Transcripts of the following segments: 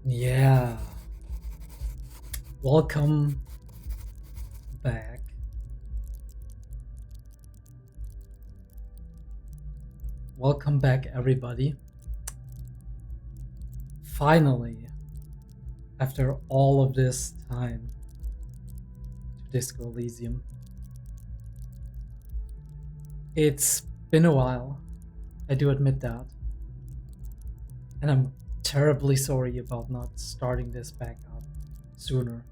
Yeah, welcome back. Welcome back, everybody. Finally, after all of this time, to Disco Elysium. It's been a while, I do admit that. And I'm terribly sorry about not starting this back up sooner.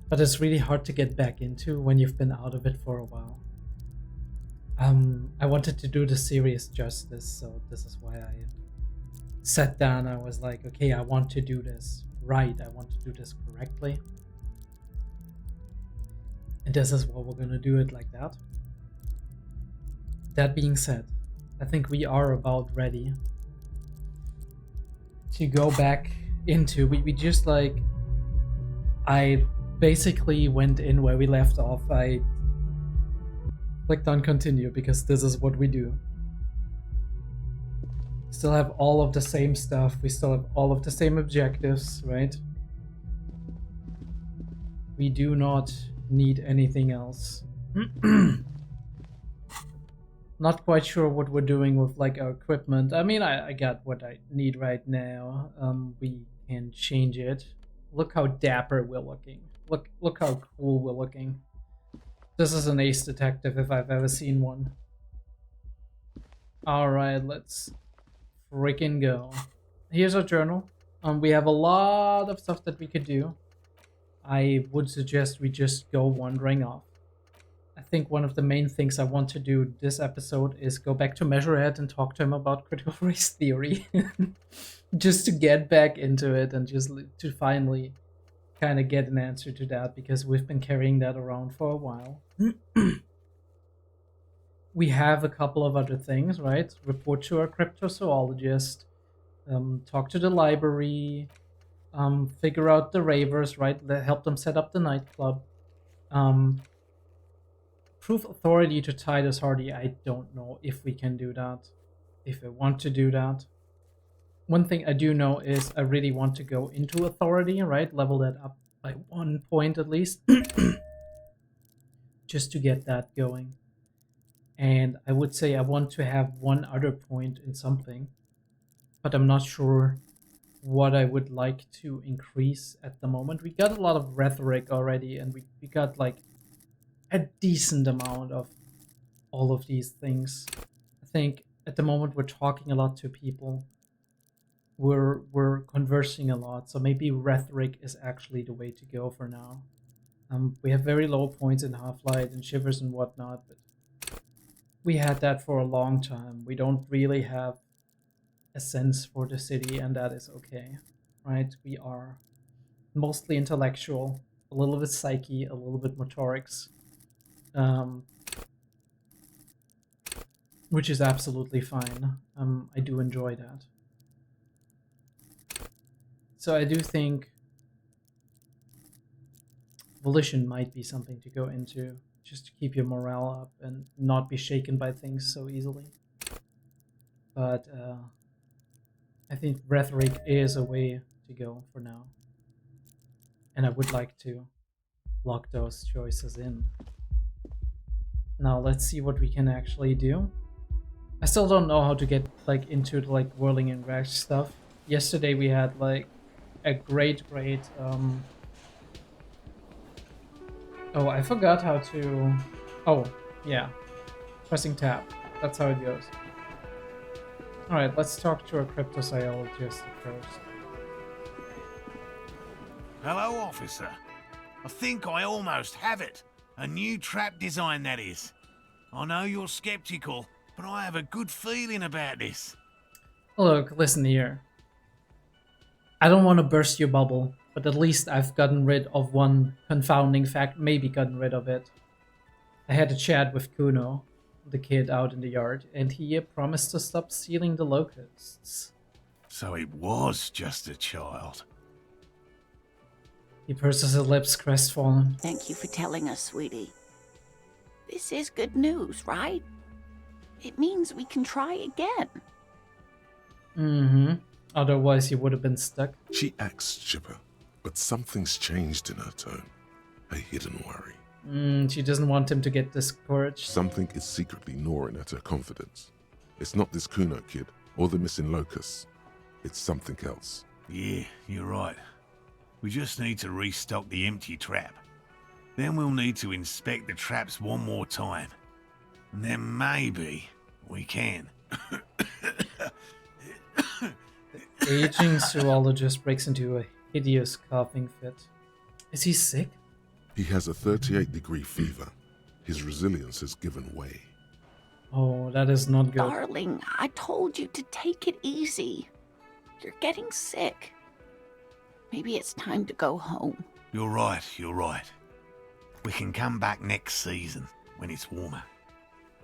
But it's really hard to get back into when you've been out of it for a while. I wanted to do the series justice, so this is why I sat down. I was like, okay, I want to do this right. I want to do this correctly. And this is what we're gonna do it like that. That being said, I think we are about ready to go back into, we just like, I basically went in where we left off. I clicked on continue because this is what we do. Still have all of the same stuff. We still have all of the same objectives, right? We do not need anything else. Not quite sure what we're doing with like our equipment. I mean, I got what I need right now. We can change it. Look how dapper we're looking. Look how cool we're looking. This is an ace detective if I've ever seen one. Alright, let's freaking go. Here's our journal. We have a lot of stuff that we could do. I would suggest we just go wandering off. I think one of the main things I want to do this episode is go back to Measurehead and talk to him about critical race theory. Just to get back into it and just to finally kind of get an answer to that, because we've been carrying that around for a while. We have a couple of other things, right? Report to our cryptozoologist, talk to the library, figure out the ravers, right? Help them set up the nightclub. Prove authority to Titus Hardy. I don't know if we can do that, if I want to do that. One thing I do know is I really want to go into authority, right? Level that up by 1 point at least. Just to get that going. And I would say I want to have one other point in something, but I'm not sure what I would like to increase at the moment. We got a lot of rhetoric already, and we got like a decent amount of all of these things. I think at the moment we're talking a lot to people. We're conversing a lot, so maybe rhetoric is actually the way to go for now. We have very low points in Half-Light and Shivers and whatnot, but we had that for a long time. We don't really have a sense for the city, and that is okay, right? We are mostly intellectual, a little bit psyche, a little bit motorics, which is absolutely fine. I do enjoy that. So I do think volition might be something to go into, just to keep your morale up and not be shaken by things so easily. But I think rhetoric is a way to go for now. And I would like to lock those choices in. Now let's see what we can actually do. I still don't know how to get like into the like whirling and rash stuff. Yesterday we had like a great oh, I forgot how to... Oh, yeah. Pressing tab. That's how it goes. Alright, let's talk to a cryptozoologist first. Hello, officer. I think I almost have it. A new trap design, that is. I know you're skeptical, but I have a good feeling about this. Look, listen here. I don't want to burst your bubble, but at least I've gotten rid of one confounding fact, maybe gotten rid of it. I had a chat with Kuno, the kid out in the yard, and he promised to stop stealing the locusts. So it was just a child. He purses his lips, crestfallen. Thank you for telling us, sweetie. This is good news, right? It means we can try again. Mm-hmm. Otherwise, he would have been stuck. She acts chipper, but something's changed in her tone. A hidden worry. She doesn't want him to get discouraged. Something is secretly gnawing at her confidence. It's not this Kuno kid or the missing locust. It's something else. Yeah, you're right. We just need to restock the empty trap. Then we'll need to inspect the traps one more time. And then maybe we can. Aging zoologist breaks into a hideous coughing fit. Is he sick? He has a 38-degree fever. His resilience has given way. Oh, that is not good. Darling, I told you to take it easy. You're getting sick. Maybe it's time to go home. You're right, you're right. We can come back next season, when it's warmer.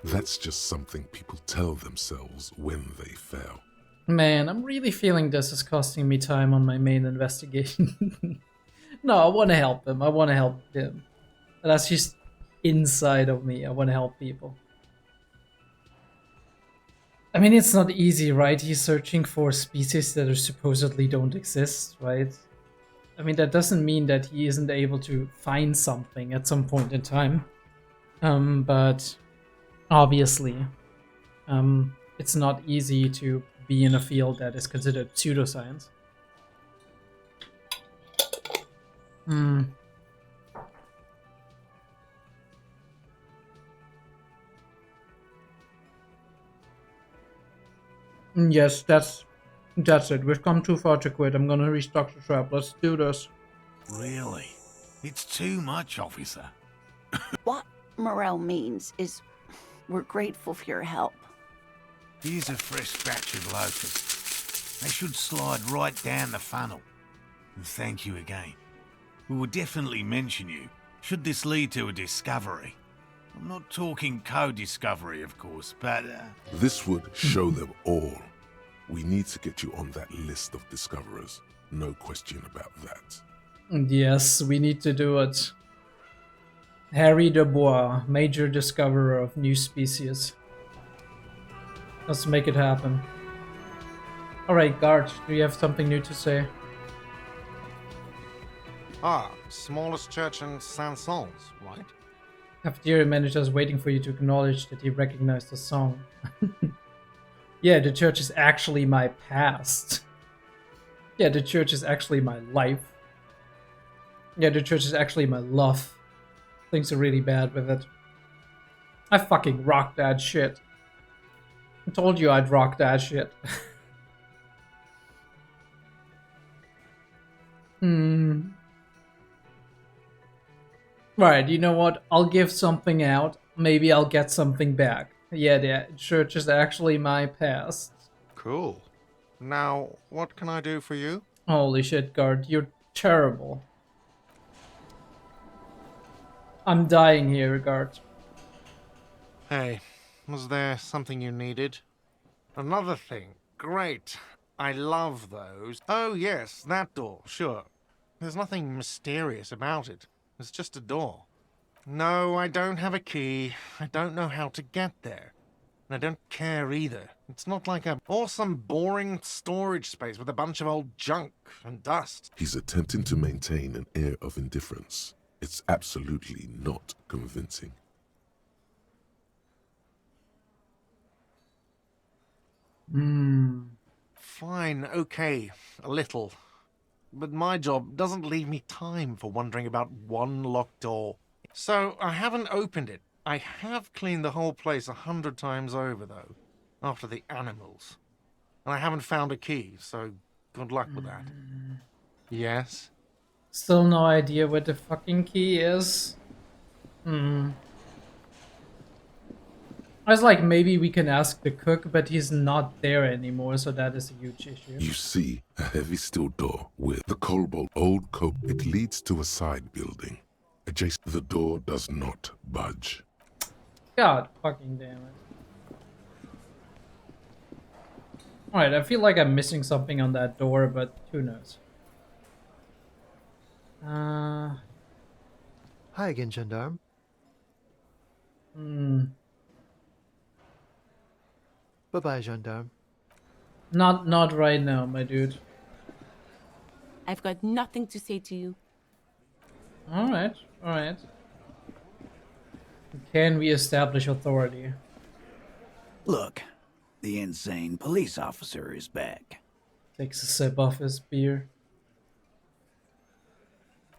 That's just something people tell themselves when they fail. Man, I'm really feeling this is costing me time on my main investigation. No, I want to help him. I want to help him. That's just inside of me. I want to help people. I mean, it's not easy, right? He's searching for species that are supposedly don't exist, right? I mean, that doesn't mean that he isn't able to find something at some point in time. But obviously, it's not easy to be in a field that is considered pseudoscience. Yes, that's it. We've come too far to quit. I'm gonna restock the trap. Let's do this. Really? It's too much, officer. What Morel means is we're grateful for your help. Here's a fresh batch of locusts. They should slide right down the funnel. And thank you again. We will definitely mention you, should this lead to a discovery. I'm not talking co-discovery, of course, but... This would show them all. We need to get you on that list of discoverers. No question about that. Yes, we need to do it. Harry Dubois, major discoverer of new species. Let's make it happen. Alright, Guard, do you have something new to say? Ah, smallest church in Saint-Saëns, right? Cafeteria manager is waiting for you to acknowledge that he recognized the song. Yeah, the church is actually my past. Yeah, the church is actually my life. Yeah, the church is actually my love. Things are really bad with it. I fucking rock that shit. I told you I'd rock that shit. Right, you know what? I'll give something out. Maybe I'll get something back. Yeah, the church is actually my past. Cool. Now, what can I do for you? Holy shit, Guard, you're terrible. I'm dying here, Guard. Hey, was there something you needed? Another thing. Great. I love those. Oh, yes, that door, sure. There's nothing mysterious about it. It's just a door. No, I don't have a key. I don't know how to get there. And I don't care either. It's not like a awesome, boring storage space with a bunch of old junk and dust. He's attempting to maintain an air of indifference. It's absolutely not convincing. Fine, okay, a little. But my job doesn't leave me time for wondering about one locked door. So I haven't opened it. I have cleaned the whole place 100 times over, though, after the animals. And I haven't found a key, so good luck with that. Yes? Still no idea where the fucking key is. I was like, maybe we can ask the cook, but he's not there anymore, so that is a huge issue. You see a heavy steel door with the cobalt old coat. It leads to a side building. Adjacent, the door does not budge. God fucking damn it. Alright, I feel like I'm missing something on that door, but who knows. Hi again, Gendarme. Bye-bye, Gendarme. Not right now, my dude. I've got nothing to say to you. Alright, alright. Can we establish authority? Look, the insane police officer is back. Takes a sip off his beer.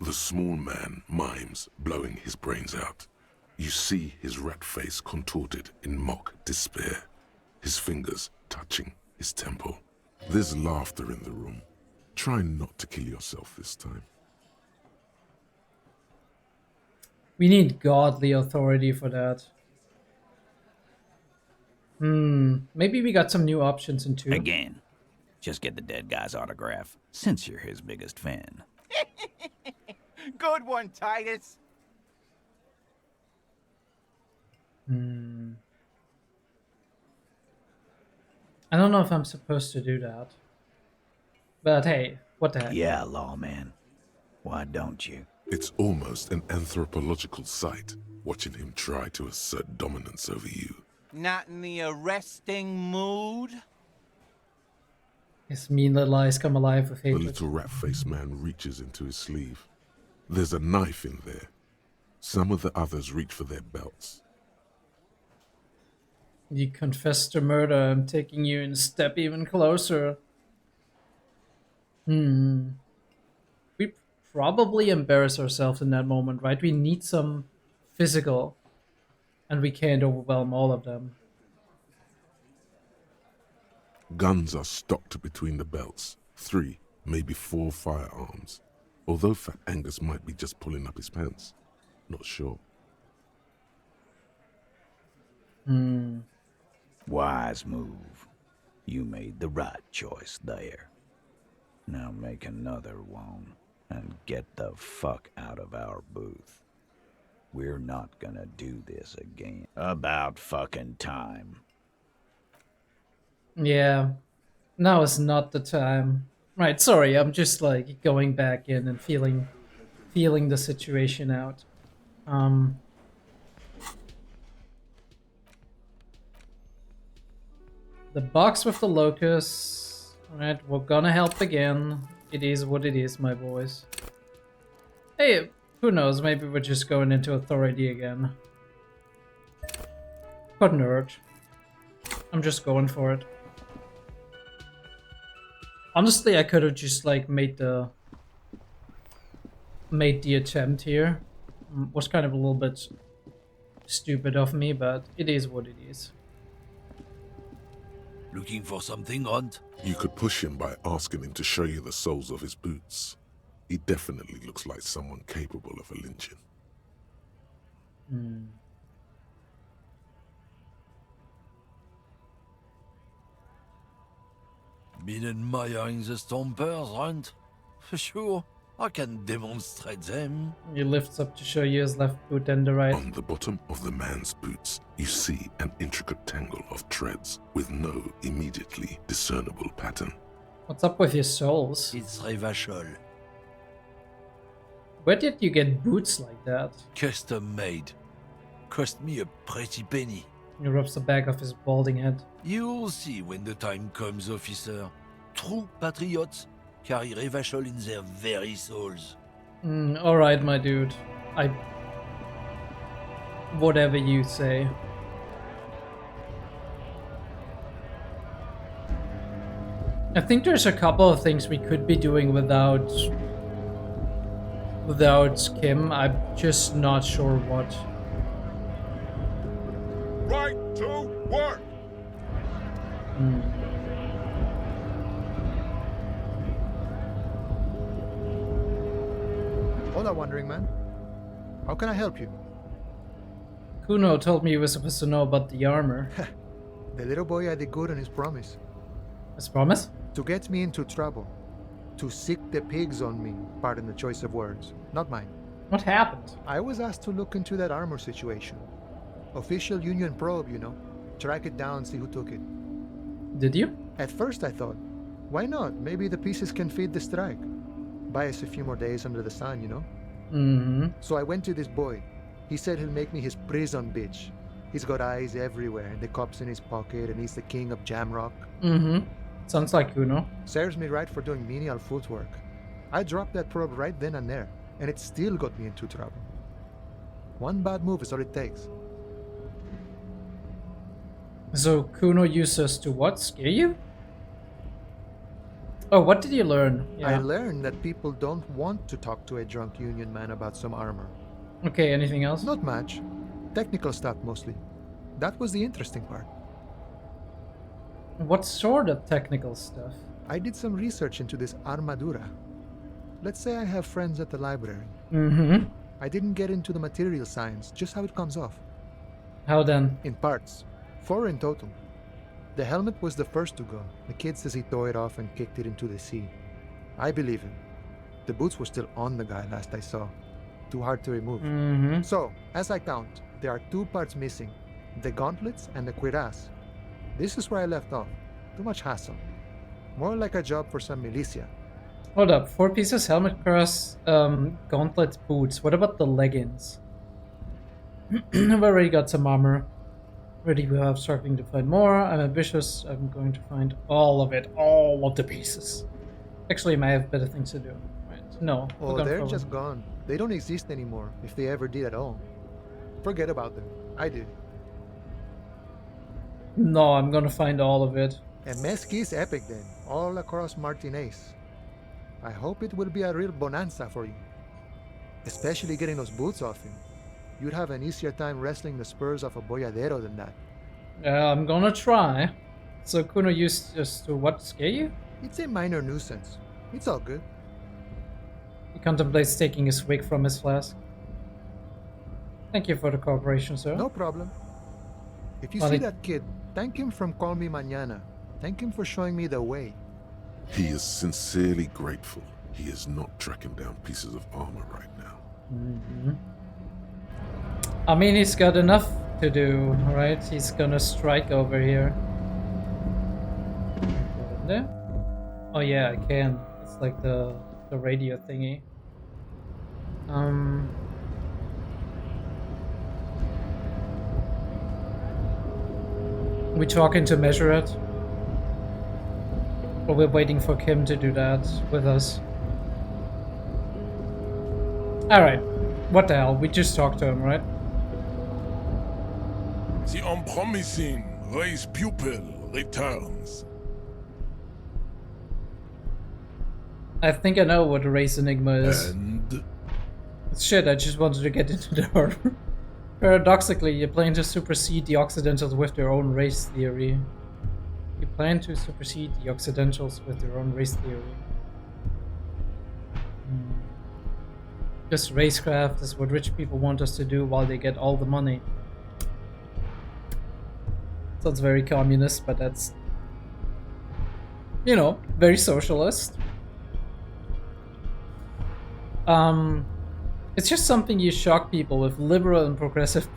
The small man mimes, blowing his brains out. You see his rat face contorted in mock despair, his fingers touching his temple. There's laughter in the room. Try not to kill yourself this time. We need godly authority for that. Maybe we got some new options in 2. Again, just get the dead guy's autograph, since you're his biggest fan. Good one, Titus. I don't know if I'm supposed to do that. But hey, what the heck? Yeah, lawman. Why don't you? It's almost an anthropological sight, watching him try to assert dominance over you. Not in the arresting mood? His mean little eyes come alive with The hatred. little rat-faced man reaches into his sleeve. There's a knife in there. Some of the others reach for their belts. You confessed to murder. I'm taking you in a step even closer. We probably embarrass ourselves in that moment, right? We need some physical, and we can't overwhelm all of them. Guns are stocked between the belts. 3, maybe 4 firearms. Although Fat Angus might be just pulling up his pants. Not sure. Wise move. You made the right choice there. Now make another one and get the fuck out of our booth. We're not gonna do this again. About fucking time. Yeah, now is not the time. Right, sorry, I'm just like going back in and feeling the situation out. The box with the locusts. Alright, we're gonna help again. It is what it is, my boys. Hey, who knows, maybe we're just going into authority again. Couldn't hurt. I'm just going for it. Honestly, I could have just like made the attempt here. Was kind of a little bit stupid of me, but it is what it is. Looking for something, Hunt? You could push him by asking him to show you the soles of his boots. He definitely looks like someone capable of a lynching. Been admiring the stompers, Hunt? For sure, I can demonstrate them. He lifts up to show you his left boot and the right. On the bottom of the man's boots, you see an intricate tangle of treads with no immediately discernible pattern. What's up with your soles? It's Revachol. Where did you get boots like that? Custom made. Cost me a pretty penny. He rubs the back of his balding head. You'll see when the time comes, officer. True patriots carry Revachol in their very souls. Alright, my dude. Whatever you say. I think there's a couple of things we could be doing without Kim. I'm just not sure what. Right to work! Hola, Wandering Man. How can I help you? Kuno told me he was supposed to know about the armor. The little boy had it good on his promise. His promise? To get me into trouble. To sick the pigs on me. Pardon the choice of words. Not mine. What happened? I was asked to look into that armor situation. Official Union probe, you know. Track it down, see who took it. Did you? At first I thought, why not? Maybe the pieces can feed the strike. Buy us a few more days under the sun, you know? So I went to this boy. He said he'll make me his prison bitch. He's got eyes everywhere, and the cops in his pocket, and he's the king of Jamrock. Sounds like Kuno. Serves me right for doing menial footwork. I dropped that probe right then and there, and it still got me into trouble. One bad move is all it takes. So Kuno uses to what? Scare you? Oh, what did you learn? I learned that people don't want to talk to a drunk Union man about some armor. Okay, anything else? Not much. Technical stuff mostly. That was the interesting part. What sort of technical stuff? I did some research into this armadura. Let's say I have friends at the library. Mm-hmm. I didn't get into the material science, just how it comes off. How then? In parts. 4 in total. The helmet was the first to go. The kid says he tore it off and kicked it into the sea. I believe him. The boots were still on the guy last I saw. Too hard to remove. Mm-hmm. So, as I count, there are 2 parts missing. The gauntlets and the cuirass. This is where I left off. Too much hassle. More like a job for some militia. Hold up. 4 pieces, helmet, cuirass, gauntlet, boots. What about the leggings? I've already got some armor. Ready, we have struggling to find more. I'm ambitious. I'm going to find all of it. All of the pieces. Actually, I may have better things to do. Right. No. Oh, they're just gone. They don't exist anymore, if they ever did at all. Forget about them. I did. No, I'm gonna find all of it. A mesquite epic then, all across Martinez. I hope it will be a real bonanza for you. Especially getting those boots off him. You'd have an easier time wrestling the spurs off a boyadero than that. I'm gonna try. So Kuno used just to what, scare you? It's a minor nuisance. It's all good. He contemplates taking his wig from his flask. Thank you for the cooperation, sir. No problem. If you Well, see that kid, thank him from Call Me Mañana. Thank him for showing me the way. He is sincerely grateful he is not tracking down pieces of armor right now. Mm-hmm. I mean, he's got enough to do, right? He's gonna strike over here. Go in there? Oh yeah, I can. It's like the radio thingy. We talking to measure it? Or we're waiting for Kim to do that with us? Alright. What the hell? We just talked to him, right? The unpromising race pupil returns. I think I know what a race enigma is. And Shit, I just wanted to get into the harbor. Paradoxically, you plan to supersede the Occidentals with their own race theory. You plan to supersede the Occidentals with their own race theory. Just racecraft is what rich people want us to do while they get all the money. Sounds very communist, but that's, you know, very socialist. It's just something you shock people with, liberal and progressive.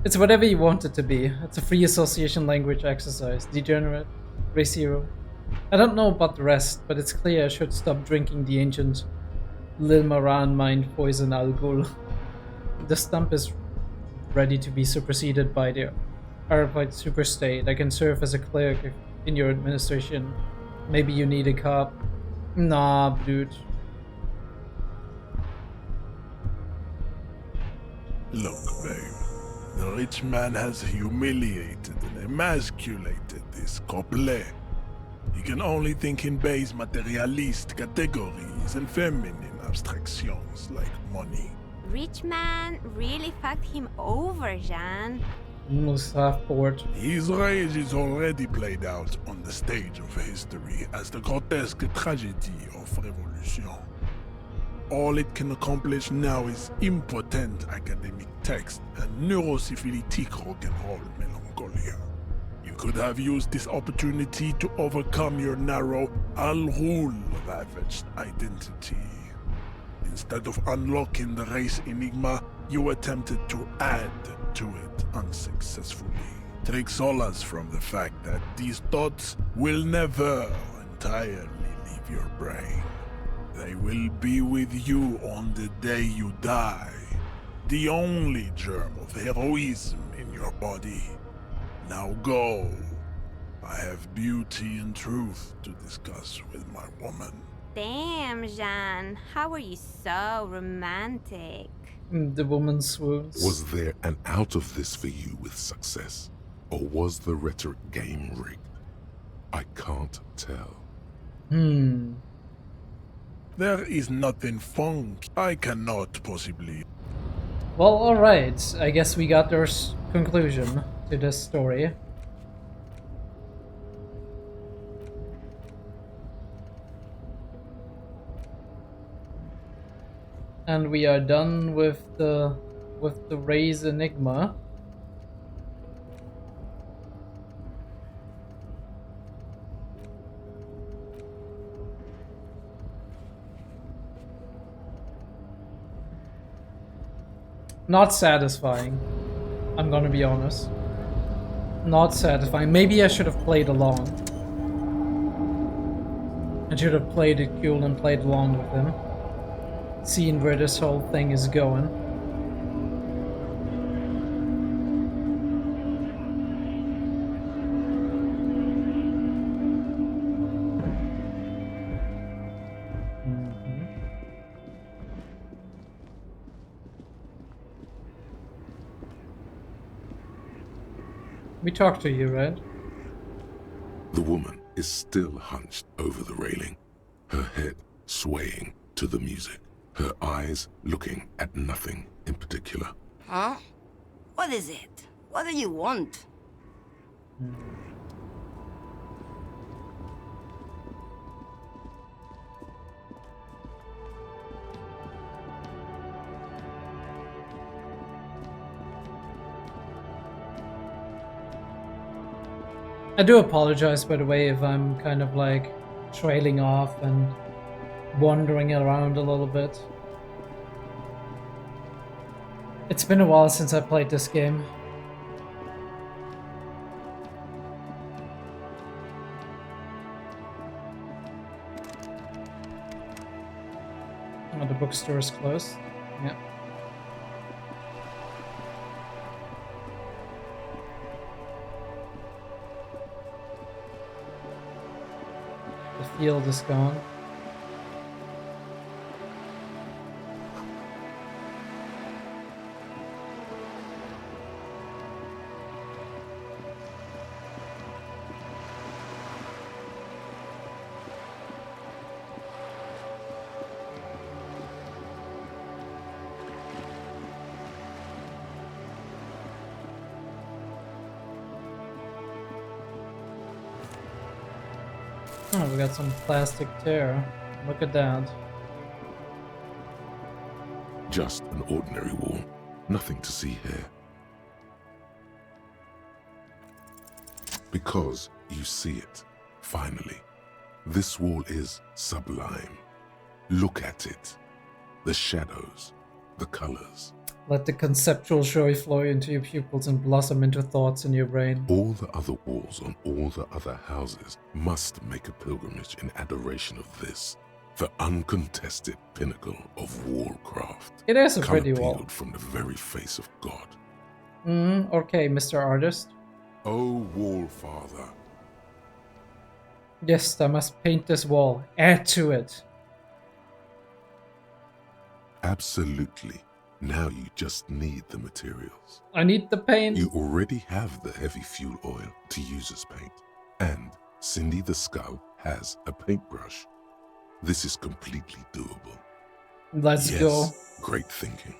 It's whatever you want it to be. It's a free association language exercise. Degenerate, race hero. I don't know about the rest, but it's clear I should stop drinking the ancient Lil Maran mind poison Al Ghul. The stump is ready to be superseded by the Arapite superstate. I can serve as a clerk in your administration. Maybe you need a cop. Nah, dude. look, babe. The rich man has humiliated and emasculated this couple. He can only think in base materialist categories and feminine abstractions like money. Rich man really fucked him over, Jean. Almost half bored. His rage is already played out on the stage of history as the grotesque tragedy of revolution. All it can accomplish now is impotent academic text and neurosyphilitic rock and roll melancholia. You could have used this opportunity to overcome your narrow, Al-Ghul-ravaged identity. Instead of unlocking the race enigma, you attempted to add to it unsuccessfully. Take solace from the fact that these thoughts will never entirely leave your brain. They will be with you on the day you die. The only germ of heroism in your body. Now go. I have beauty and truth to discuss with my woman. Damn, Jean. How are you so romantic? The woman swoons. Was there an out of this for you with success? Or was the rhetoric game rigged? I can't tell. There is nothing funk. I cannot possibly. Well, alright. I guess we got our conclusion to this story. And we are done with the Ray's enigma. Not satisfying. I'm gonna be honest. Not satisfying. Maybe I should have played along. I should have played it cool and played along with him. Seeing where this whole thing is going. We talked to you, right? The woman is still hunched over the railing, her head swaying to the music, her eyes looking at nothing in particular. Huh? What is it? What do you want? I do apologize, by the way, if I'm kind of like trailing off and wandering around a little bit. It's been a while since I played this game. Oh, the bookstore is closed. Yeah. The field is gone. Oh, we got some plastic tear. Look at that. Just an ordinary wall. Nothing to see here. Because you see it, finally. This wall is sublime. Look at it. The shadows, the colors. Let the conceptual joy flow into your pupils and blossom into thoughts in your brain. All the other walls on all the other houses must make a pilgrimage in adoration of this, the uncontested pinnacle of wallcraft. It is a pretty wall. Peeled from the very face of God. Okay, Mr. Artist. Oh, wall father. Yes, I must paint this wall. Add to it. Absolutely. Now you just need the materials. I need the paint. You already have the heavy fuel oil to use as paint. And Cindy the Skull has a paintbrush. This is completely doable. Let's yes, go. Great thinking.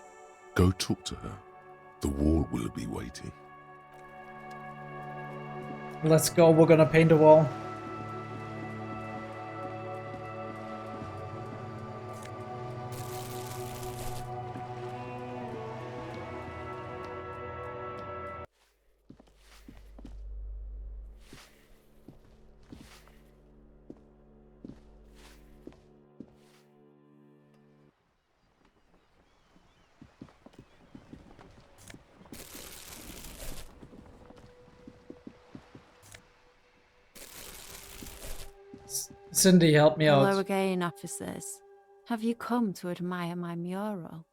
Go talk to her. The wall will be waiting. Let's go. We're gonna paint a wall. Cindy, help me out. Hello again, officers. Have you come to admire my mural?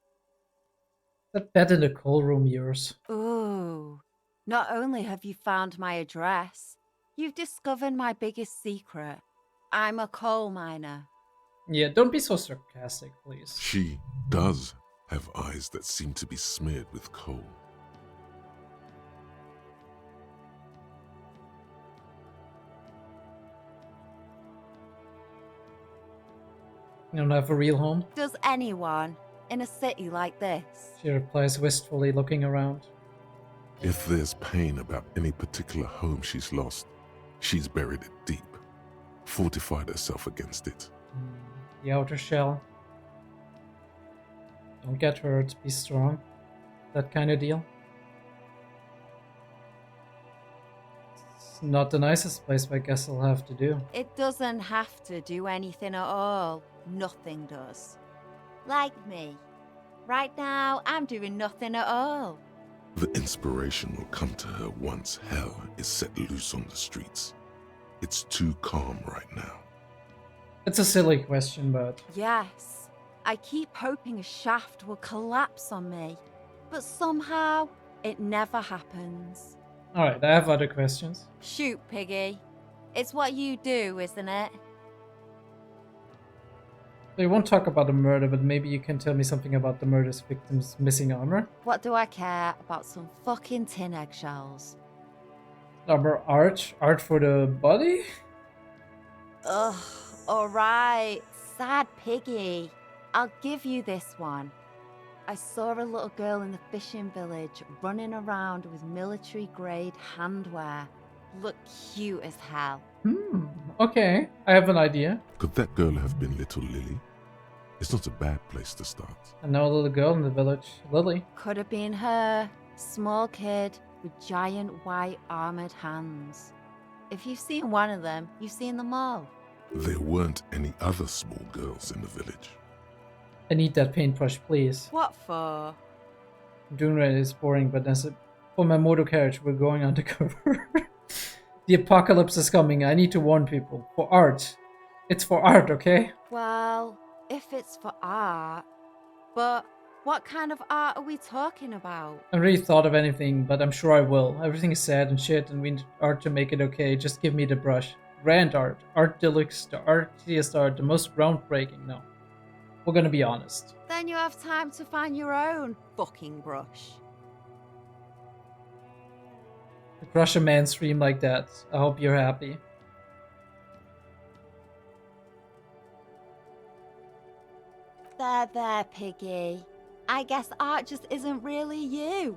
That bed in the coal room yours. Ooh. Not only have you found my address, You've discovered my biggest secret. I'm a coal miner. Yeah, don't be so sarcastic, please. She does have eyes that seem to be smeared with coal. You don't have a real home? Does anyone in a city like this? She replies wistfully, looking around. If there's pain about any particular home she's lost, she's buried it deep, fortified herself against it. The outer shell. Don't get hurt, be strong. That kind of deal. It's not the nicest place, but I guess I'll have to do. It doesn't have to do anything at all. Nothing does. Like me. Right now, I'm doing nothing at all. The inspiration will come to her once hell is set loose on the streets. It's too calm right now. It's a silly question, but... Yes. I keep hoping a shaft will collapse on me. But somehow, it never happens. Alright, I have other questions. Shoot, Piggy. It's what you do, isn't it? They won't talk about the murder, but maybe you can tell me something about the murder's victim's missing armor? What do I care about some fucking tin eggshells? Armor art? Art for the body? Ugh, alright. Sad Piggy. I'll give you this one. I saw a little girl in the fishing village running around with military-grade handwear. Look cute as hell. Okay, I have an idea. Could that girl have been little Lily? It's not a bad place to start. I know a little girl in the village, Lily. Could have been her. Small kid with giant white armored hands. If you've seen one of them, you've seen them all. There weren't any other small girls in the village. I need that paintbrush, please. What for? Doing it is boring, but that's it. For my motor carriage, we're going undercover. The apocalypse is coming. I need to warn people. For art. It's for art, okay? Well, if it's for art. But what kind of art are we talking about? I haven't really thought of anything, but I'm sure I will. Everything is sad and shit, and we need art to make it okay. Just give me the brush. Grand art. Art deluxe. The artiest art. The most groundbreaking. No. We're gonna be honest. Then you have time to find your own fucking brush. To crush a man stream like that. I hope you're happy. There, Piggy. I guess art just isn't really you.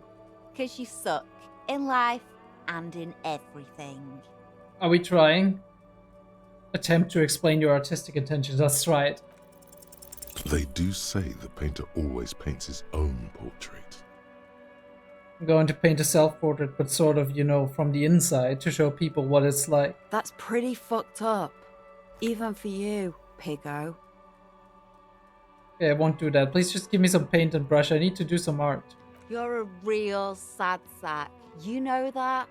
'Cause you suck in life and in everything. Are we trying? Attempt to explain your artistic intentions. Let's try it. They do say the painter always paints his own portrait. I'm going to paint a self-portrait, but sort of, you know, from the inside to show people what it's like. That's pretty fucked up. Even for you, Piggo. Okay, I won't do that. Please just give me some paint and brush. I need to do some art. You're a real sad sack. You know that?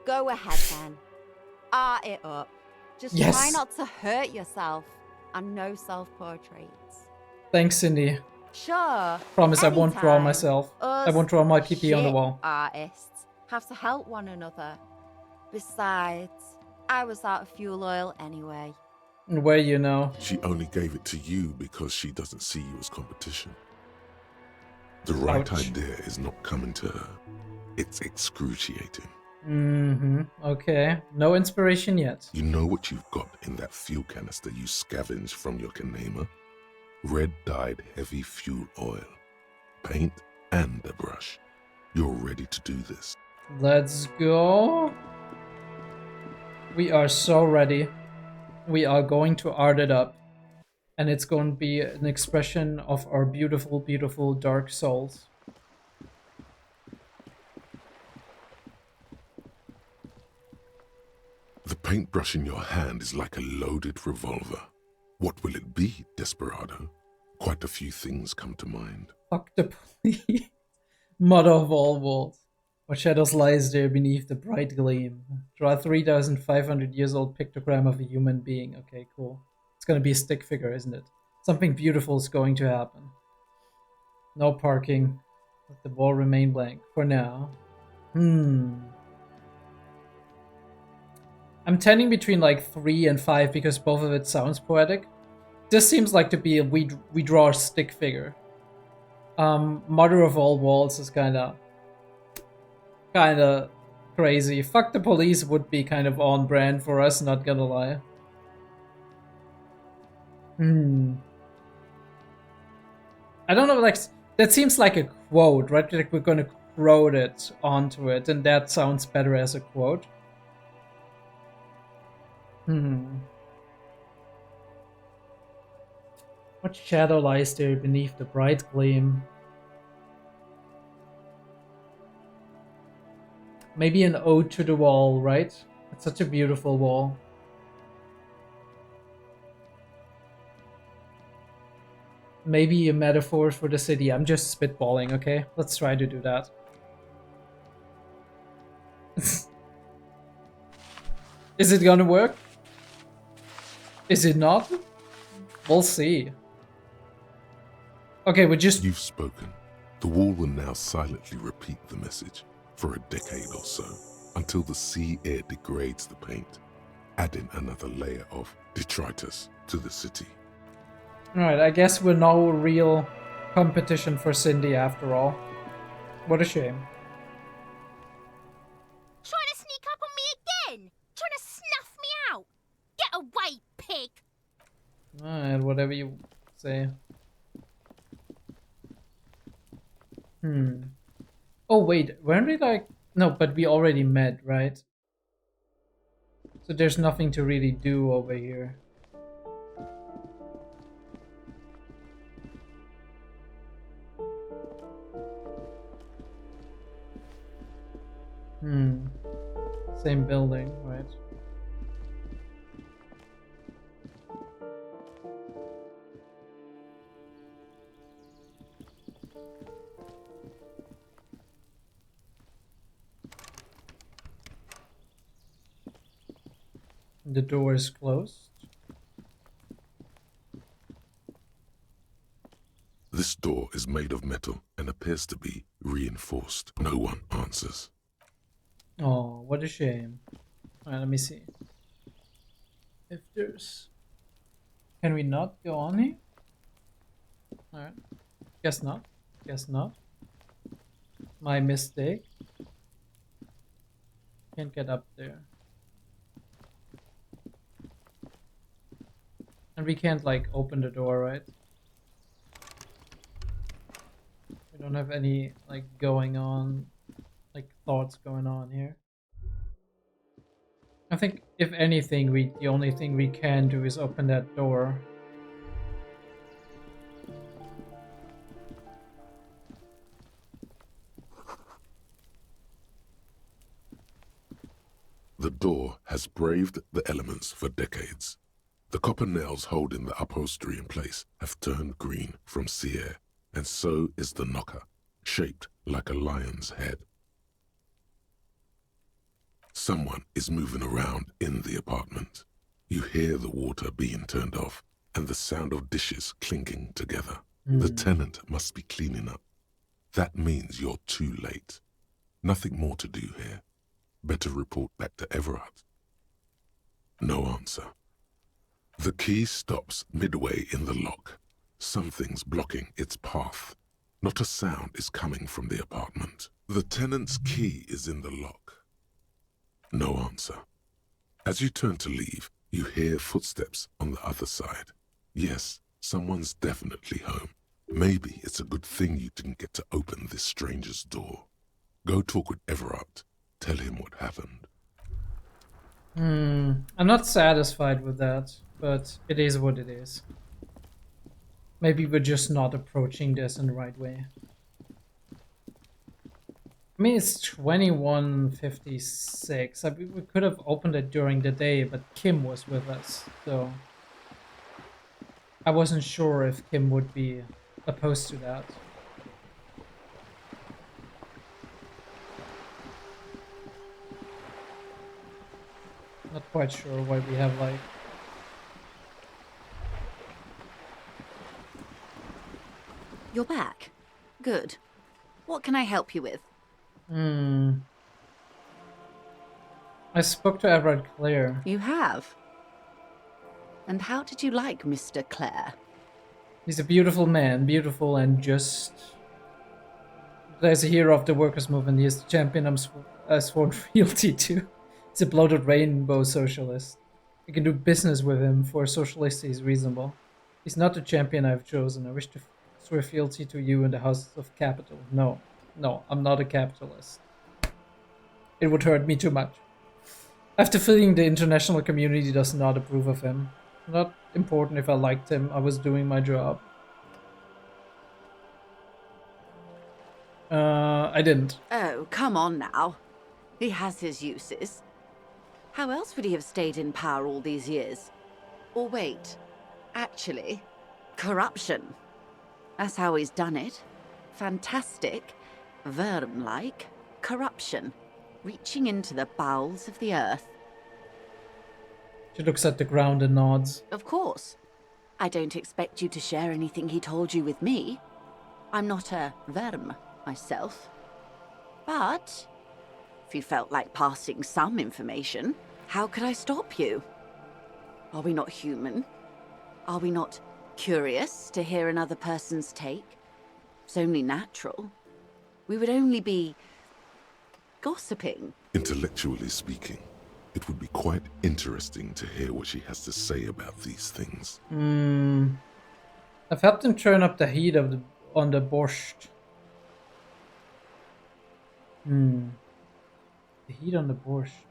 Go ahead then. Art it up. Just Yes. try not to hurt yourself. And no self-portraits. Thanks, Cindy. Sure. Promise I won't draw anytime. myself. I Us won't draw my PP on the shit wall. Artists have to help one another. Besides, I was out of fuel oil anyway. And where you know. She only gave it to you because she doesn't see you as competition. The right Ouch. idea is not coming to her. It's excruciating. Okay. No inspiration yet. You know what you've got in that fuel canister you scavenged from your Kanema? Red-dyed heavy fuel oil. Paint and a brush. You're ready to do this. Let's go. We are so ready. We are going to art it up. And it's going to be an expression of our beautiful, beautiful dark souls. The paintbrush in your hand is like a loaded revolver. What will it be, Desperado? Quite a few things come to mind. Fuck the police. Mother of all worlds. What shadows lies there beneath the bright gleam? Draw a 3,500 years old pictogram of a human being. Okay, cool. It's gonna be a stick figure, isn't it? Something beautiful is going to happen. No parking. Let the wall remain blank for now. I'm I'm tending between like 3 and 5 because both of it sounds poetic. This seems like to be a we draw a stick figure. Mother of all walls is kinda crazy. Fuck the police would be kind of on brand for us, not gonna lie. I don't know, like, that seems like a quote, right? Like we're gonna quote it onto it, and that sounds better as a quote. What shadow lies there beneath the bright gleam? Maybe an ode to the wall, right? It's such a beautiful wall. Maybe a metaphor for the city. I'm just spitballing, okay? Let's try to do that. Is it gonna work? Is it not? We'll see. Okay, we just... You've spoken. The wall will now silently repeat the message for a decade or so, until the sea air degrades the paint, adding another layer of detritus to the city. Alright, I guess we're no real competition for Cindy after all. What a shame. Trying to sneak up on me again? Trying to snuff me out? Get away, pig! Alright, whatever you say. Oh wait, weren't we like... No, but we already met, right? So there's nothing to really do over here. Same building, right? The door is closed. This door is made of metal and appears to be reinforced. No one answers. Oh, what a shame. Alright, let me see. If there's... Can we not go on here? Alright. Guess not. Guess not. My mistake. Can't get up there. And we can't, like, open the door, right? We don't have any, like, going on, like, thoughts going on here. I think, if anything, the only thing we can do is open that door. The door has braved the elements for decades. The copper nails holding the upholstery in place have turned green from sea air, and so is the knocker, shaped like a lion's head. Someone is moving around in the apartment. You hear the water being turned off and the sound of dishes clinking together. The tenant must be cleaning up. That means you're too late. Nothing more to do here. Better report back to Everard. No answer. The key stops midway in the lock. Something's blocking its path. Not a sound is coming from the apartment. The tenant's key is in the lock. No answer. As you turn to leave, you hear footsteps on the other side. Yes, someone's definitely home. Maybe it's a good thing you didn't get to open this stranger's door. Go talk with Everard. Tell him what happened. I'm not satisfied with that, but it is what it is. Maybe we're just not approaching this in the right way. I mean, it's 21:56. We could have opened it during the day, but Kim was with us, so I wasn't sure if Kim would be opposed to that. Not quite sure why we have, like... You're back. Good. What can I help you with? I spoke to Everard Clare. You have? And how did you like Mr. Clare? He's a beautiful man, beautiful and just. There's a hero of the workers' movement. He is the champion I sworn fealty to. He's a bloated rainbow socialist. I can do business with him. For a socialist, he's reasonable. He's not the champion I've chosen. I wish to swear fealty to you in the House of Capital. No, I'm not a capitalist. It would hurt me too much. I have the feeling the international community does not approve of him. Not important if I liked him. I was doing my job. I didn't. Oh, come on now. He has his uses. How else would he have stayed in power all these years? Or wait, actually, corruption. That's how he's done it. Fantastic, worm-like corruption, reaching into the bowels of the earth. She looks at the ground and nods. Of course. I don't expect you to share anything he told you with me. I'm not a worm myself. But if you felt like passing some information, how could I stop you? Are we not human? Are we not curious to hear another person's take? It's only natural. We would only be gossiping. Intellectually speaking, it would be quite interesting to hear what she has to say about these things. I've helped him turn up the heat on the borscht. The heat on the borscht.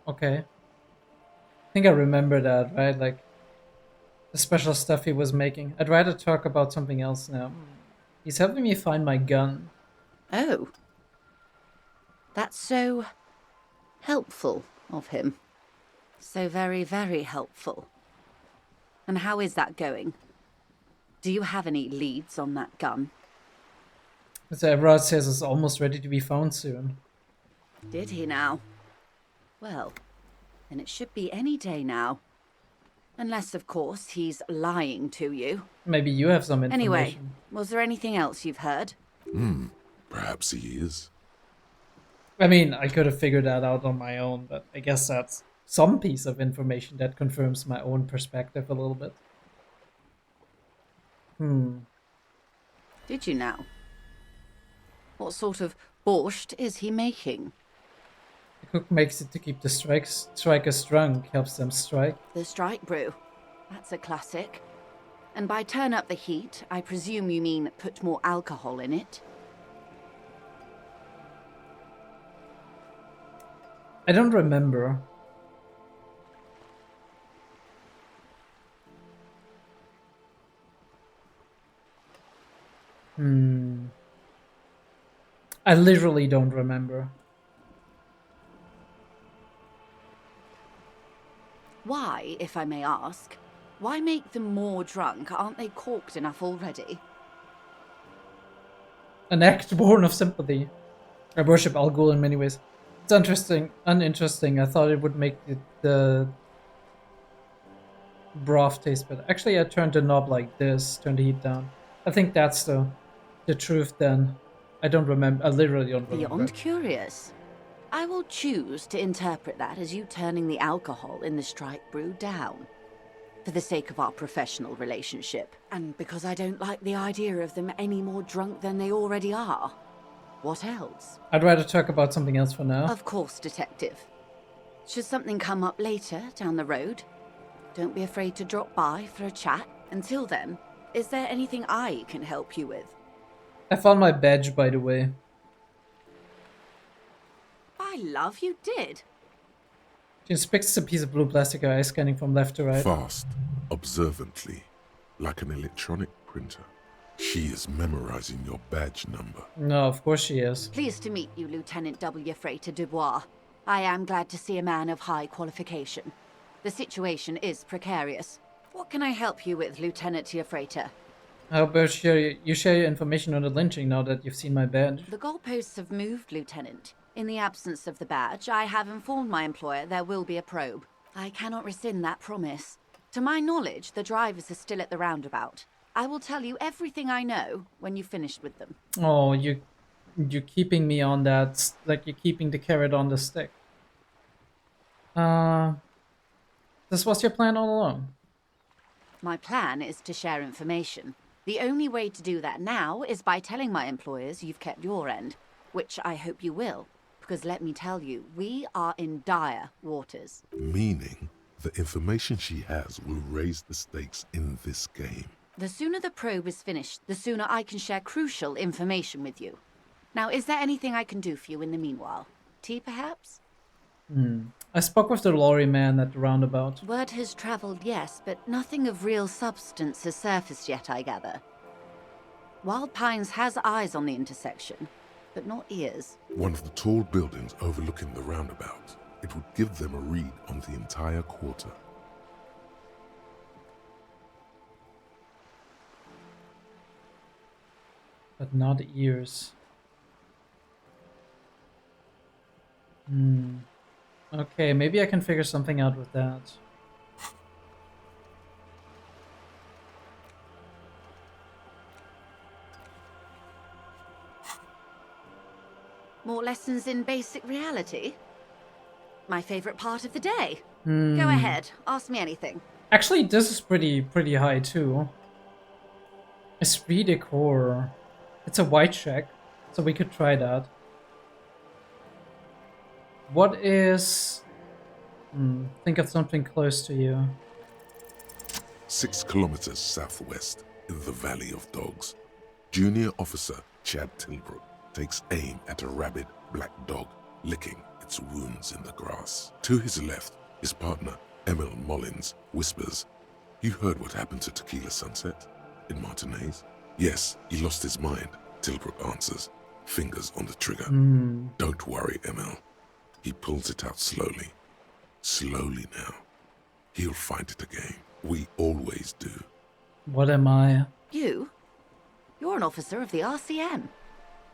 Okay. I think I remember that, right? Like, the special stuff he was making. I'd rather talk about something else now. He's helping me find my gun. Oh. That's so helpful of him. So very, very helpful. And how is that going? Do you have any leads on that gun? As Everard says, it's almost ready to be found soon. Did he now? Well, then it should be any day now. Unless, of course, he's lying to you. Maybe you have some information. Anyway, was there anything else you've heard? Perhaps he is. I mean, I could have figured that out on my own, but I guess that's some piece of information that confirms my own perspective a little bit. Did you now? What sort of borscht is he making? The cook makes it to keep the strikers drunk, helps them strike. The strike brew. That's a classic. And by turn up the heat, I presume you mean put more alcohol in it? I don't remember. I literally don't remember. Why, if I may ask, why make them more drunk? Aren't they corked enough already? An act born of sympathy. I worship Al Ghul in many ways. It's uninteresting. I thought it would make the broth taste better. Actually, I turned the knob like this, turned the heat down. I think that's the truth then. I don't remember. I literally don't remember. Beyond curious. I will choose to interpret that as you turning the alcohol in the strike brew down. For the sake of our professional relationship. And because I don't like the idea of them any more drunk than they already are. What else? I'd rather talk about something else for now. Of course, Detective. Should something come up later, down the road, don't be afraid to drop by for a chat. Until then, is there anything I can help you with? I found my badge, by the way. By love, you did. She inspects a piece of blue plastic eye, scanning from left to right. Fast, observantly, like an electronic printer. She is memorizing your badge number. No, of course she is. Pleased to meet you, Lieutenant W. Frater Dubois. I am glad to see a man of high qualification. The situation is precarious. What can I help you with, Lieutenant Frater? How about you share your information on the lynching now that you've seen my badge? The goalposts have moved, Lieutenant. In the absence of the badge, I have informed my employer there will be a probe. I cannot rescind that promise. To my knowledge, the drivers are still at the roundabout. I will tell you everything I know when you've finished with them. Oh, you're keeping me on that, like you're keeping the carrot on the stick. This was your plan all along. My plan is to share information. The only way to do that now is by telling my employers you've kept your end, which I hope you will, because let me tell you, we are in dire waters. Meaning, the information she has will raise the stakes in this game. The sooner the probe is finished, the sooner I can share crucial information with you. Now, is there anything I can do for you in the meanwhile? Tea, perhaps? I spoke with the lorry man at the roundabout. Word has traveled, yes, but nothing of real substance has surfaced yet, I gather. Wild Pines has eyes on the intersection, but not ears. One of the tall buildings overlooking the roundabout. It would give them a read on the entire quarter. But not ears. Okay, maybe I can figure something out with that. More lessons in basic reality? My favorite part of the day. Go ahead, ask me anything. Actually, this is pretty high too. Esprit de corps. It's a white check, so we could try that. What is... think of something close to you. 6 kilometers southwest, in the Valley of Dogs, Junior Officer Chad Tilbrook takes aim at a rabid black dog licking its wounds in the grass. To his left, his partner, Emil Mullins, whispers, "You heard what happened to Tequila Sunset in Martinez?" "Yes, he lost his mind," Tilbrook answers, fingers on the trigger. "Don't worry, Emil." He pulls it out slowly. Slowly now. He'll find it again. We always do. What am I? You? You're an officer of the RCM.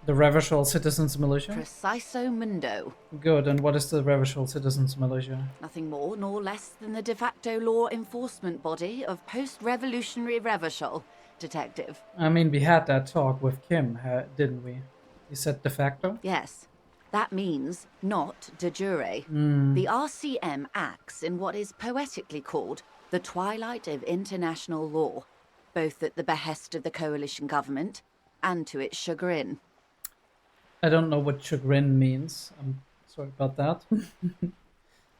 The Revachol Citizens Militia? Preciso mundo. Good, and what is the Revachol Citizens Militia? Nothing more nor less than the de facto law enforcement body of post-revolutionary Revachol, Detective. I mean, we had that talk with Kim, didn't we? You said de facto? Yes. That means not de jure. The RCM acts in what is poetically called the twilight of international law, both at the behest of the coalition government and to its chagrin. I don't know what chagrin means. I'm sorry about that.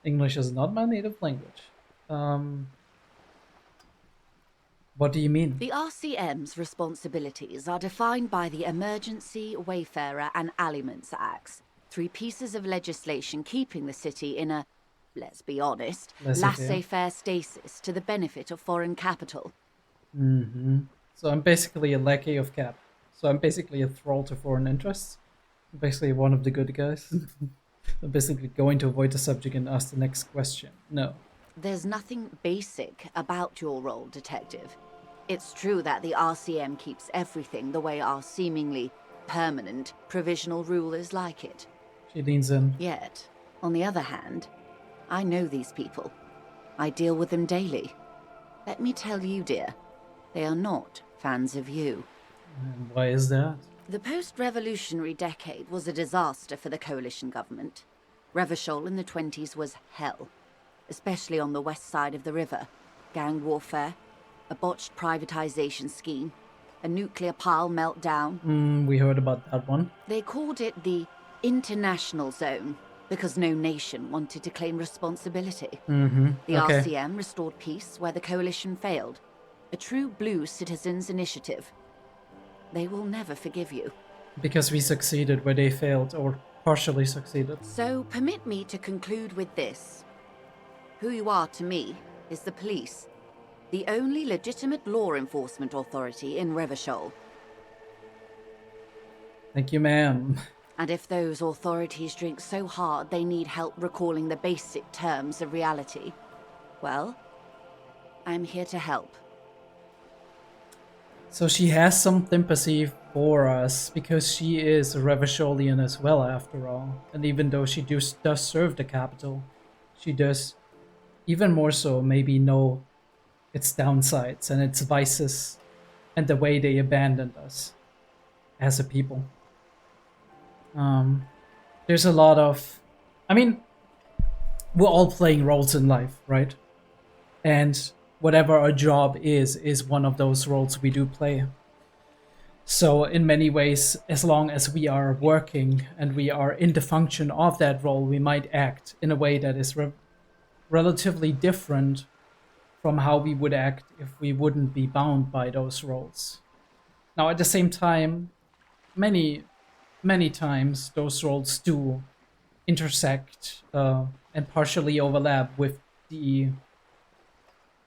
English is not my native language. What do you mean? The RCM's responsibilities are defined by the Emergency, Wayfarer and Aliments Acts, 3 pieces of legislation keeping the city in a, let's be honest, laissez-faire stasis to the benefit of foreign capital. So I'm basically a lackey of cap. So I'm basically a thrall to foreign interests. I'm basically one of the good guys. I'm basically going to avoid the subject and ask the next question. No. There's nothing basic about your role, Detective. It's true that the RCM keeps everything the way our seemingly permanent provisional rulers like it. She leans in. Yet, on the other hand, I know these people. I deal with them daily. Let me tell you, dear, they are not fans of you. And why is that? The post-revolutionary decade was a disaster for the coalition government. Revachol in the 20s was hell, especially on the west side of the river. Gang warfare, a botched privatization scheme, a nuclear pile meltdown. We heard about that one. They called it the international zone because no nation wanted to claim responsibility. The RCM restored peace where the coalition failed. A true blue citizens' initiative. They will never forgive you. Because we succeeded where they failed, or partially succeeded. So permit me to conclude with this. Who you are to me is the police, the only legitimate law enforcement authority in Revachol. Thank you, ma'am. And if those authorities drink so hard they need help recalling the basic terms of reality, well, I'm here to help. So she has some sympathy for us because she is a Revacholian as well, after all. And even though she does serve the capital, she does, even more so, maybe know its downsides and its vices and the way they abandoned us as a people. There's a lot of... I mean, we're all playing roles in life, right? And whatever our job is one of those roles we do play. So in many ways, as long as we are working and we are in the function of that role, we might act in a way that is relatively different from how we would act if we wouldn't be bound by those roles. Now, at the same time, many times those roles do intersect and partially overlap with the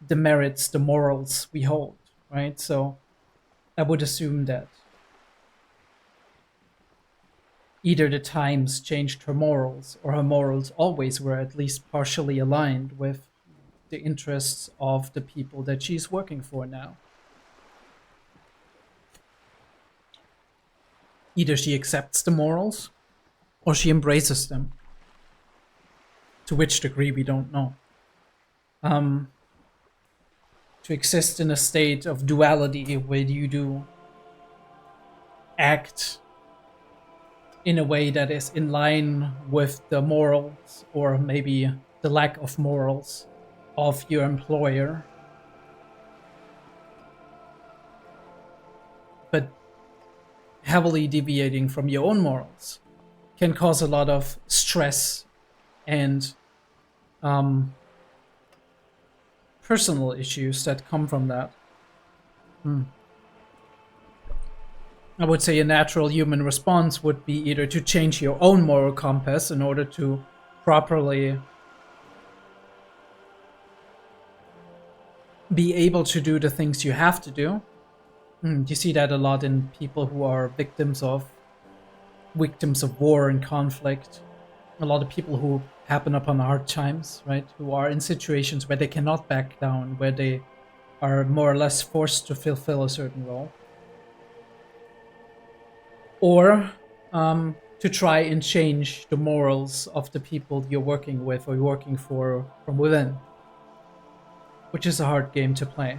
merits, the morals we hold, right? So I would assume that either the times changed her morals, or her morals always were at least partially aligned with the interests of the people that she's working for now. Either she accepts the morals, or she embraces them. To which degree, we don't know. To exist in a state of duality where you do act in a way that is in line with the morals, or maybe the lack of morals, of your employer, but heavily deviating from your own morals, can cause a lot of stress and personal issues that come from that. I would say a natural human response would be either to change your own moral compass in order to properly be able to do the things you have to do. You see that a lot in people who are victims of war and conflict. A lot of people who happen upon hard times, right? Who are in situations where they cannot back down, where they are more or less forced to fulfill a certain role. Or to try and change the morals of the people you're working with or you're working for from within, which is a hard game to play.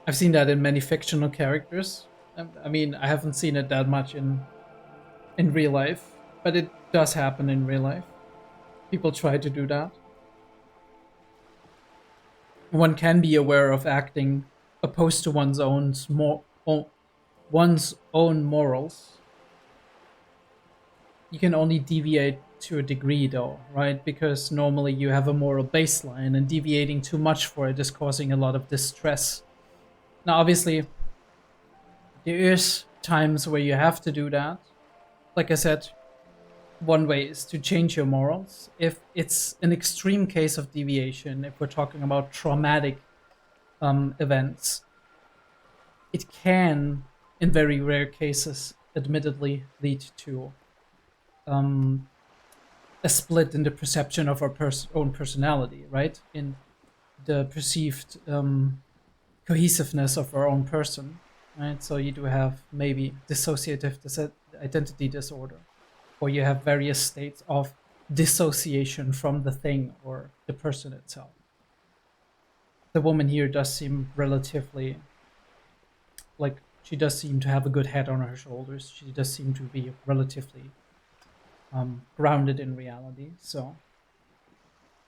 I've seen that in many fictional characters. I mean, I haven't seen it that much in real life, but it does happen in real life. People try to do that. One can be aware of acting opposed to one's own morals. You can only deviate to a degree, though, right? Because normally you have a moral baseline, and deviating too much for it is causing a lot of distress. Now, obviously, there is times where you have to do that. Like I said, one way is to change your morals. If it's an extreme case of deviation, if we're talking about traumatic events, it can, in very rare cases, admittedly lead to a split in the perception of our own personality, right? In the perceived cohesiveness of our own person, right? So you do have maybe dissociative identity disorder, or you have various states of dissociation from the thing or the person itself. The woman here does seem relatively, like, she does seem to have a good head on her shoulders. She does seem to be relatively grounded in reality. So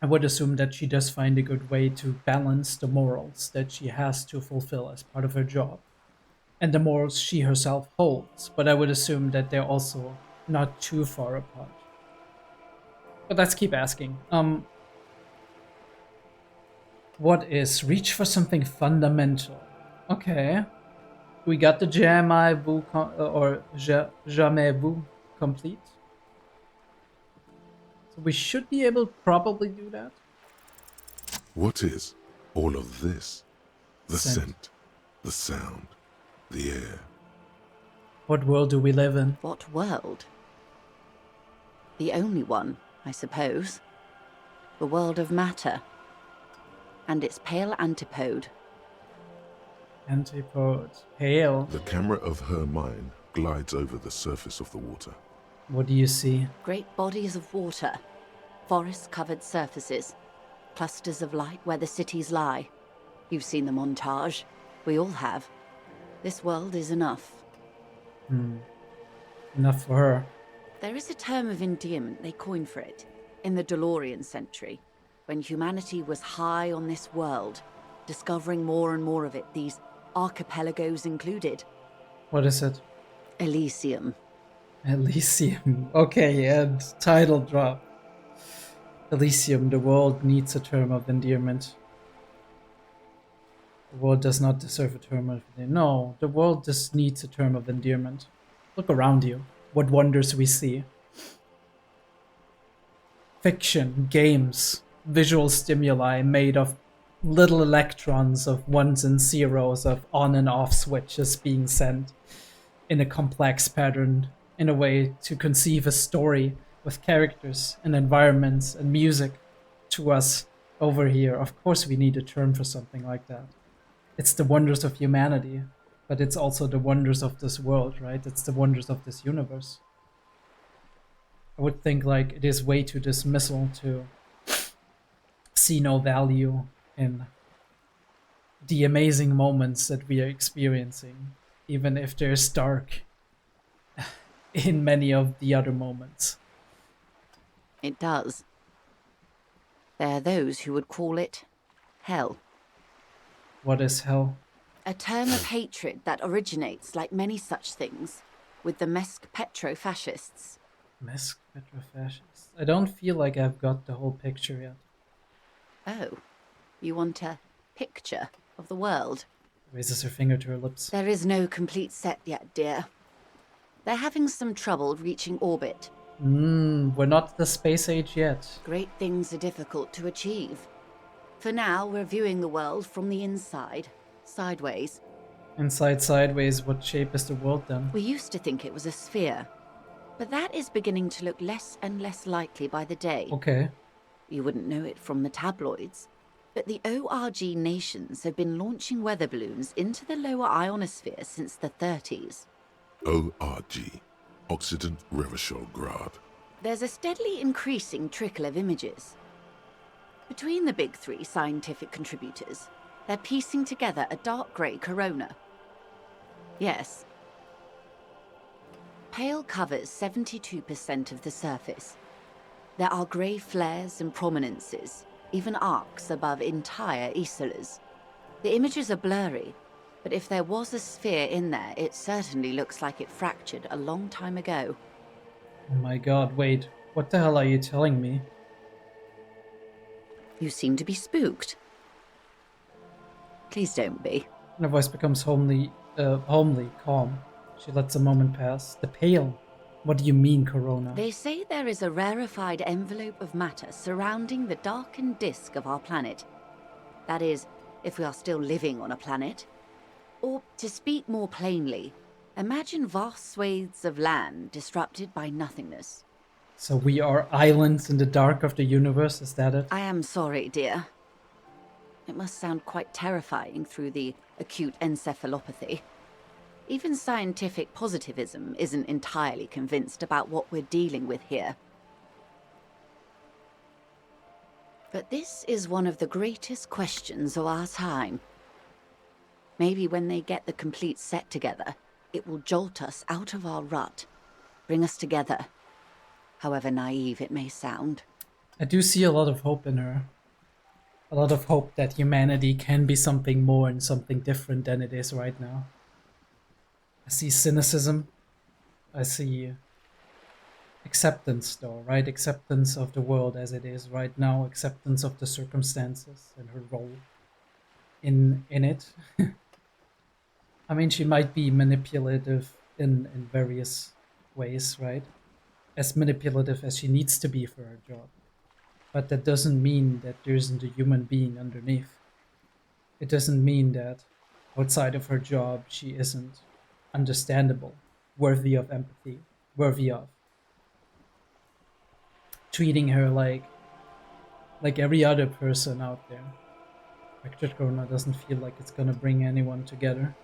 I would assume that she does find a good way to balance the morals that she has to fulfill as part of her job and the morals she herself holds. But I would assume that they're also not too far apart. But let's keep asking. What is reach for something fundamental? Okay. We got the jamais vu or jamais vu complete. So we should be able to probably do that. What is all of this? The Scent. scent, the sound, the air. What world do we live in? What world? The only one, I suppose. The world of matter. And its pale antipode. Antipode. Pale. The camera of her mind glides over the surface of the water. What do you see? Great bodies of water. Forest-covered surfaces. Clusters of light where the cities lie. You've seen the montage. We all have. This world is enough. Enough for her. There is a term of endearment they coin for it. In the DeLorean century, when humanity was high on this world, discovering more and more of it, these archipelagos included. What is it? Elysium. Elysium. Okay, and title drop. Elysium, the world needs a term of endearment. The world does not deserve a term of endearment. No, the world just needs a term of endearment. Look around you. What wonders we see. Fiction, games, visual stimuli made of little electrons of ones and zeros of on and off switches being sent in a complex pattern in a way to conceive a story with characters and environments and music to us over here. Of course we need a term for something like that. It's the wonders of humanity, but it's also the wonders of this world, right? It's the wonders of this universe. I would think like it is way too dismissal to see no value in the amazing moments that we are experiencing, even if there's dark in many of the other moments. It does. There are those who would call it hell. What is hell? A term of hatred that originates, like many such things, with the Mesk petro-fascists. Mesk petro-fascists? I don't feel like I've got the whole picture yet. Oh, you want a picture of the world? Raises her finger to her lips. There is no complete set yet, dear. They're having some trouble reaching orbit. We're not the space age yet. Great things are difficult to achieve. For now, we're viewing the world from the inside, sideways. Inside sideways, what shape is the world then? We used to think it was a sphere, but that is beginning to look less and less likely by the day. Okay. You wouldn't know it from the tabloids, but the ORG nations have been launching weather balloons into the lower ionosphere since the 30s. ORG, Occident Revichol-Grad. There's a steadily increasing trickle of images. Between the big three scientific contributors, they're piecing together a dark grey corona. Yes. Pale covers 72% of the surface. There are grey flares and prominences, even arcs above entire isolas. The images are blurry, but if there was a sphere in there, it certainly looks like it fractured a long time ago. Oh my god, wait. What the hell are you telling me? You seem to be spooked. Please don't be. Her voice becomes homely, calm. She lets a moment pass. The pale. What do you mean, Corona? They say there is a rarefied envelope of matter surrounding the darkened disk of our planet. That is, if we are still living on a planet. Or, to speak more plainly, imagine vast swathes of land disrupted by nothingness. So we are islands in the dark of the universe, is that it? I am sorry, dear. It must sound quite terrifying through the acute encephalopathy. Even scientific positivism isn't entirely convinced about what we're dealing with here. But this is one of the greatest questions of our time. Maybe when they get the complete set together, it will jolt us out of our rut, bring us together, however naive it may sound. I do see a lot of hope in her. A lot of hope that humanity can be something more and something different than it is right now. I see cynicism. I see acceptance, though, right? Acceptance of the world as it is right now. Acceptance of the circumstances and her role in it. I mean, she might be manipulative in various ways, right? As manipulative as she needs to be for her job. But that doesn't mean that there isn't a human being underneath. It doesn't mean that outside of her job she isn't understandable, worthy of empathy, worthy of treating her like every other person out there. Richard Corona doesn't feel like it's gonna bring anyone together.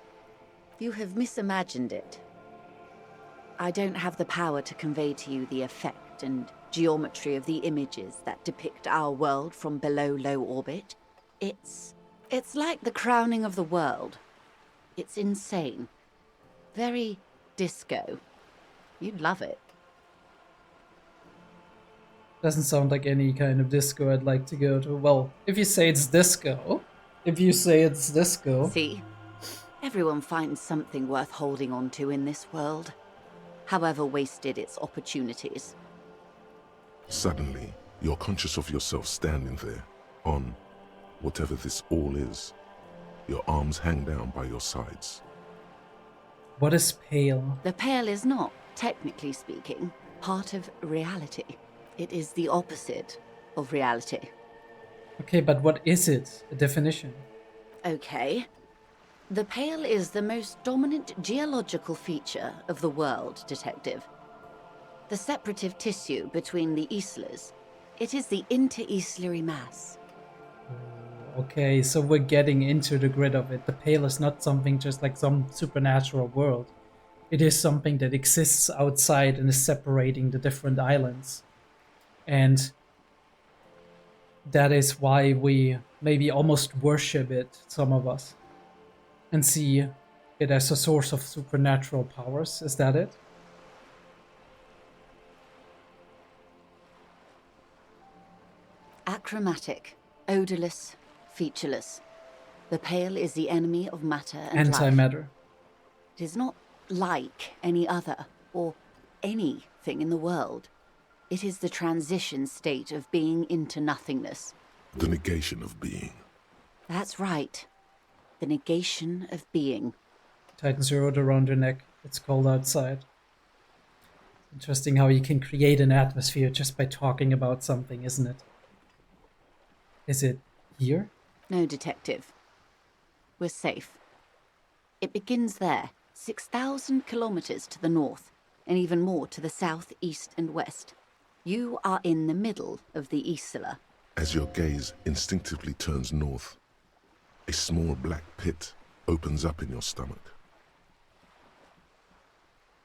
You have misimagined it. I don't have the power to convey to you the effect and geometry of the images that depict our world from below low orbit. It's like the crowning of the world. It's insane. Very disco. You'd love it. Doesn't sound like any kind of disco I'd like to go to. Well, if you say it's disco, See? Everyone finds something worth holding on to in this world, however wasted its opportunities. Suddenly, you're conscious of yourself standing there, on whatever this all is. Your arms hang down by your sides. What is pale? The pale is not, technically speaking, part of reality. It is the opposite of reality. Okay, but what is it? A definition. Okay. The pale is the most dominant geological feature of the world, Detective. The separative tissue between the islas. It is the inter-islary mass. Okay, so we're getting into the grid of it. The pale is not something just like some supernatural world. It is something that exists outside and is separating the different islands. And that is why we maybe almost worship it, some of us, and see it as a source of supernatural powers. Is that it? Achromatic, odorless, featureless. The pale is the enemy of matter and life. Antimatter. It is not like any other, or anything in the world. It is the transition state of being into nothingness. The negation of being. That's right. The negation of being. Tighten your road around your neck. It's cold outside. Interesting how you can create an atmosphere just by talking about something, isn't it? Is it here? No, Detective. We're safe. It begins there, 6,000 kilometers to the north, and even more to the south, east, and west. You are in the middle of the Isla. As your gaze instinctively turns north, a small black pit opens up in your stomach.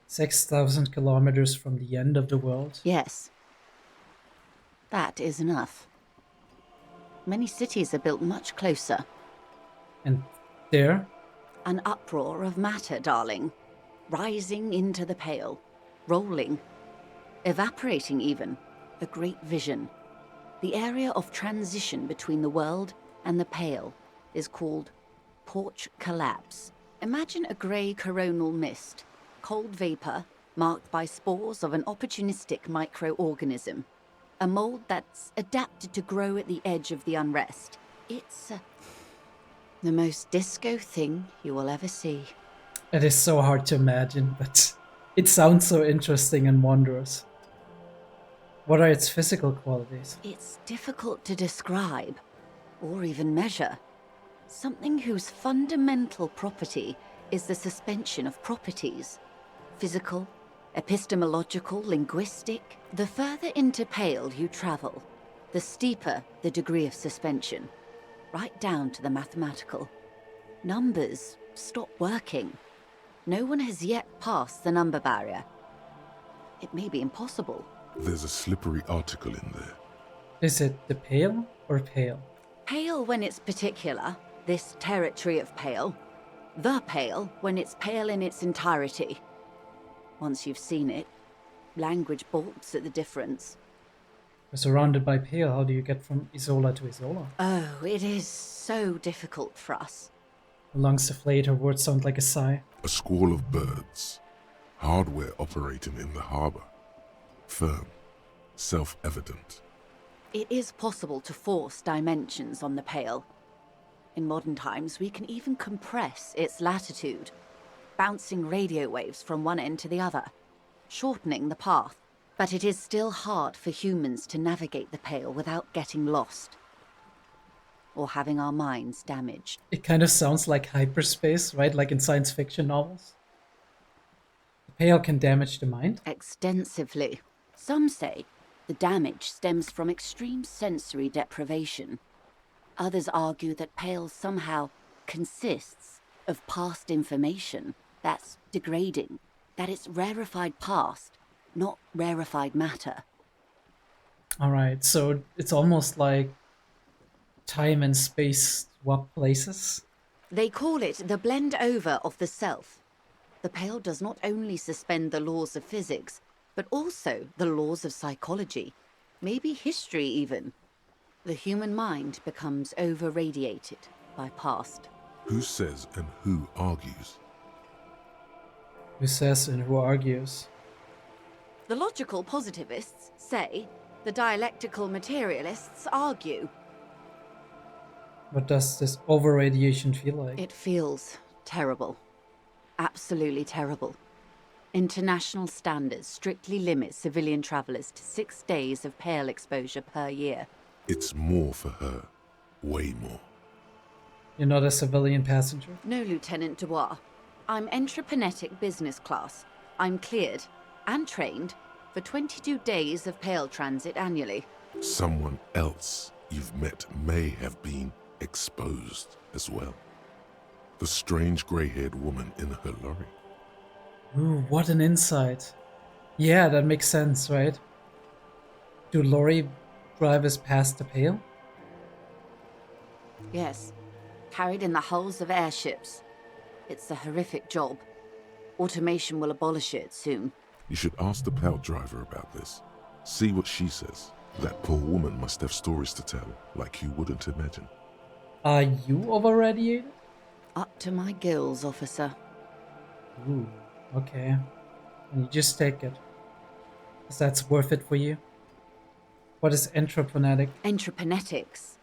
6,000 kilometers from the end of the world? Yes. That is enough. Many cities are built much closer. And there? An uproar of matter, darling. Rising into the pale. Rolling. Evaporating even. A great vision. The area of transition between the world and the pale is called porch collapse. Imagine a grey coronal mist. Cold vapor marked by spores of an opportunistic microorganism. A mold that's adapted to grow at the edge of the unrest. It's the most disco thing you will ever see. It is so hard to imagine, but it sounds so interesting and wondrous. What are its physical qualities? It's difficult to describe, or even measure. Something whose fundamental property is the suspension of properties. Physical, epistemological, linguistic. The further into pale you travel, the steeper the degree of suspension, right down to the mathematical. Numbers stop working. No one has yet passed the number barrier. It may be impossible. There's a slippery article in there. Is it the pale or pale? Pale when it's particular, this territory of pale. The pale when it's pale in its entirety. Once you've seen it, language balks at the difference. We're surrounded by pale. How do you get from Isola to Isola? Oh, it is so difficult for us. Her lungs deflate, her words sound like a sigh. A squall of birds. Hardware operating in the harbor. Firm. Self-evident. It is possible to force dimensions on the pale. In modern times, we can even compress its latitude, bouncing radio waves from one end to the other, shortening the path. But it is still hard for humans to navigate the pale without getting lost, or having our minds damaged. It kind of sounds like hyperspace, right? Like in science fiction novels. The pale can damage the mind? Extensively. Some say the damage stems from extreme sensory deprivation. Others argue that pale somehow consists of past information that's degrading, that it's rarefied past, not rarefied matter. Alright, so it's almost like time and space swap places? They call it the blend over of the self. The pale does not only suspend the laws of physics, but also the laws of psychology. maybe history even. The human mind becomes over-radiated by past. Who says and who argues? Who says and who argues? The logical positivists say, the dialectical materialists argue. What does this over-radiation feel like? It feels terrible. Absolutely terrible. International standards strictly limit civilian travelers to 6 days of pale exposure per year. It's more for her. Way more. You're not a civilian passenger? No, Lieutenant Dubois. I'm entreprenetic business class. I'm cleared and trained for 22 days of pale transit annually. Someone else you've met may have been exposed as well. The strange grey-haired woman in her lorry. Ooh, what an insight. Yeah, that makes sense, right? Do lorry drivers pass the pale? Yes, carried in the hulls of airships. It's a horrific job. Automation will abolish it soon. You should ask the pal driver about this. See what she says. That poor woman must have stories to tell, like you wouldn't imagine. Are you over-radiated? Up to my gills, officer. Ooh, okay. And you just take it. 'Cause that's worth it for you? What is entreprenetic? Entreprenetics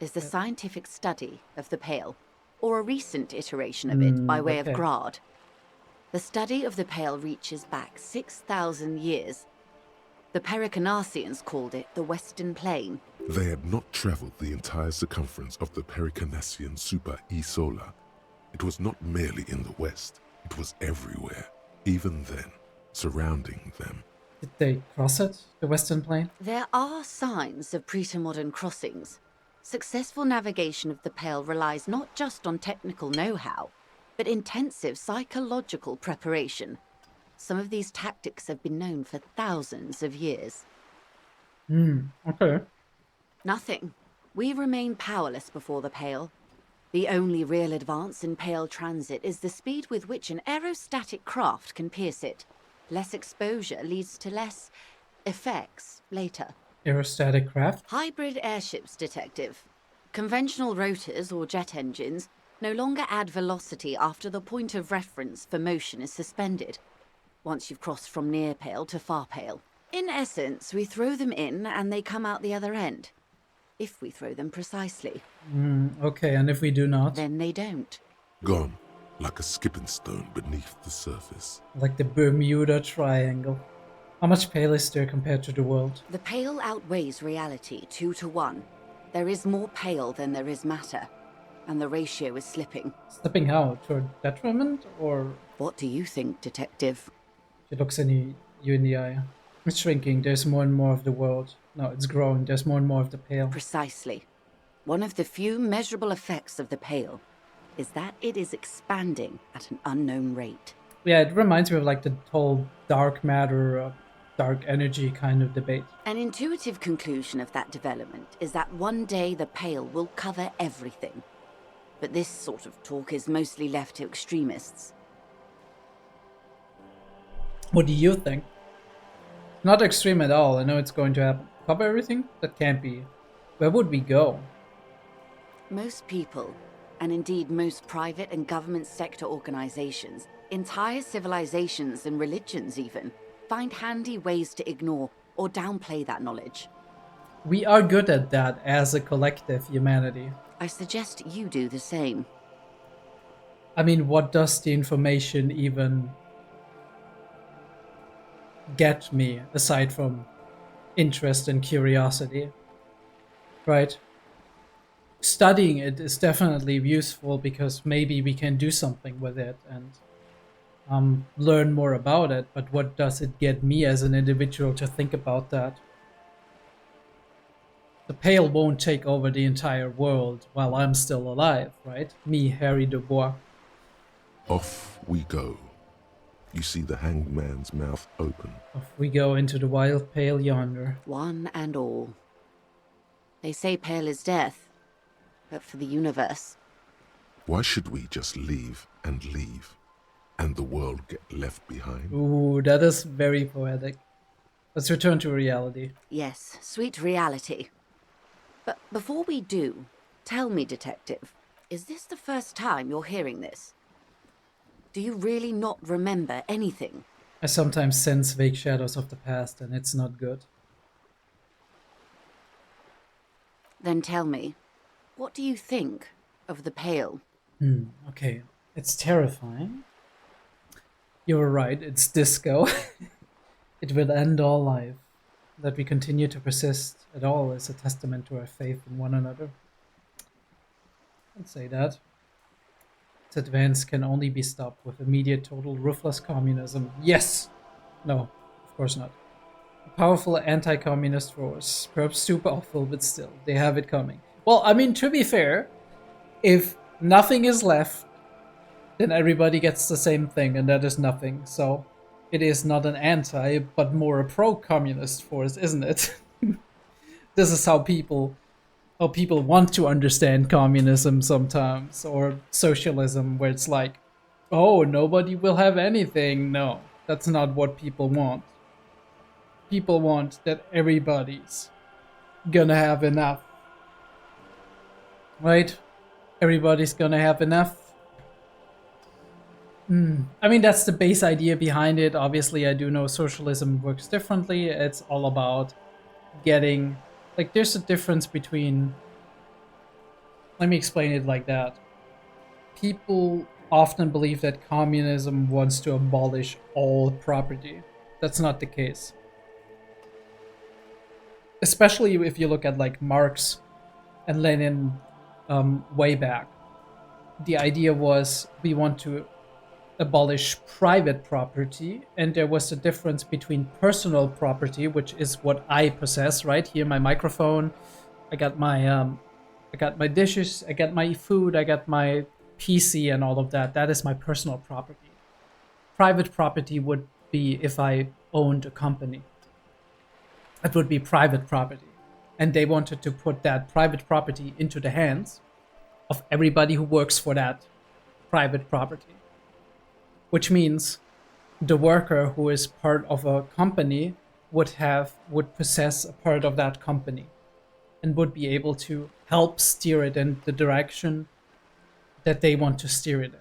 is the scientific study of the pale, or a recent iteration of it by way of grad. The study of the pale reaches back 6,000 years. The Pericarnassians called it the Western Plain. They had not traveled the entire circumference of the Pericarnassian super E-Solar. It was not merely in the west, it was everywhere, even then, surrounding them. Did they cross it, the Western Plain? There are signs of pretermodern crossings. Successful navigation of the pale relies not just on technical know-how, but intensive psychological preparation. Some of these tactics have been known for thousands of years. Okay. Nothing. We remain powerless before the pale. The only real advance in pale transit is the speed with which an aerostatic craft can pierce it. Less exposure leads to less effects later. Aerostatic craft? Hybrid airships, Detective. Conventional rotors or jet engines no longer add velocity after the point of reference for motion is suspended, once you've crossed from near pale to far pale. In essence, we throw them in and they come out the other end. If we throw them precisely. Okay, and if we do not? Then they don't. Gone, like a skipping stone beneath the surface. Like the Bermuda Triangle. How much pale is there compared to the world? The pale outweighs reality 2 to 1. There is more pale than there is matter, and the ratio is slipping. Slipping how? Toward detriment, or...? What do you think, Detective? She looks you in the eye. It's shrinking, there's more and more of the world. No, it's growing, there's more and more of the pale. Precisely. One of the few measurable effects of the pale is that it is expanding at an unknown rate. Yeah, it reminds me of like the whole dark matter, dark energy kind of debate. An intuitive conclusion of that development is that one day the pale will cover everything. But this sort of talk is mostly left to extremists. What do you think? Not extreme at all, I know it's going to happen. Cover everything? That can't be. Where would we go? Most people, and indeed most private and government sector organizations, entire civilizations and religions even, find handy ways to ignore or downplay that knowledge. We are good at that as a collective humanity. I suggest you do the same. I mean, what does the information even get me, aside from interest and curiosity? Right? Studying it is definitely useful because maybe we can do something with it and learn more about it, but what does it get me as an individual to think about that? The pale won't take over the entire world while I'm still alive, right? Me, Harry Dubois. Off we go. You see the hanged man's mouth open. Off we go into the wild pale yonder. One and all. They say pale is death, but for the universe. Why should we just leave, and the world get left behind? Ooh, that is very poetic. Let's return to reality. Yes, sweet reality. But before we do, tell me, Detective, is this the first time you're hearing this? Do you really not remember anything? I sometimes sense vague shadows of the past, and it's not good. Then tell me, what do you think of the Pale? Okay. It's terrifying. You were right, it's disco. It will end all life. That we continue to persist at all is a testament to our faith in one another. I'd say that. Its advance can only be stopped with immediate, total, ruthless communism. Yes! No, of course not. A powerful anti-communist force. Perhaps too powerful, but still, they have it coming. Well, I mean, to be fair, if nothing is left, then everybody gets the same thing, and that is nothing. So it is not an anti, but more a pro-communist force, isn't it? This is how people want to understand communism sometimes, or socialism, where it's like, oh, nobody will have anything. No, that's not what people want. People want that everybody's gonna have enough. Right? Everybody's gonna have enough. I mean, that's the base idea behind it. Obviously, I do know socialism works differently. It's all about getting... Like, there's a difference between... Let me explain it like that. People often believe that communism wants to abolish all property. That's not the case. Especially if you look at, like, Marx and Lenin way back. The idea was we want to abolish private property, and there was a difference between personal property, which is what I possess, right? Here, my microphone, I got my dishes, I got my food, I got my PC and all of that. That is my personal property. Private property would be if I owned a company. It would be private property. And they wanted to put that private property into the hands of everybody who works for that private property. Which means the worker who is part of a company would possess a part of that company and would be able to help steer it in the direction that they want to steer it in.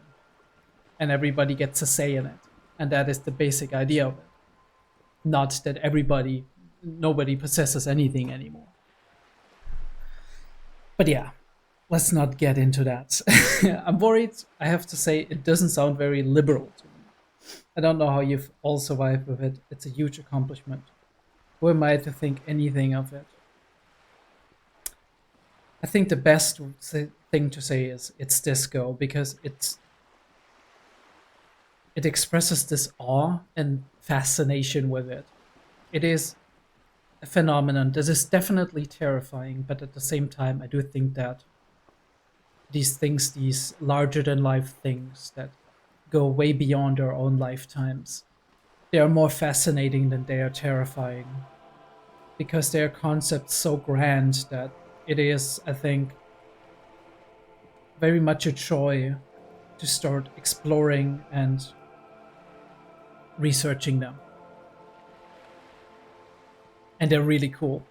And everybody gets a say in it. And that is the basic idea of it. Not that nobody possesses anything anymore. But yeah, let's not get into that. I'm worried, I have to say, it doesn't sound very liberal to me. I don't know how you've all survived with it. It's a huge accomplishment. Who am I to think anything of it? I think the best thing to say is it's disco, because it expresses this awe and fascination with it. It is a phenomenon. This is definitely terrifying, but at the same time, I do think that these things, these larger-than-life things that go way beyond our own lifetimes, they are more fascinating than they are terrifying, because they are concepts so grand that it is, I think, very much a joy to start exploring and researching them. And they're really cool.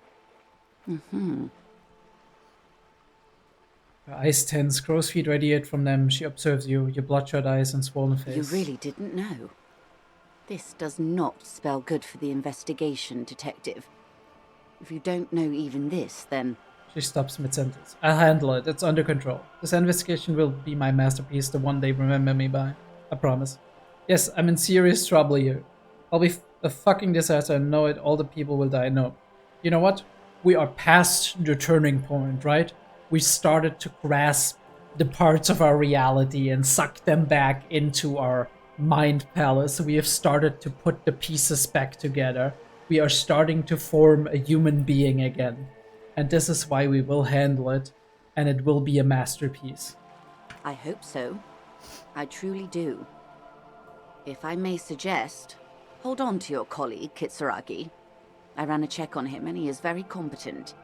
Her eyes tense, crow's feet radiate from them. She observes you, your bloodshot eyes and swollen face. You really didn't know. This does not spell good for the investigation, Detective. If you don't know even this, then... She stops mid-sentence. I'll handle it. It's under control. This investigation will be my masterpiece, the one they remember me by. I promise. Yes, I'm in serious trouble here. I'll be a fucking disaster and know it. All the people will die. No. You know what? We are past the turning point, right? We started to grasp the parts of our reality and suck them back into our mind palace. We have started to put the pieces back together. We are starting to form a human being again. And this is why we will handle it, and it will be a masterpiece. I hope so. I truly do. If I may suggest, hold on to your colleague, Kitsuragi. I ran a check on him, and he is very competent.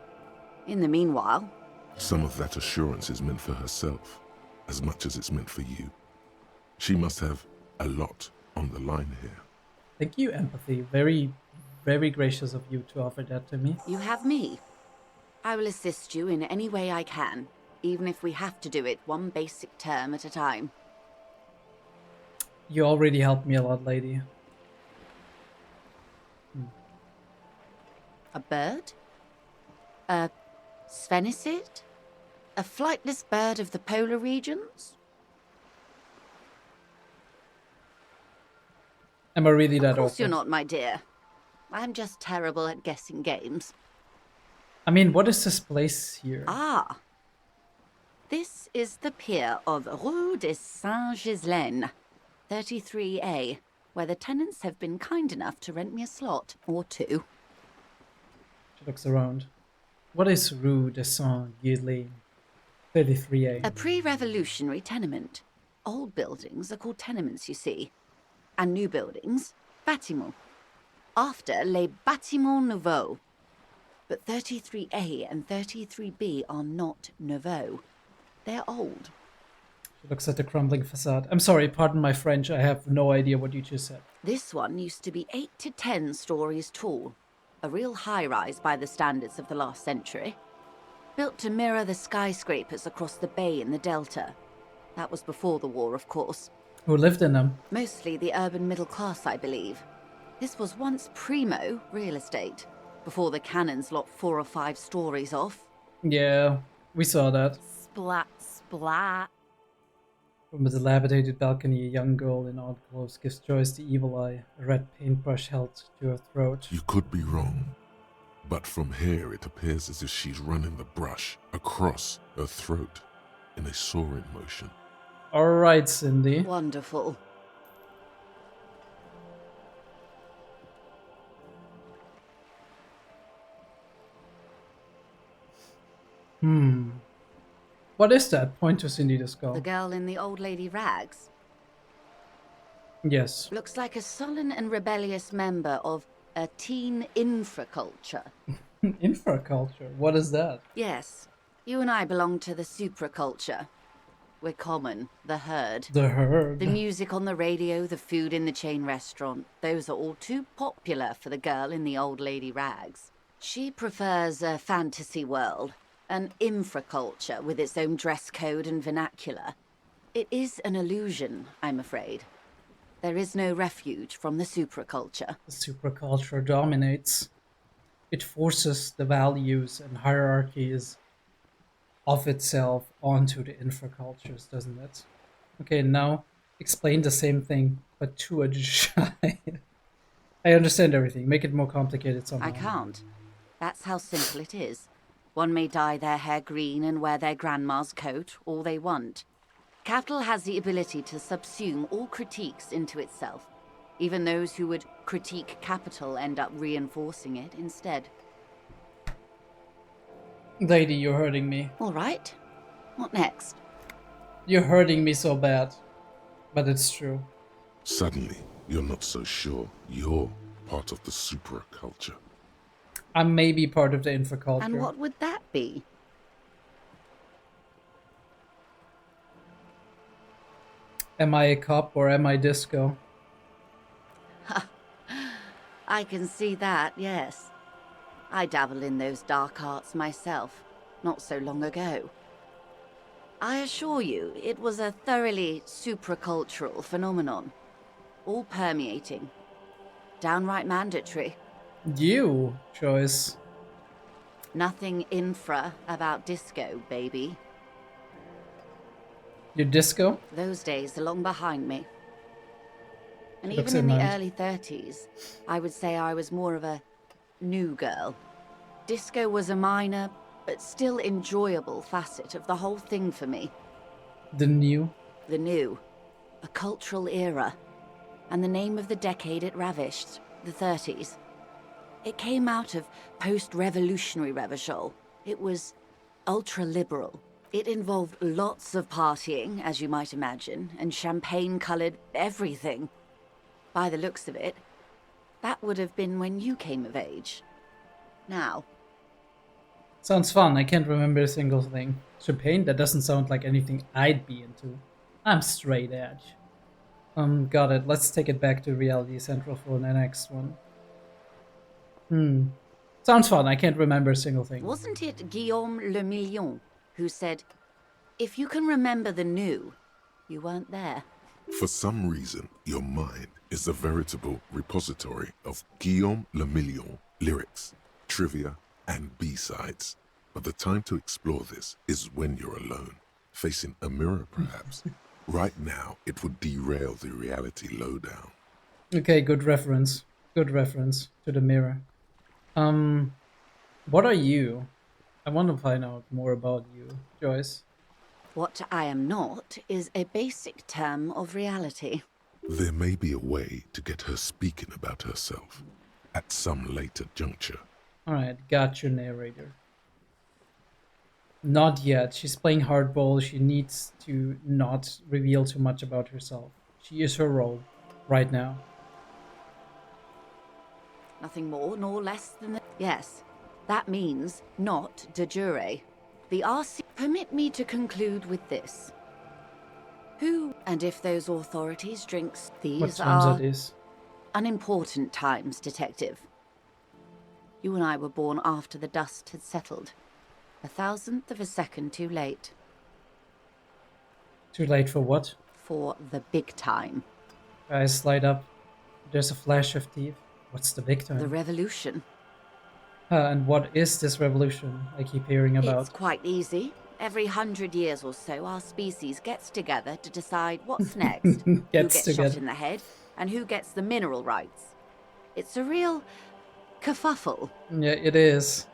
In the meanwhile... Some of that assurance is meant for herself, as much as it's meant for you. She must have a lot on the line here. Thank you, Empathy. Very very gracious of you to offer that to me. You have me. I will assist you in any way I can, even if we have to do it one basic term at a time. You already helped me a lot, lady. A bird? A sphenicid? A flightless bird of the polar regions? Am I really that Of course awkward? you're not, my dear. I'm just terrible at guessing games. I mean, what is this place here? Ah. This is the pier of Rue de Saint-Ghislain, 33A, where the tenants have been kind enough to rent me a slot or two. She looks around. What is Rue de Saint-Ghislain? 33A. A pre-revolutionary tenement. Old buildings are called tenements, you see. And new buildings, bâtiments. After les bâtiments nouveaux. But 33A and 33B are not nouveaux. They're old. She looks at the crumbling facade. I'm sorry, pardon my French. I have no idea what you just said. This one used to be 8 to 10 stories tall. A real high-rise by the standards of the last century. Built to mirror the skyscrapers across the bay in the Delta. That was before the war, of course. Who lived in them? Mostly the urban middle class, I believe. This was once primo real estate, before the cannons lopped 4 or 5 stories off. Yeah, we saw that. Splat, splat. From a dilapidated balcony, a young girl in odd clothes gives Joyce the evil eye, a red paintbrush held to her throat. You could be wrong, but from here it appears as if she's running the brush across her throat in a soaring motion. Alright, Cindy. Wonderful. What is that? Point to Cindy the skull. The girl in the old lady rags. Yes. Looks like a sullen and rebellious member of a teen infraculture. Infraculture? What is that? Yes, you and I belong to the supraculture. We're common, the herd. The herd? The music on the radio, the food in the chain restaurant, those are all too popular for the girl in the old lady rags. She prefers a fantasy world, an infraculture with its own dress code and vernacular. It is an illusion, I'm afraid. There is no refuge from the supraculture. The supraculture dominates. It forces the values and hierarchies of itself onto the infracultures, doesn't it? Okay, now explain the same thing, but to a giant. I understand everything. Make it more complicated somehow. I can't. That's how simple it is. One may dye their hair green and wear their grandma's coat all they want. Capital has the ability to subsume all critiques into itself. Even those who would critique capital end up reinforcing it instead. Lady, you're hurting me. All right. What next? You're hurting me so bad. But it's true. Suddenly, you're not so sure you're part of the supraculture. I may be part of the infraculture. And what would that be? Am I a cop or am I disco? I can see that, yes. I dabbled in those dark arts myself, not so long ago. I assure you, it was a thoroughly supracultural phenomenon. All permeating. Downright mandatory. You, Joyce. Nothing infra about disco, baby. Your disco? Those days are long behind me. And Looks even in the nice. early 30s, I would say I was more of a new girl. Disco was a minor, but still enjoyable facet of the whole thing for me. The new? The new. A cultural era. And the name of the decade it ravished, the 30s. It came out of post-revolutionary revival. It was ultra-liberal. It involved lots of partying, as you might imagine, and champagne-colored everything. By the looks of it, that would have been when you came of age. Now. Sounds fun. I can't remember a single thing. Champagne? That doesn't sound like anything I'd be into. I'm straight edge. Got it. Let's take it back to Reality Central for the next one. Sounds fun. I can't remember a single thing. Wasn't it Guillaume le Million who said, if you can remember the new, you weren't there? For some reason, your mind is a veritable repository of Guillaume le Million lyrics, trivia, and B-sides. But the time to explore this is when you're alone, facing a mirror perhaps. Right now, it would derail the reality lowdown. Okay, good reference. Good reference to the mirror. What are you? I want to find out more about you, Joyce. What I am not is a basic term of reality. There may be a way to get her speaking about herself at some later juncture. Alright, got your narrator. Not yet. She's playing hardball. She needs to not reveal too much about herself. She is her role right now. Nothing more nor less than that. Yes, that means not de jure. The RC permit me to conclude with this. Who and if those authorities drinks these What times are it is? unimportant times, detective. You and I were born after the dust had settled. 1,000th of a second too late. Too late for what? For the big time. Eyes light up. There's a flash of teeth. What's the big time? The revolution. And what is this revolution I keep hearing about? It's quite easy. Every 100 years or so, our species gets together to decide what's next. Who gets shot in the head, and who gets the mineral rights. It's a real kerfuffle. Yeah, it is.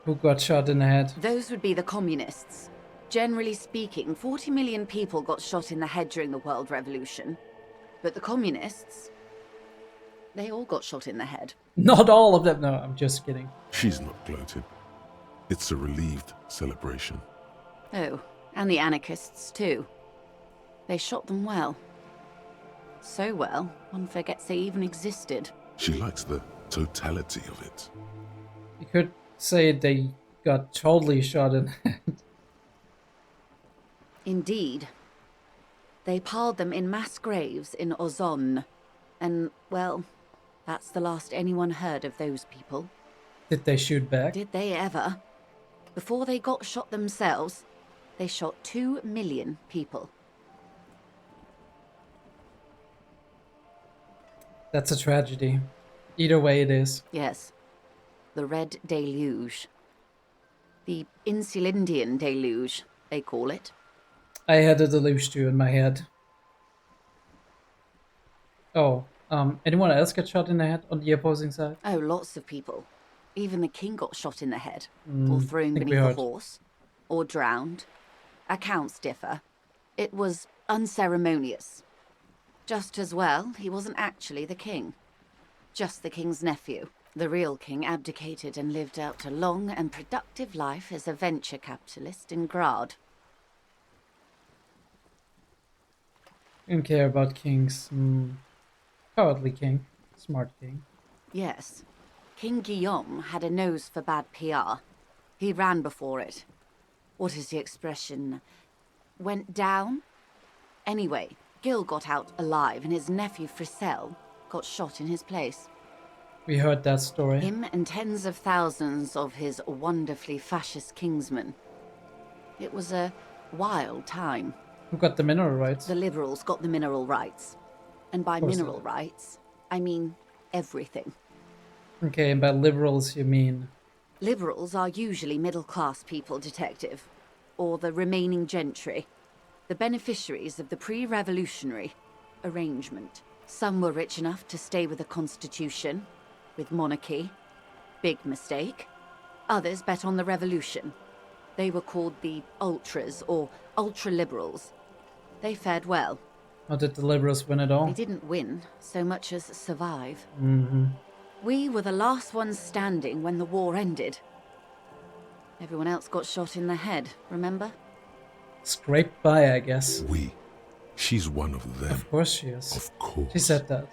Who got shot in the head? Those would be the communists. Generally speaking, 40 million people got shot in the head during the World Revolution. But the communists, they all got shot in the head. Not all of them. No, I'm just kidding. She's not gloating. It's a relieved celebration. Oh, and the anarchists too. They shot them well. So well, one forgets they even existed. She likes the totality of it. You could say they got totally shot in the head. Indeed. They piled them in mass graves in Ozon. And, well, that's the last anyone heard of those people. Did they shoot back? Did they ever? Before they got shot themselves, they shot 2 million people. That's a tragedy. Either way it is. Yes. The Red Deluge. The Insulindian Deluge, they call it. I had a deluge too in my head. Oh, anyone else get shot in the head on the opposing side? Oh, lots of people. Even the king got shot in the head, Mm, or thrown think we beneath a heard. horse, or drowned. Accounts differ. It was unceremonious. Just as well, he wasn't actually the king. Just the king's nephew. The real king abdicated and lived out a long and productive life as a venture capitalist in Grad. Didn't care about kings. Cowardly king. Smart king. Yes. King Guillaume had a nose for bad PR. He ran before it. What is the expression? Went down? Anyway, Gil got out alive and his nephew Frisell got shot in his place. We heard that story. Him and tens of thousands of his wonderfully fascist kingsmen. It was a wild time. Who got the mineral rights? The liberals got the mineral rights. And by course they mineral rights, I mean everything. Okay, and by liberals you mean? Liberals are usually middle-class people, detective. Or the remaining gentry. The beneficiaries of the pre-revolutionary arrangement. Some were rich enough to stay with the constitution, with monarchy. Big mistake. Others bet on the revolution. They were called the ultras, or ultra-liberals. They fared well. How did the liberals win it all? They didn't win so much as survive. Mm-hmm. We were the last ones standing when the war ended. Everyone else got shot in the head, remember? Scraped by, I guess. She's one of them. Of course she is. Of course. She said that.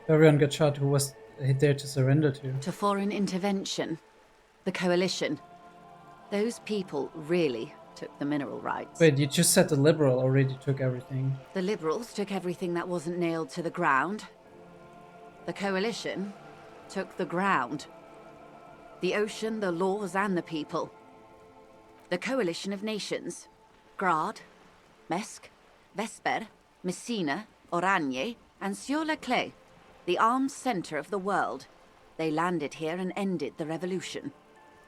Everyone got shot who was there to surrender to. To foreign intervention. The coalition. Those people really took the mineral rights. Wait, you just said the liberal already took everything. The liberals took everything that wasn't nailed to the ground. The Coalition took the ground. The ocean, the laws, and the people. The Coalition of Nations. Grad, Mesk, Vesper, Messina, Oranje, and Sur-le-Clay, the armed center of the world. They landed here and ended the revolution.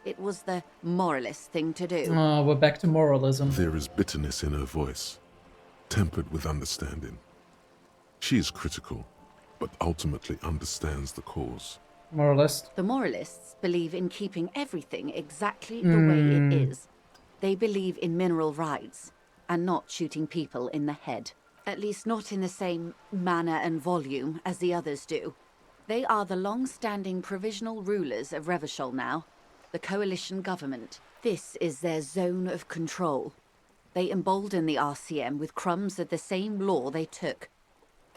It was the moralist thing to do. Oh, we're back to moralism. There is bitterness in her voice, tempered with understanding. She is critical, but ultimately understands the cause. Moralist. The moralists believe in keeping everything exactly the way it is. They believe in mineral rights and not shooting people in the head. At least not in the same manner and volume as the others do. They are the long-standing provisional rulers of Revachol now, the coalition government. This is their zone of control. They embolden the RCM with crumbs of the same law they took.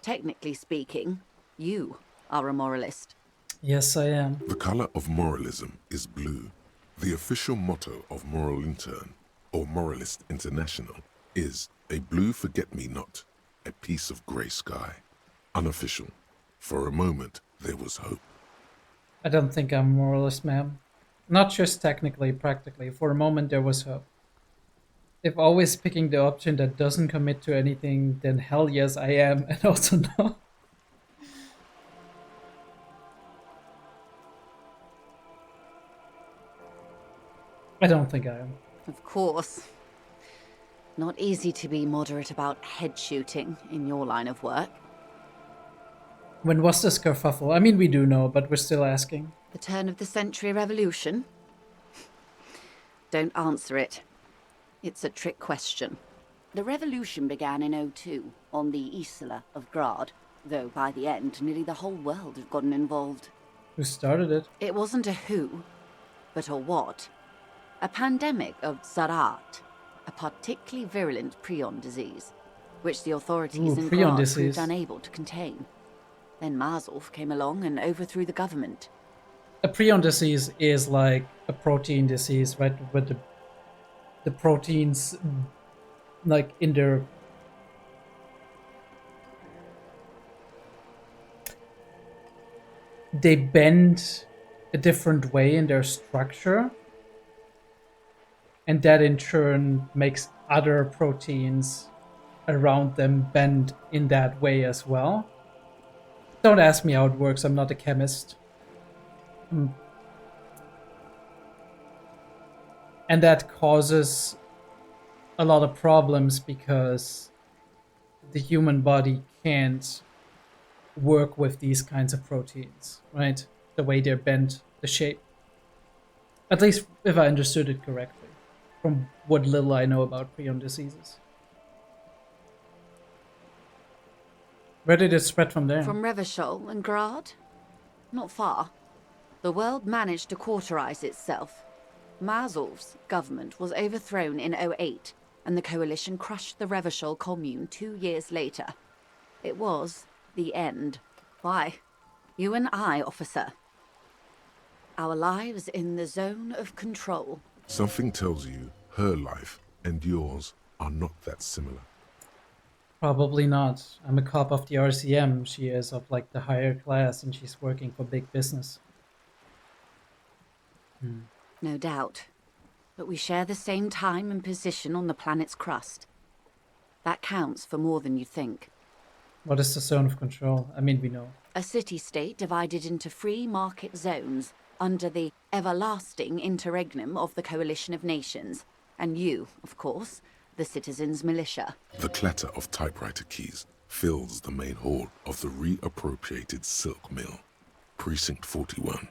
Technically speaking, you are a moralist. Yes, I am. The color of moralism is blue. The official motto of Moral Intern, or Moralist International, is a blue forget-me-not, a piece of grey sky. Unofficial. For a moment, there was hope. I don't think I'm a moralist, ma'am. Not just technically, practically. For a moment, there was hope. If always picking the option that doesn't commit to anything, then hell yes, I am, and also no. I don't think I am. Of course. Not easy to be moderate about head shooting in your line of work. When was this kerfuffle? I mean, we do know, but we're still asking. The turn of the century revolution? Don't answer it. It's a trick question. The revolution began in '02 on the Isla of Grad, though by the end, nearly the whole world had gotten involved. Who started it? It wasn't a who, but a what. A pandemic of Zarat, a particularly virulent prion disease, which the authorities in Grad proved unable to contain. Then Mazov came along and overthrew the government. A prion disease is like a protein disease, right? With the proteins, like in their... They bend a different way in their structure. And that in turn makes other proteins around them bend in that way as well. Don't ask me how it works, I'm not a chemist. And that causes a lot of problems because the human body can't work with these kinds of proteins, right? The way they're bent, the shape. At least if I understood it correctly, from what little I know about prion diseases. Where did it spread from there? From Revachol and Grad? Not far. The world managed to cauterize itself. Mazov's government was overthrown in '08, and the coalition crushed the Revachol commune 2 years later. It was the end. Why? You and I, officer. Our lives in the zone of control. Something tells you her life and yours are not that similar. Probably not. I'm a cop of the RCM. She is of like the higher class and she's working for big business. No doubt. But we share the same time and position on the planet's crust. That counts for more than you think. What is the zone of control? I mean, we know. A city-state divided into free market zones under the everlasting interregnum of the Coalition of Nations. And you, of course, the citizens' militia. The clatter of typewriter keys fills the main hall of the reappropriated silk mill. Precinct 41.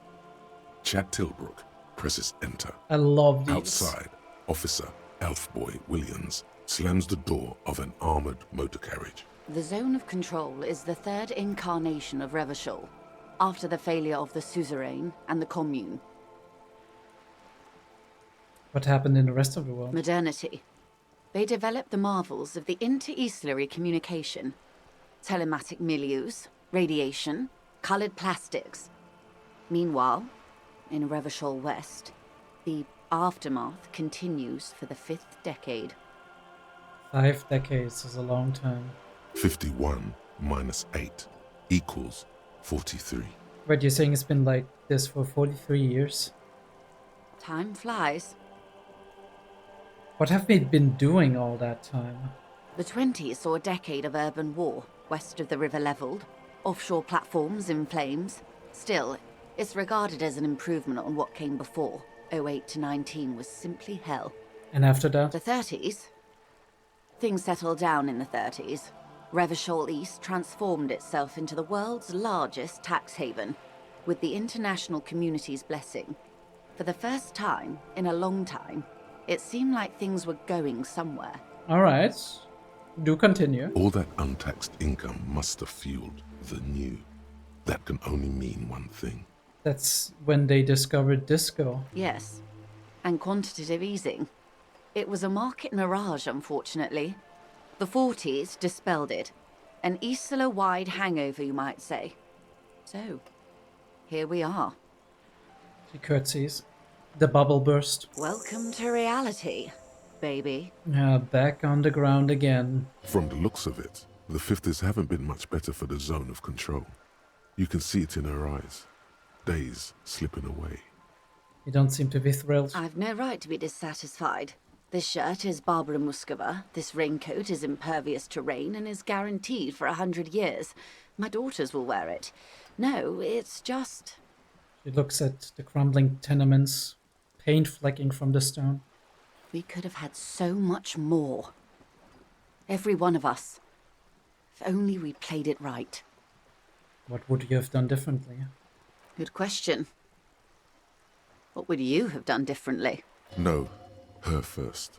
Chad Tilbrook presses enter. I love these. Outside, Officer Elfboy Williams slams the door of an armored motor carriage. The zone of control is the third incarnation of Revachol, after the failure of the suzerain and the commune. What happened in the rest of the world? Modernity. They developed the marvels of the inter-eastlery communication, telematic milieus, radiation, colored plastics. Meanwhile, in Revachol West, the aftermath continues for the 5th decade. 5 decades is a long time. 51 minus 8 equals 43. But you're saying it's been like this for 43 years? Time flies. What have we been doing all that time? The 20s saw a decade of urban war, west of the river leveled, offshore platforms in flames. Still, it's regarded as an improvement on what came before. 08 to 19 was simply hell. And after that? The 30s? Things settled down in the 30s. Revachol East transformed itself into the world's largest tax haven, with the international community's blessing. For the first time in a long time, it seemed like things were going somewhere. Alright. Do continue. All that untaxed income must have fueled the new. That can only mean one thing. That's when they discovered disco. Yes, and quantitative easing. It was a market mirage, unfortunately. The 40s dispelled it. An Isola-wide hangover, you might say. So, here we are. She curtsies. The bubble burst. Welcome to reality, baby. Yeah, back on the ground again. From the looks of it, the 50s haven't been much better for the zone of control. You can see it in her eyes. Days slipping away. You don't seem to be thrilled. I've no right to be dissatisfied. This shirt is Barbara Muscova, this raincoat is impervious to rain and is guaranteed for 100 years. My daughters will wear it. No, it's just... She looks at the crumbling tenements, paint flecking from the stone. We could have had so much more. Every one of us. If only we played it right. What would you have done differently? Good question. What would you have done differently? No, her first.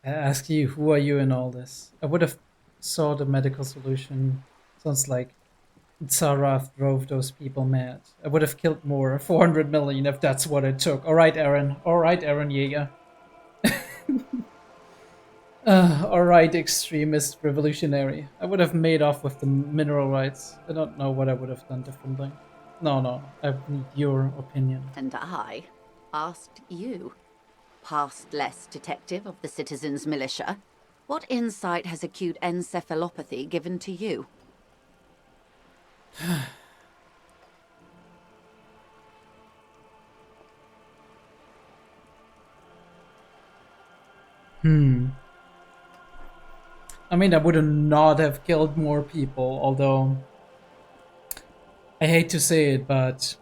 I ask you, who are you in all this? I would have saw the medical solution. Sounds like Tsaraf drove those people mad. I would have killed more, 400 million if that's what it took. Alright, Aaron. Alright, Aaron Yeager. Alright, extremist revolutionary. I would have made off with the mineral rights. I don't know what I would have done differently. No, I need your opinion. And I asked you, past less detective of the citizens' militia, what insight has acute encephalopathy given to you? I mean, I would not have killed more people, although I hate to say it, but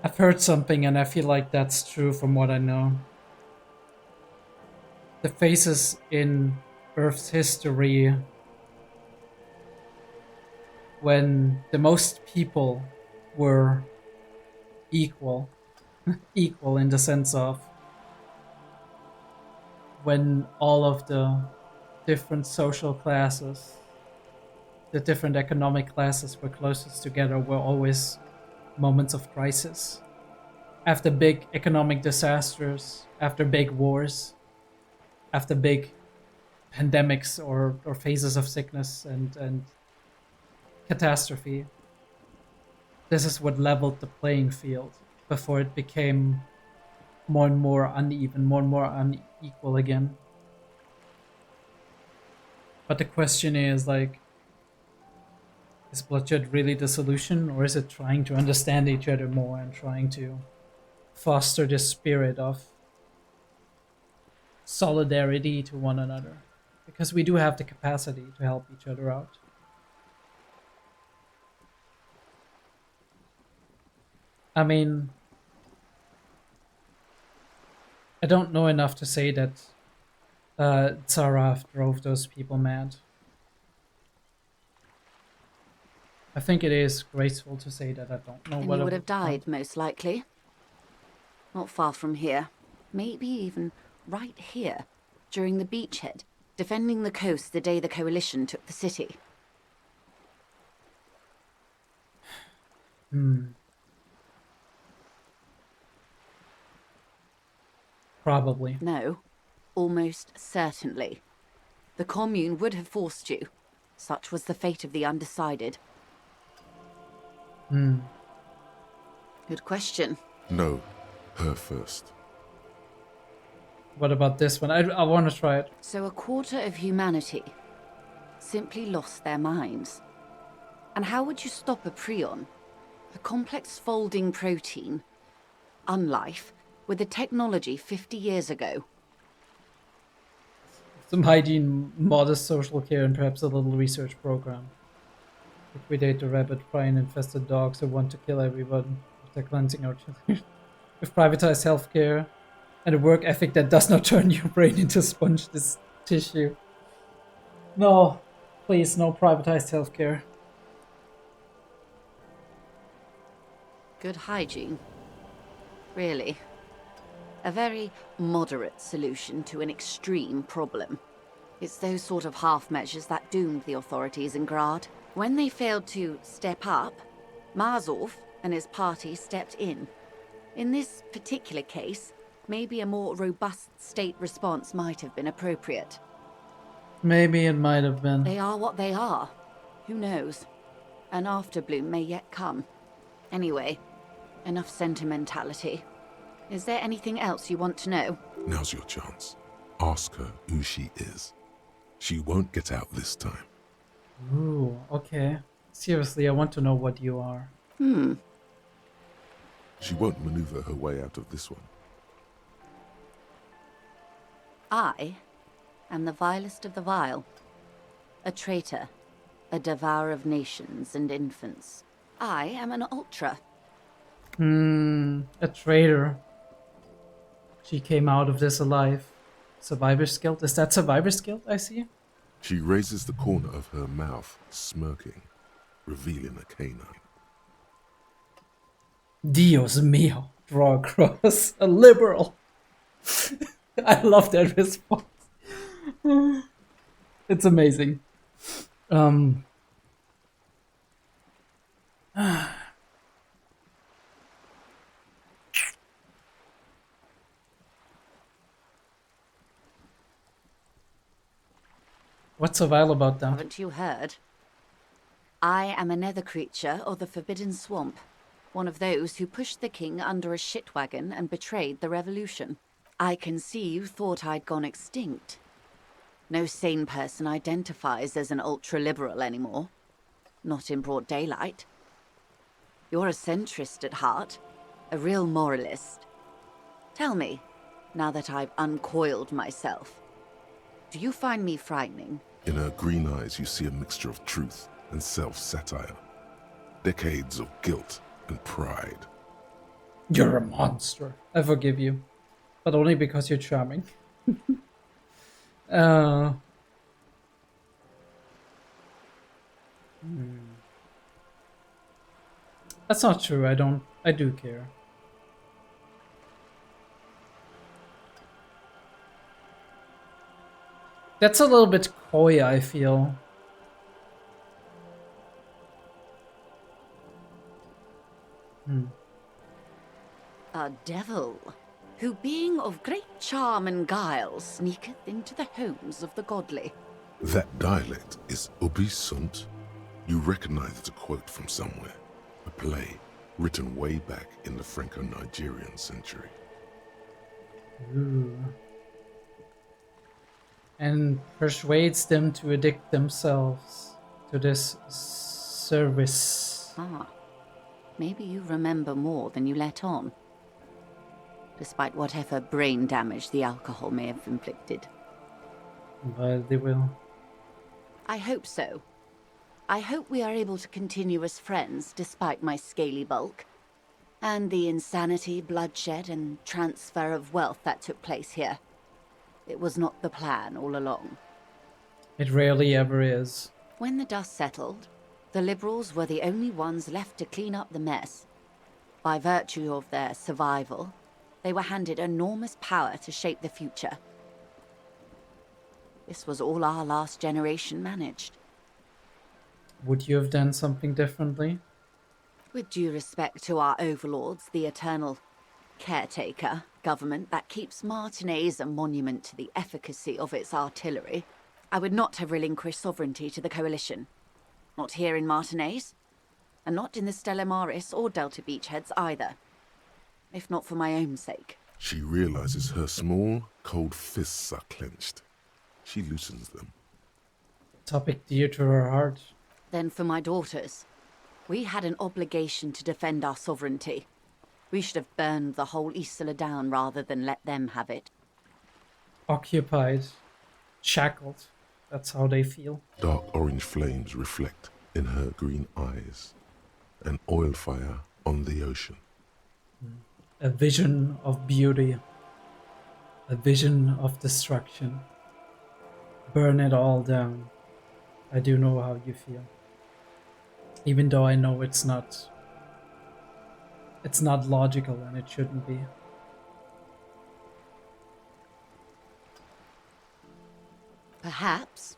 I've heard something and I feel like that's true from what I know. The phases in Earth's history when the most people were equal in the sense of when all of the different social classes, the different economic classes were closest together, were always moments of crisis. After big economic disasters, after big wars, after big pandemics or phases of sickness and catastrophe, this is what leveled the playing field before it became more and more uneven, more and more unequal again. But the question is, like, is bloodshed really the solution, or is it trying to understand each other more and trying to foster this spirit of solidarity to one another? Because we do have the capacity to help each other out. I mean, I don't know enough to say that Tsaraf drove those people mad. I think it is graceful to say that I don't know And what you I would have died, most likely. Not far from here. Maybe even right here, during the beachhead, defending the coast the day the coalition took the city. Probably. No, almost certainly. The commune would have forced you. Such was the fate of the undecided. Good question. No, her first. What about this one? I want to try it. So a quarter of humanity simply lost their minds. And how would you stop a prion, a complex folding protein, unlife, with a technology 50 years ago? Some hygiene, modest social care, and perhaps a little research program. Liquidate the rabid, crime-infested dogs who want to kill everyone after cleansing our children. With privatized healthcare and a work ethic that does not turn your brain into sponge tissue. No, please, no privatized healthcare. Good hygiene. Really. A very moderate solution to an extreme problem. It's those sort of half measures that doomed the authorities in Grad. When they failed to step up, Marzov and his party stepped in. In this particular case, maybe a more robust state response might have been appropriate. Maybe it might have been. They are what they are. Who knows? An afterbloom may yet come. Anyway, enough sentimentality. Is there anything else you want to know? Now's your chance. Ask her who she is. She won't get out this time. Ooh, okay. Seriously, I want to know what you are. She won't maneuver her way out of this one. I am the vilest of the vile. A traitor. A devourer of nations and infants. I am an ultra. A traitor. She came out of this alive. Survivor's guilt? Is that survivor's guilt I see? She raises the corner of her mouth, smirking, revealing a canine. Dios mío. Draw across. A liberal. I love that response. It's amazing. What's so vile about that? Haven't you heard? I am a nether creature of the Forbidden Swamp. One of those who pushed the king under a shit wagon and betrayed the revolution. I can see you thought I'd gone extinct. No sane person identifies as an ultra-liberal anymore. Not in broad daylight. You're a centrist at heart. A real moralist. Tell me, now that I've uncoiled myself, do you find me frightening? In her green eyes, you see a mixture of truth and self-satire. Decades of guilt and pride. You're a monster. I forgive you. But only because you're charming. That's not true. I do care. That's a little bit coy, I feel. A devil, who being of great charm and guile, sneaketh into the homes of the godly. That dialect is Obisunt. You recognize the quote from somewhere. A play written way back in the Franco-Nigerian century. Ooh. And persuades them to addict themselves to this service. Ah, maybe you remember more than you let on. Despite whatever brain damage the alcohol may have inflicted. But they will. I hope so. I hope we are able to continue as friends despite my scaly bulk. And the insanity, bloodshed, and transfer of wealth that took place here. It was not the plan all along. It rarely ever is. When the dust settled, the liberals were the only ones left to clean up the mess. By virtue of their survival, they were handed enormous power to shape the future. This was all our last generation managed. Would you have done something differently? With due respect to our overlords, the eternal caretaker government that keeps Martinaise a monument to the efficacy of its artillery, I would not have relinquished sovereignty to the coalition. Not here in Martinaise, and not in the Stella Maris or Delta Beachheads either. If not for my own sake. She realizes her small, cold fists are clenched. She loosens them. Topic dear to her heart. Then for my daughters. We had an obligation to defend our sovereignty. We should have burned the whole Isla down rather than let them have it. Occupied. Shackled. That's how they feel. Dark orange flames reflect in her green eyes. An oil fire on the ocean. A vision of beauty. A vision of destruction. Burn it all down. I do know how you feel. Even though I know it's not logical and it shouldn't be. Perhaps.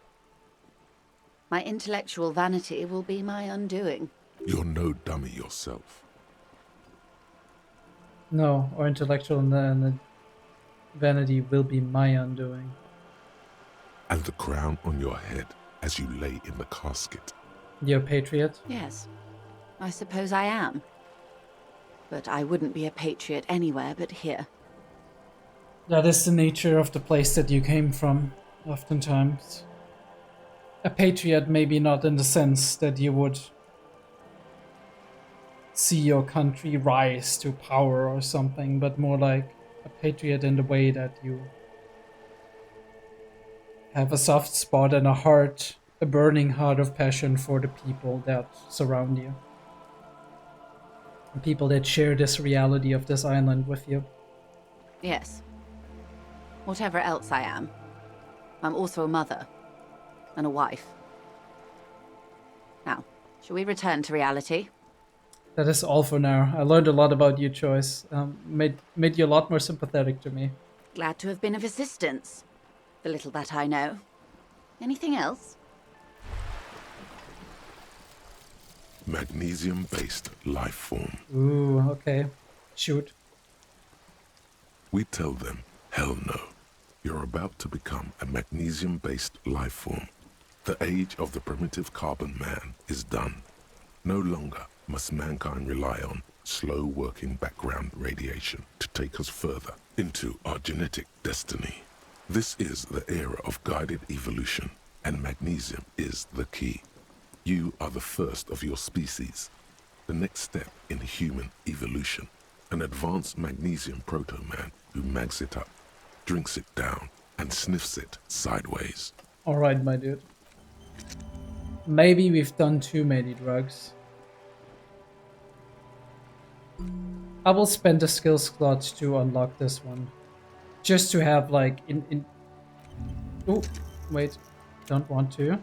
My intellectual vanity will be my undoing. You're no dummy yourself. No, our intellectual vanity will be my undoing. And the crown on your head as you lay in the casket. You're a patriot? Yes, I suppose I am. But I wouldn't be a patriot anywhere but here. That is the nature of the place that you came from, oftentimes. A patriot, maybe not in the sense that you would see your country rise to power or something, but more like a patriot in the way that you have a soft spot and a heart, a burning heart of passion for the people that surround you. The people that share this reality of this island with you. Yes. Whatever else I am, I'm also a mother and a wife. Now, shall we return to reality? That is all for now. I learned a lot about you, Choice. Made you a lot more sympathetic to me. Glad to have been of assistance. The little that I know. Anything else? Magnesium-based life form. Ooh, okay. Shoot. We tell them, hell no. You're about to become a magnesium-based life form. The age of the primitive carbon man is done. No longer must mankind rely on slow-working background radiation to take us further into our genetic destiny. This is the era of guided evolution, and magnesium is the key. You are the first of your species, the next step in human evolution. An advanced magnesium proto-man who mags it up, drinks it down, and sniffs it sideways. Alright, my dude. Maybe we've done too many drugs. I will spend a skill slot to unlock this one. Just to have like Oh, wait. Don't want to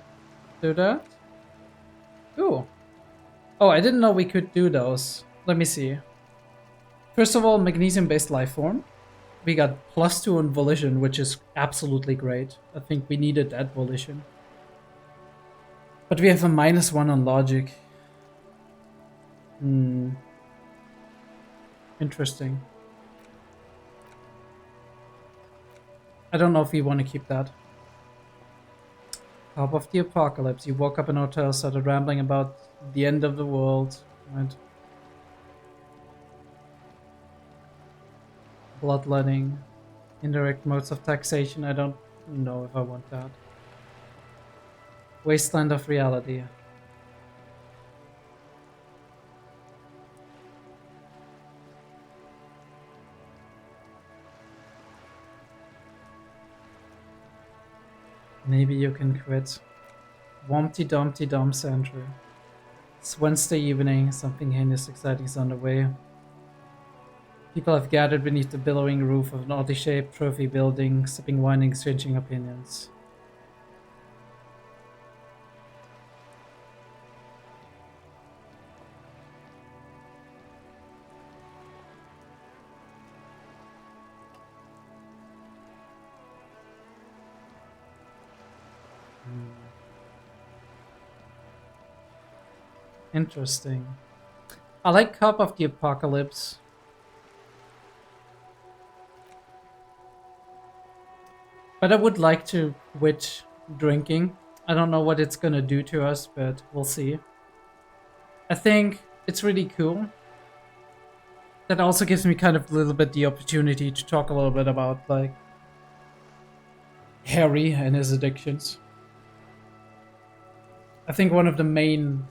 do that. Ooh. Oh, I didn't know we could do those. Let me see. First of all, magnesium-based life form. We got +2 on volition, which is absolutely great. I think we needed that volition. But we have a -1 on logic. Interesting. I don't know if we want to keep that. Top of the apocalypse. You woke up in a hotel, started rambling about the end of the world. Right? Bloodletting. Indirect modes of taxation. I don't know if I want that. Wasteland of reality. Maybe you can quit. Wompty Dumpty Dump Century. It's Wednesday evening, something heinous exciting is underway. People have gathered beneath the billowing roof of an oddly shaped trophy building, sipping wine and exchanging opinions. Interesting. I like Cup of the Apocalypse. But I would like to quit drinking. I don't know what it's gonna do to us, but we'll see. I think it's really cool that also gives me kind of a little bit the opportunity to talk a little bit about, like, Harry and his addictions. I think one of the main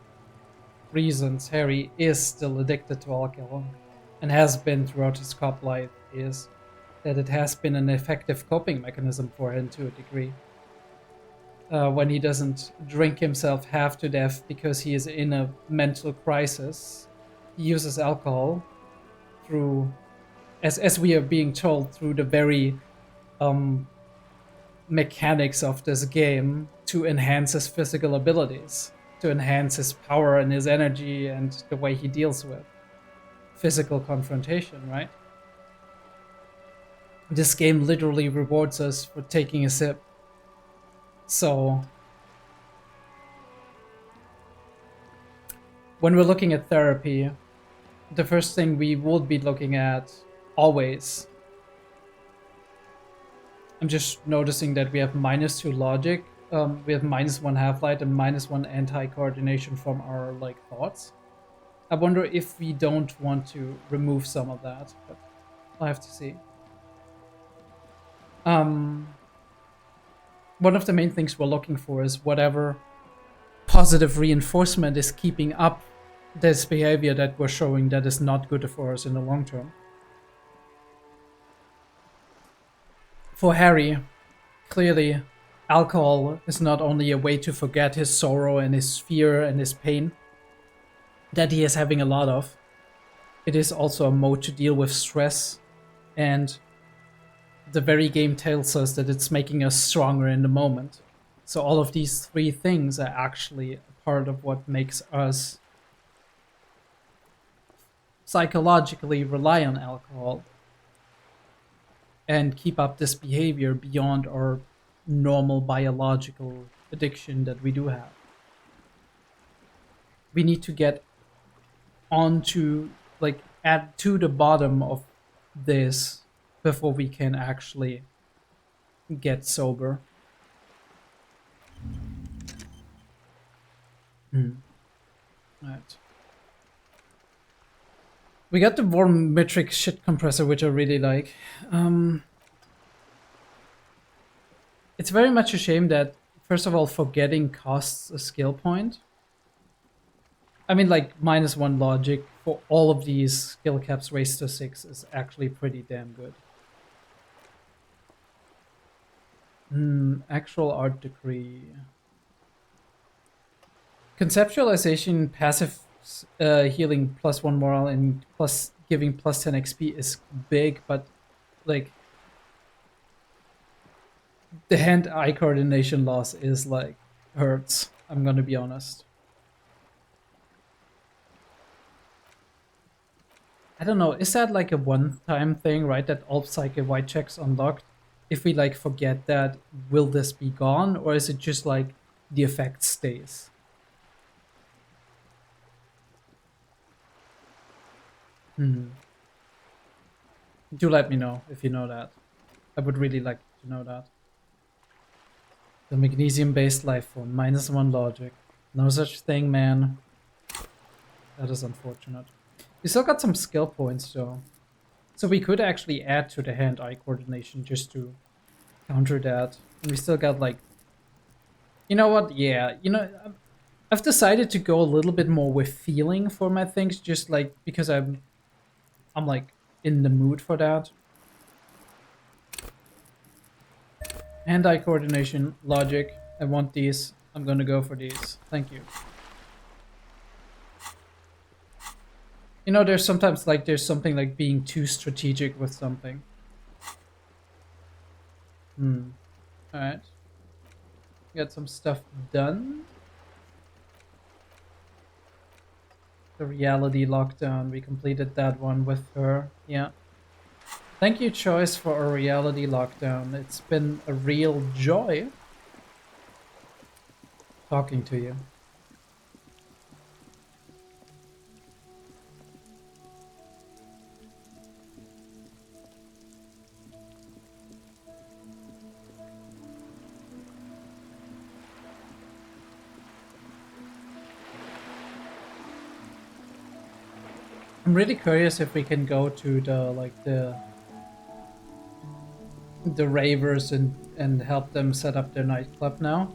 reasons Harry is still addicted to alcohol, and has been throughout his cop life, is that it has been an effective coping mechanism for him to a degree. When he doesn't drink himself half to death because he is in a mental crisis, he uses alcohol through, as we are being told, through the very mechanics of this game, to enhance his physical abilities, to enhance his power and his energy and the way he deals with physical confrontation, right? This game literally rewards us for taking a sip. So when we're looking at therapy, the first thing we would be looking at always, I'm just noticing that we have -2 logic, we have -1 half-life and -1 anti-coordination from our, like, thoughts. I wonder if we don't want to remove some of that, but I'll have to see. One of the main things we're looking for is whatever positive reinforcement is keeping up this behavior that we're showing that is not good for us in the long term. For Harry, clearly, alcohol is not only a way to forget his sorrow and his fear and his pain that he is having a lot of, it is also a mode to deal with stress, and the very game tells us that it's making us stronger in the moment. So all of these three things are actually a part of what makes us psychologically rely on alcohol and keep up this behavior beyond our normal biological addiction that we do have. We need to get onto, like, add to the bottom of this before we can actually get sober. Right. We got the warm metric shit compressor, which I really like. It's very much a shame that, first of all, forgetting costs a skill point. I mean, like, -1 logic for all of these skill caps raised to 6 is actually pretty damn good. Actual art degree. Conceptualization, passive healing +1 morale and plus giving +10 XP is big, but, like, the hand-eye coordination loss is, like, hurts. I'm gonna be honest. I don't know, is that like a one-time thing, right? That all Psych and white checks unlocked? If we, like, forget that, will this be gone? Or is it just like the effect stays? Do let me know if you know that. I would really like to know that. The magnesium-based life form, -1 logic. No such thing, man. That is unfortunate. We still got some skill points, though. So we could actually add to the hand-eye coordination just to counter that. And we still got, like... You know what? Yeah, you know, I've decided to go a little bit more with feeling for my things, just, like, because I'm like, in the mood for that. Hand-eye coordination, logic. I want these. I'm gonna go for these. Thank you. You know, there's sometimes, like, there's something like being too strategic with something. Alright. Got some stuff done. The reality lockdown. We completed that one with her. Yeah. Thank you, Choice, for a reality lockdown. It's been a real joy talking to you. I'm really curious if we can go to the ravers and help them set up their nightclub now.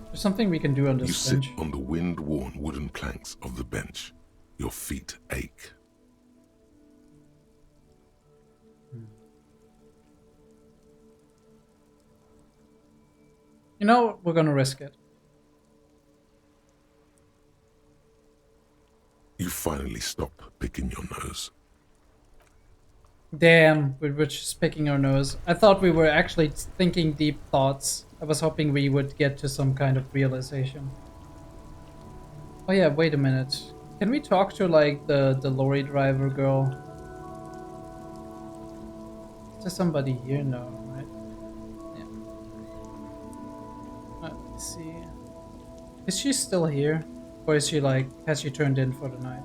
There's something we can do on You this sit bench. on the wind-worn wooden planks of the bench. Your feet ache. You know, we're gonna risk it. You finally stop picking your nose. Damn, we're just picking our nose. I thought we were actually thinking deep thoughts. I was hoping we would get to some kind of realization. Oh yeah, wait a minute. Can we talk to like the lorry driver girl? Is there somebody here? No, right? Yeah. Let me see. Is she still here? Or is she like, has she turned in for the night?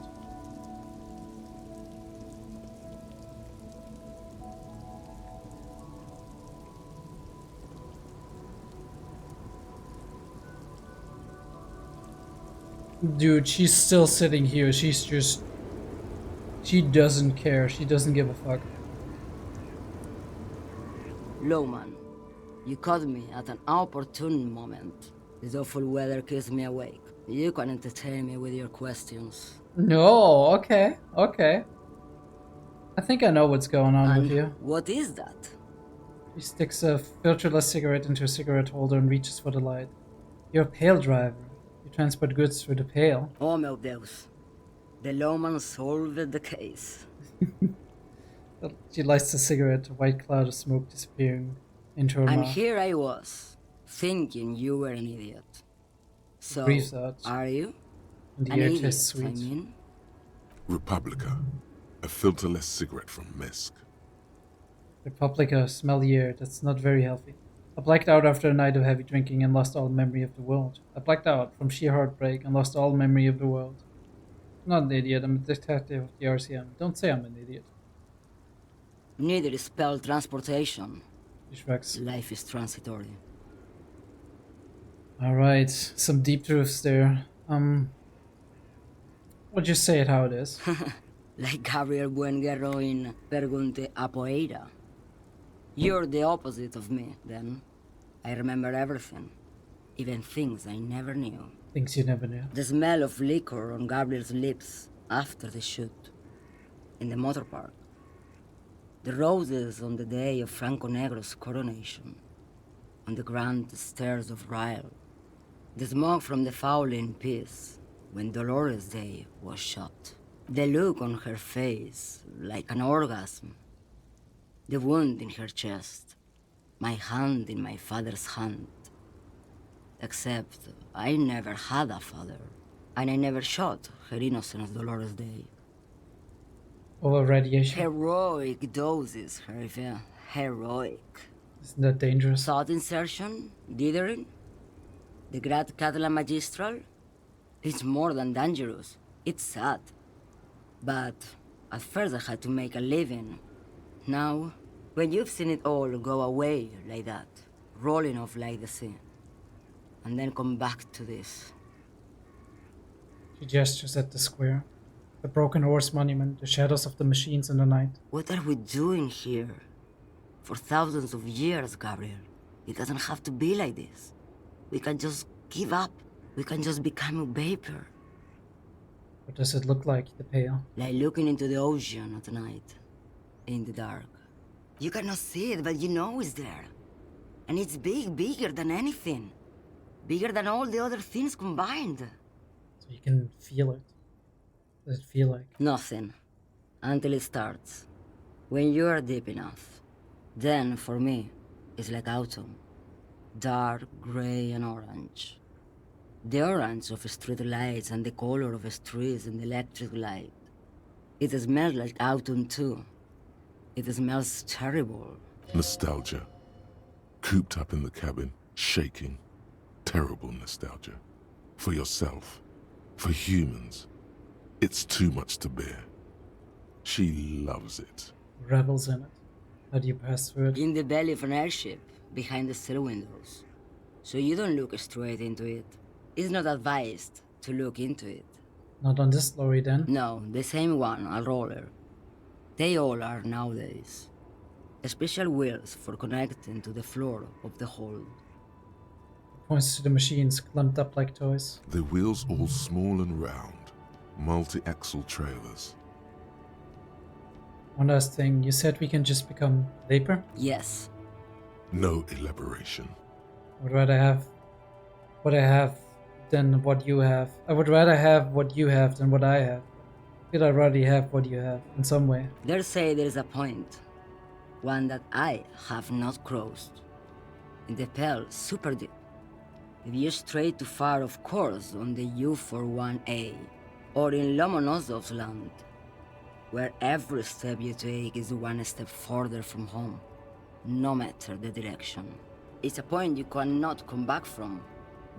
Dude, she's still sitting here. She's just... She doesn't care. She doesn't give a fuck. Lowman, you caught me at an opportune moment. This awful weather keeps me awake. You can entertain me with your questions. No, okay, okay. I think I know what's going on with you. What is that? She sticks a filterless cigarette into a cigarette holder and reaches for the light. You're a pail driver. You transport goods through the pail. Oh meu Deus. The lawman solved the case. She lights the cigarette, a white cloud of smoke disappearing into her And mouth. here I was, thinking you were an idiot. So, Breathes out. are you? And the An air idiot, tastes I sweet. mean. Republica, a filterless cigarette from Misk. Republica, smell the air. That's not very healthy. I blacked out after a night of heavy drinking and lost all memory of the world. I blacked out from sheer heartbreak and lost all memory of the world. I'm not an idiot. I'm a detective of the RCM. Don't say I'm an idiot. Neither is spelled transportation. He shrugs. Life is transitory. Alright, some deep truths there. Would you say it how it is? Like Gabriel Buenguerro in Pergunte a Poeira. You're the opposite of me, then. I remember everything. Even things I never knew. Things you never knew. The smell of liquor on Gabriel's lips after the shoot. In the motor park. The roses on the day of Franco Negro's coronation. On the grand stairs of Ryle. The smoke from the Fowling piece when Dolores Day was shot. The look on her face, like an orgasm. The wound in her chest. My hand in my father's hand. Except I never had a father. And I never shot her innocent Dolores Day. Over radiation. Heroic doses, Hervé. Heroic. Isn't that dangerous? Thought insertion? Dithering? The Grad Catalan Magistral? It's more than dangerous. It's sad. But at first I had to make a living. Now, when you've seen it all go away like that, rolling off like the sea, and then come back to this. She gestures at the square. The broken horse monument, the shadows of the machines in the night. What are we doing here? For thousands of years, Gabriel. It doesn't have to be like this. We can just give up. We can just become a vapor. What does it look like, the pail? Like looking into the ocean at night. In the dark. You cannot see it, but you know it's there. And it's big, bigger than anything. Bigger than all the other things combined. So you can feel it. What does it feel like? Nothing. Until it starts. When you are deep enough. Then, for me, it's like autumn. Dark, gray, and orange. The orange of street lights and the color of streets in the electric light. It smells like autumn too. It smells terrible. Nostalgia. Cooped up in the cabin, shaking. Terrible nostalgia. For yourself. For humans. It's too much to bear. She loves it. Revels in it. How do you pass through it? In the belly of an airship, behind the steel windows. so you don't look straight into it. It's not advised to look into it. Not on this lorry then. No, the same one, a roller. They all are nowadays. Special wheels for connecting to the floor of the hold. Points to the machines clumped up like toys. The wheels all small and round, multi-axle trailers. One last thing, you said we can just become vapor? Yes. No elaboration. I would rather have what I have than what you have. I would rather have what you have than what I have. Did I already have what you have in some way? They say there is a point, one that I have not crossed. In the Pale, super deep. If you stray too far, of course, on the U41A, or in Lomonosov's land, where every step you take is one step further from home, no matter the direction. It's a point you cannot come back from.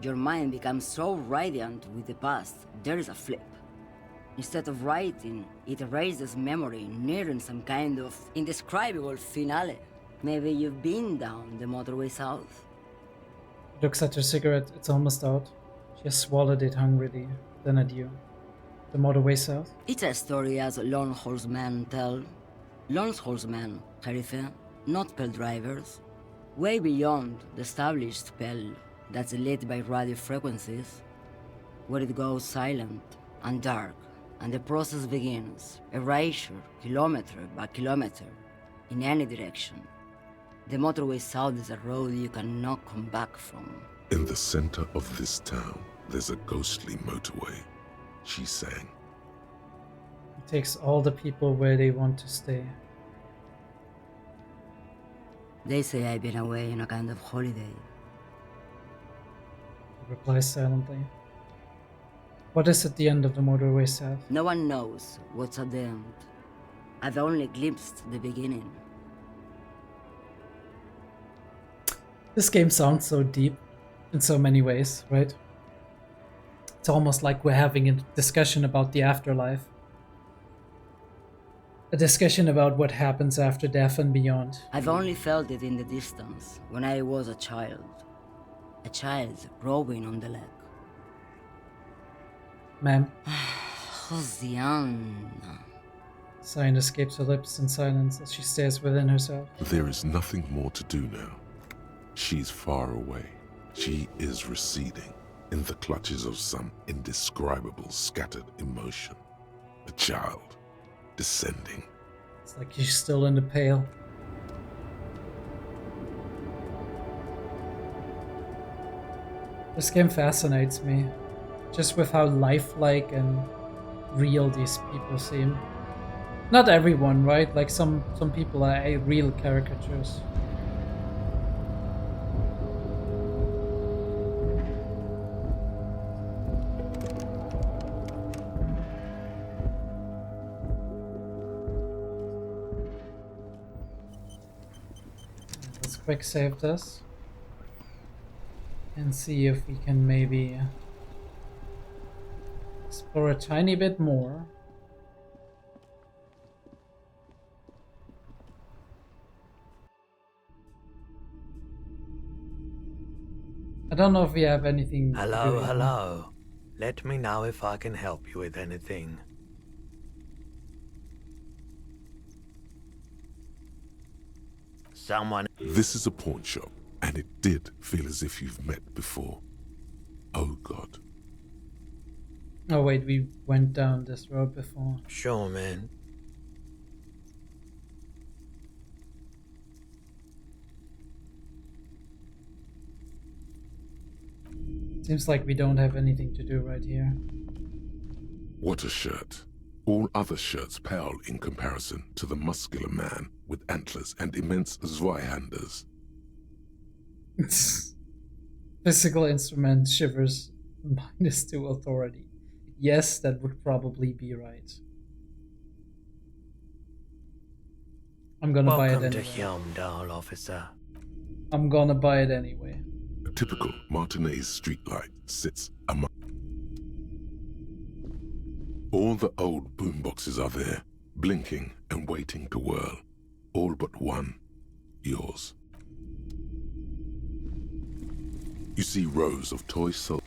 Your mind becomes so radiant with the past, there is a flip. Instead of writing, it erases memory, nearing some kind of indescribable finale. Maybe you've been down the motorway south. Looks at her cigarette, it's almost out. She has swallowed it hungrily, then at you. The motorway south? It's a story as lone horsemen tell. Lone horsemen, Sheriff, not Pale drivers. Way beyond the established Pale that's lit by radio frequencies, where it goes silent and dark, and the process begins, erasure, kilometer by kilometer, in any direction. The motorway south is a road you cannot come back from. In the center of this town, there's a ghostly motorway, she sang. It takes all the people where they want to stay. They say I've been away on a kind of holiday. He replies silently. What is at the end of the motorway south? No one knows what's at the end. I've only glimpsed the beginning. This game sounds so deep in so many ways, right? It's almost like we're having a discussion about the afterlife. A discussion about what happens after death and beyond. I've only felt it in the distance, when I was a child. A child rowing on the lake. Ma'am. Josiana. Sign escapes her lips in silence as she stares within herself. There is nothing more to do now. She's far away. She is receding in the clutches of some indescribable scattered emotion. A child descending. It's like she's still in the Pale. This game fascinates me, just with how lifelike and real these people seem. Not everyone, right? Like some people are real caricatures. Let's quick save this and see if we can maybe explore a tiny bit more. I don't know if we have anything. Hello, hello. Let me know if I can help you with anything. Someone. This is a pawn shop, and it did feel as if you've met before. Oh God. Oh wait, we went down this road before. Sure, man. Seems like we don't have anything to do right here. What a shirt. All other shirts pale in comparison to the muscular man with antlers and immense Zweihanders. Physical instrument shivers -2 authority. Yes, that would probably be right. I'm gonna buy it Welcome anyway. to Yonder, officer. I'm gonna buy it anyway. A typical Martinez streetlight sits among. All the old boomboxes are there, blinking and waiting to whirl. All but one. Yours. You see rows of toy soldiers.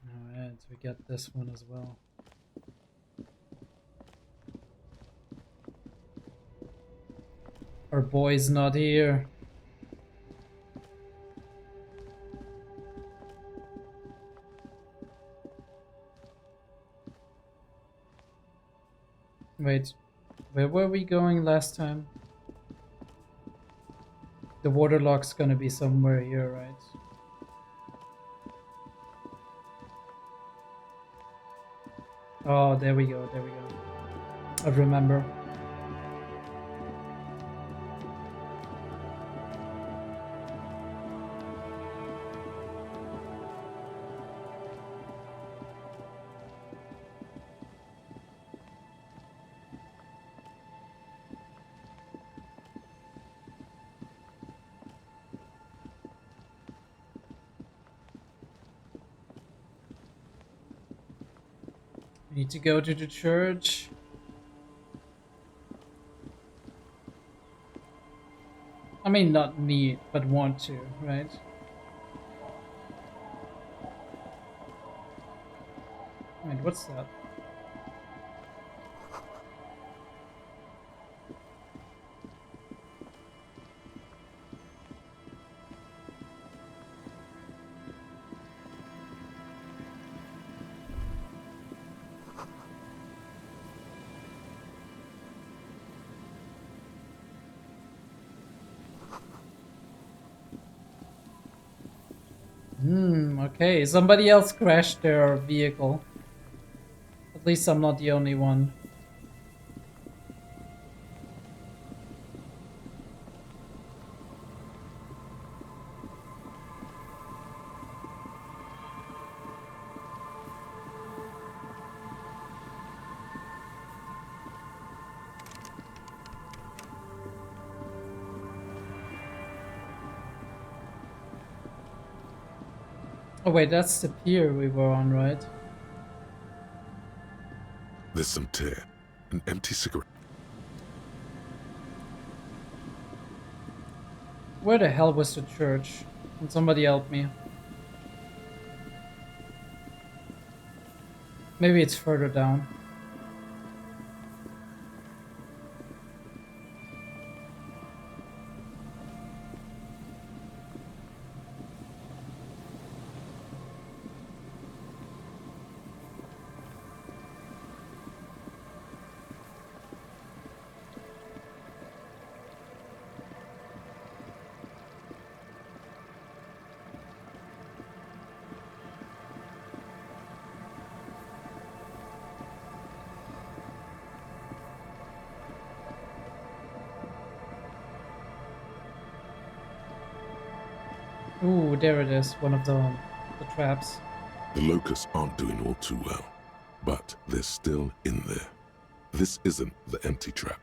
Alright, we got this one as well. Our boy's not here. Wait, where were we going last time? The waterlock's gonna be somewhere here, right? Oh, there we go, there we go. I remember. Need to go to the church. I mean, not need, but want to, right? Wait, what's that? Okay, somebody else crashed their vehicle. At least I'm not the only one. Oh wait, that's the pier we were on, right? There's some tear, an empty cigarette. Where the hell was the church? Can somebody help me? Maybe it's further down. Ooh, there it is, one of the traps. The locusts aren't doing all too well, but they're still in there. This isn't the empty trap.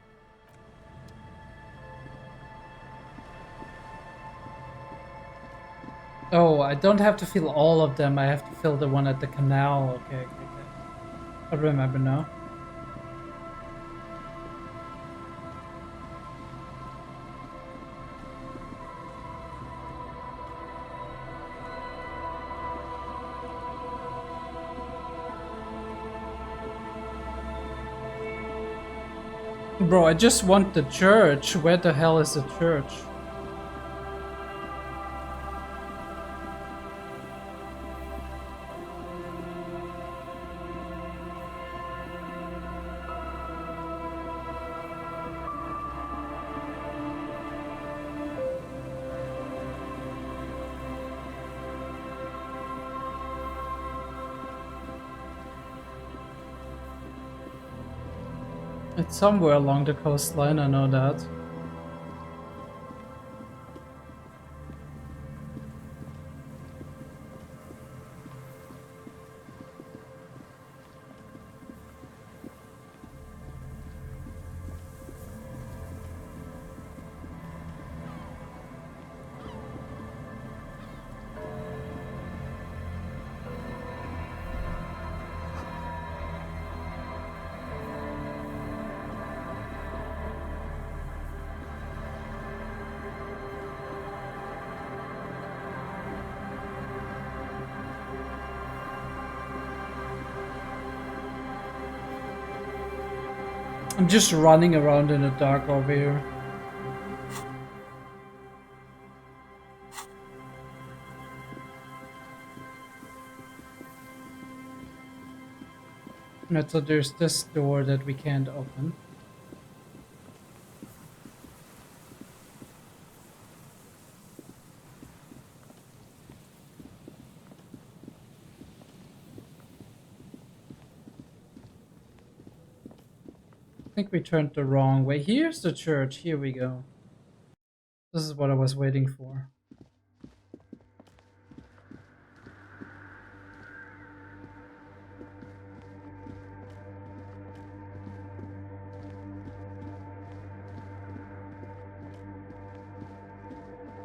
Oh, I don't have to fill all of them, I have to fill the one at the canal. Okay. I remember now. Bro, I just want the church. Where the hell is the church? It's somewhere along the coastline, I know that. I'm just running around in the dark over here. Right, so there's this door that we can't open. I think we turned the wrong way. Here's the church. Here we go. This is what I was waiting for.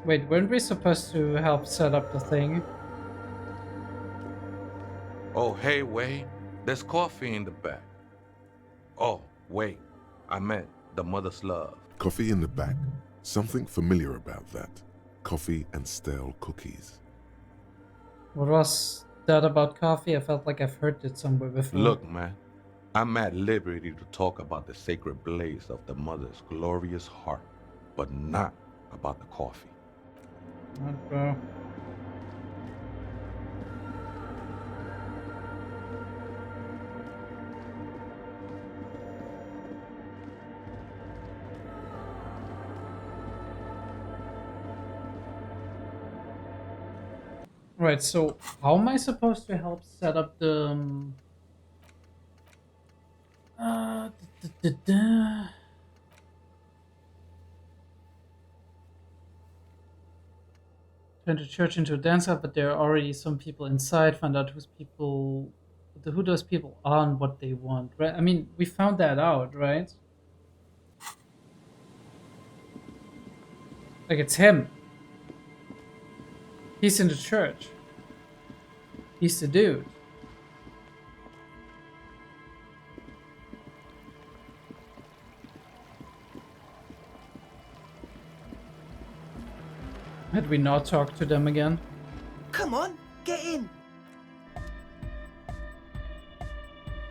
Wait, weren't we supposed to help set up the thing? Oh, hey, wait. There's coffee in the back. Oh, wait. I meant the mother's love. Coffee in the back. Something familiar about that. Coffee and stale cookies. What was that about coffee? I felt like I've heard it somewhere before. Look, man. I'm at liberty to talk about the sacred blaze of the mother's glorious heart, but not about the coffee. What, bro? Right, so how am I supposed to help set up the turn the church into a dance hall, but there are already some people inside. Find out who those people are and what they want, right? I mean, we found that out, right? Like, it's him. He's in the church. He's the dude. Had we not talked to them again? Come on, get in.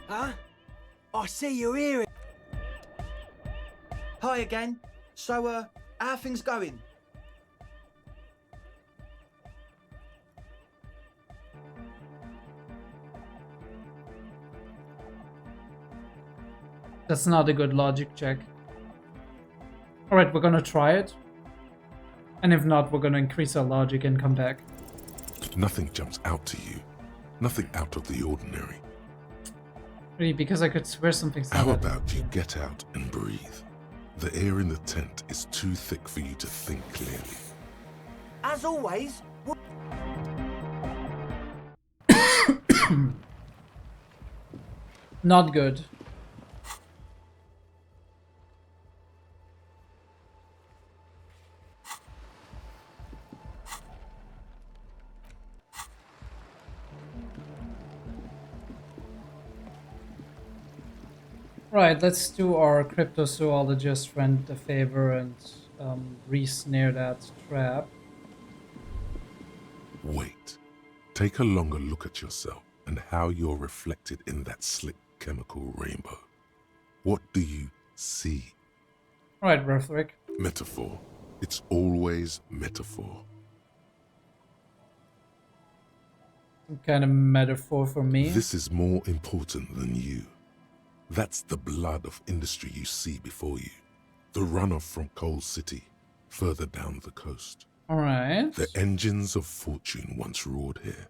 Huh? I see you're here. Hi again. So, how are things going? That's not a good logic check. Alright, we're gonna try it. And if not, we're gonna increase our logic and come back. Nothing jumps out to you. Nothing out of the ordinary. Really, because I could swear something's not. How about you get out and breathe? The air in the tent is too thick for you to think clearly. As always. Not good. Right, let's do our cryptozoologist friend a favor and re-snare that trap. Wait. Take a longer look at yourself and how you're reflected in that slick chemical rainbow. What do you see? Right, Rethric. Metaphor. It's always metaphor. Some kind of metaphor for me. This is more important than you. That's the blood of industry you see before you. The runoff from Coal City, further down the coast. Alright. The engines of fortune once roared here.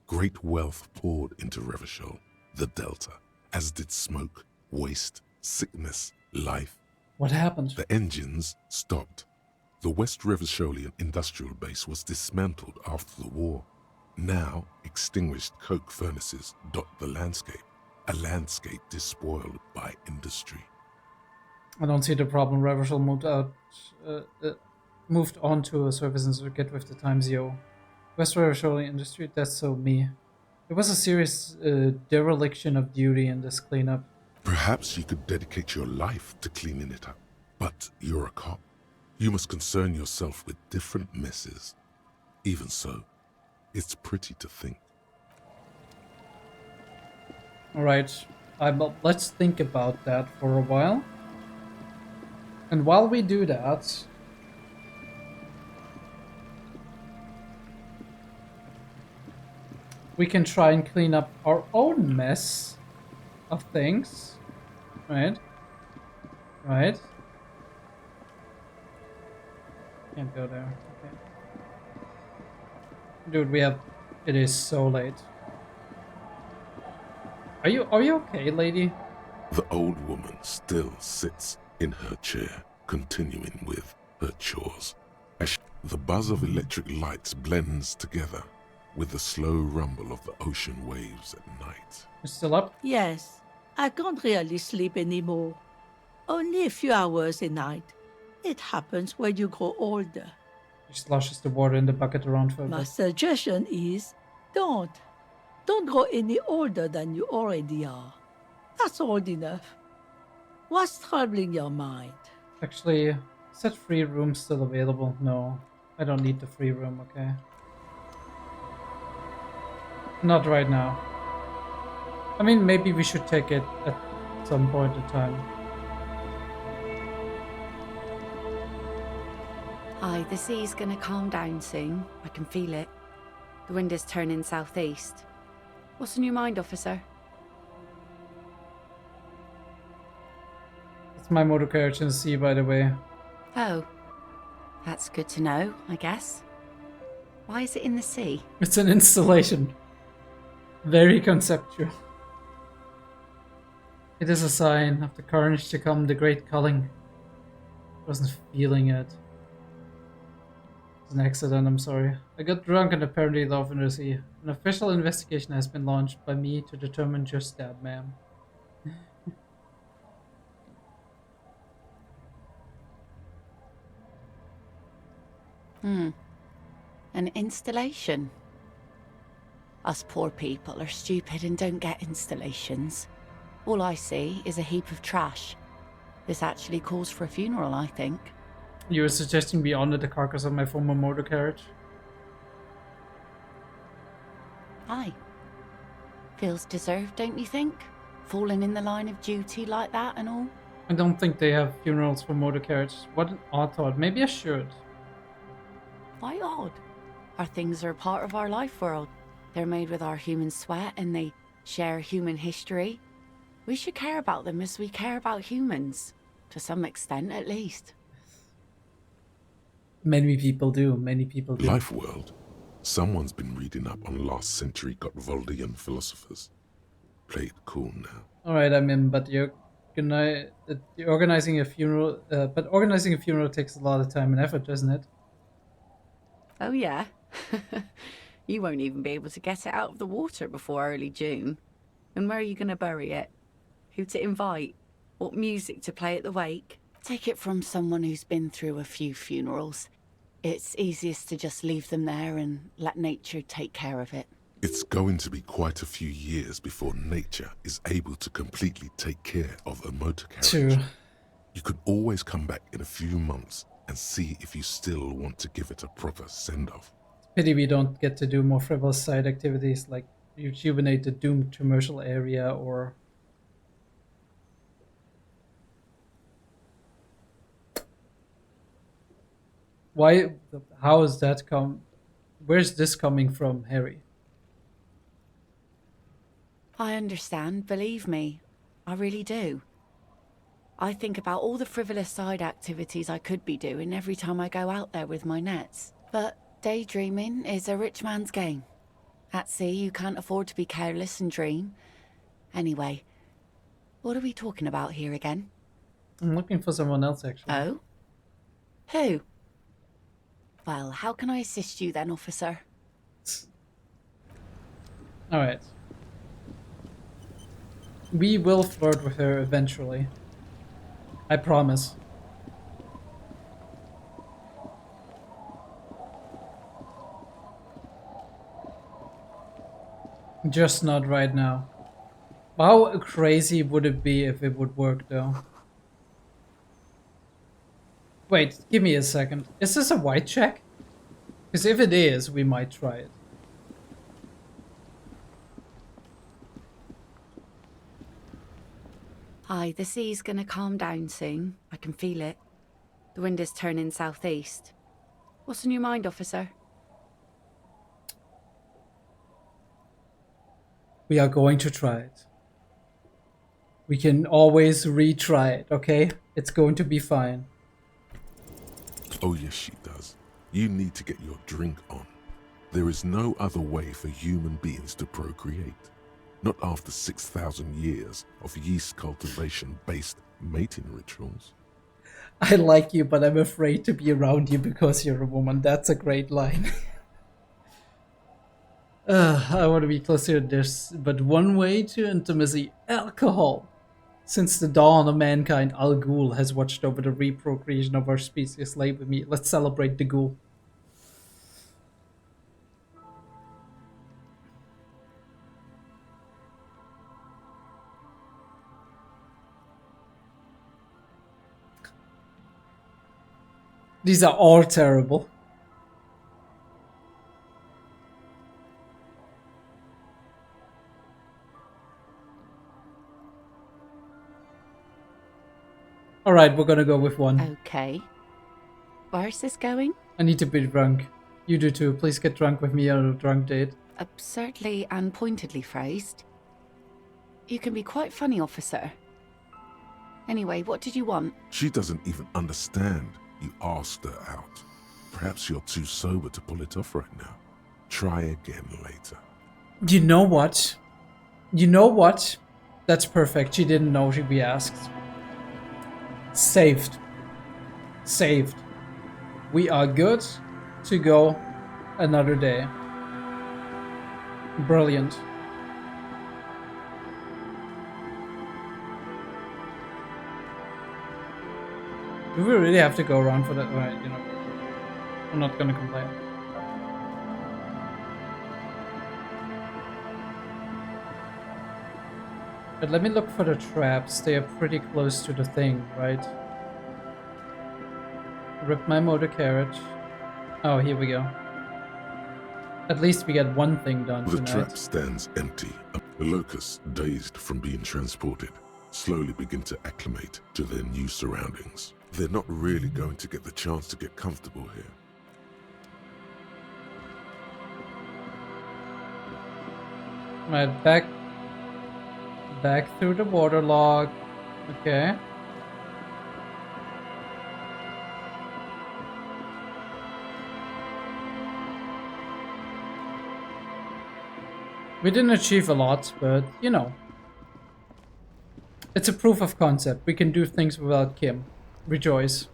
Great wealth poured into Revachol, the Delta, as did smoke, waste, sickness, life. What happened? The engines stopped. The West Revacholian industrial base was dismantled after the war. Now, extinguished coke furnaces dot the landscape. A landscape despoiled by industry. I don't see the problem. Revachol moved on to a service and get with the times, yo. West Revachol industry, that's so me. It was a serious dereliction of duty in this cleanup. Perhaps you could dedicate your life to cleaning it up, but you're a cop. You must concern yourself with different messes. Even so, it's pretty to think. Alright, But let's think about that for a while. And while we do that, we can try and clean up our own mess of things. Right? Right? Can't go there. Okay. Dude, we have... It is so late. Are you okay, lady? The old woman still sits in her chair, continuing with her chores. The buzz of electric lights blends together with the slow rumble of the ocean waves at night. You're still up? Yes, I can't really sleep anymore. Only a few hours a night. It happens when you grow older. She sloshes the water in the bucket around for a My bit. suggestion is, don't. Don't grow any older than you already are. That's old enough. What's troubling your mind? Actually, is that free room still available? No, I don't need the free room, okay? Not right now. I mean, maybe we should take it at some point in time. Aye, the sea's gonna calm down soon. I can feel it. The wind is turning southeast. What's on your mind, officer? It's my motor carriage in the sea, by the way. Oh, that's good to know, I guess. Why is it in the sea? It's an installation. Very conceptual. It is a sign of the carnage to come, the great culling. Wasn't feeling it. It's an accident, I'm sorry. I got drunk and apparently love in the sea. An official investigation has been launched by me to determine just that, ma'am. An installation. Us poor people are stupid and don't get installations. All I see is a heap of trash. This actually calls for a funeral, I think. You were suggesting we honor the carcass of my former motor carriage? Aye. Feels deserved, don't you think? Falling in the line of duty like that and all? I don't think they have funerals for motor carriages. What an odd thought. Maybe I should. Why odd? Our things are a part of our life world. They're made with our human sweat and they share human history. We should care about them as we care about humans. To some extent, at least. Many people do. Many people do. Life world. Someone's been reading up on last century Gotwaldian philosophers. Play it cool now. Alright, I'm in, but you're organizing a funeral. But organizing a funeral takes a lot of time and effort, doesn't it? Oh yeah? You won't even be able to get it out of the water before early June. And where are you going to bury it? Who to invite? What music to play at the wake? Take it from someone who's been through a few funerals. It's easiest to just leave them there and let nature take care of it. It's going to be quite a few years before nature is able to completely take care of a motor carriage. True. You could always come back in a few months and see if you still want to give it a proper send-off. Pity we don't get to do more frivolous side activities like rejuvenate the doomed commercial area or... Why? How is that come? Where's this coming from, Harry? I understand, believe me. I really do. I think about all the frivolous side activities I could be doing every time I go out there with my nets. But daydreaming is a rich man's game. At sea, you can't afford to be careless and dream. Anyway, what are we talking about here again? I'm looking for someone else, actually. Oh? Who? Well, how can I assist you then, officer? Alright. We will flirt with her eventually. I promise. Just not right now. How crazy would it be if it would work, though? Wait, give me a second. Is this a white check? Because if it is, we might try it. Hi, the sea's gonna calm down soon. I can feel it. The wind is turning southeast. What's on your mind, officer? We are going to try it. We can always retry it, okay? It's going to be fine. Oh yes, she does. You need to get your drink on. There is no other way for human beings to procreate. Not after 6,000 years of yeast cultivation-based mating rituals. I like you, but I'm afraid to be around you because you're a woman. That's a great line. I want to be closer to this, but one way to intimacy, alcohol. Since the dawn of mankind, Al Ghul has watched over the reprocreation of our species. Lay with me. Let's celebrate the Ghul. These are all terrible. Alright, we're gonna go with one. Okay. Where's this going? I need to be drunk. You do too. Please get drunk with me on a drunk date. Absurdly and pointedly phrased. You can be quite funny, officer. Anyway, what did you want? She doesn't even understand. You asked her out. Perhaps you're too sober to pull it off right now. Try again later. You know what? You know what? That's perfect. She didn't know she'd be asked. Saved. Saved. We are good to go another day. Brilliant. Do we really have to go around for that? Alright, you know, I'm not gonna complain. But let me look for the traps. They are pretty close to the thing, right? Rip my motor carriage. Oh, here we go. At least we get one thing done The tonight. trap stands empty. The locusts, dazed from being transported, slowly begin to acclimate to their new surroundings. They're not really going to get the chance to get comfortable here. Right, back through the waterlock. Okay. We didn't achieve a lot, but you know. It's a proof of concept. We can do things without Kim. Rejoice.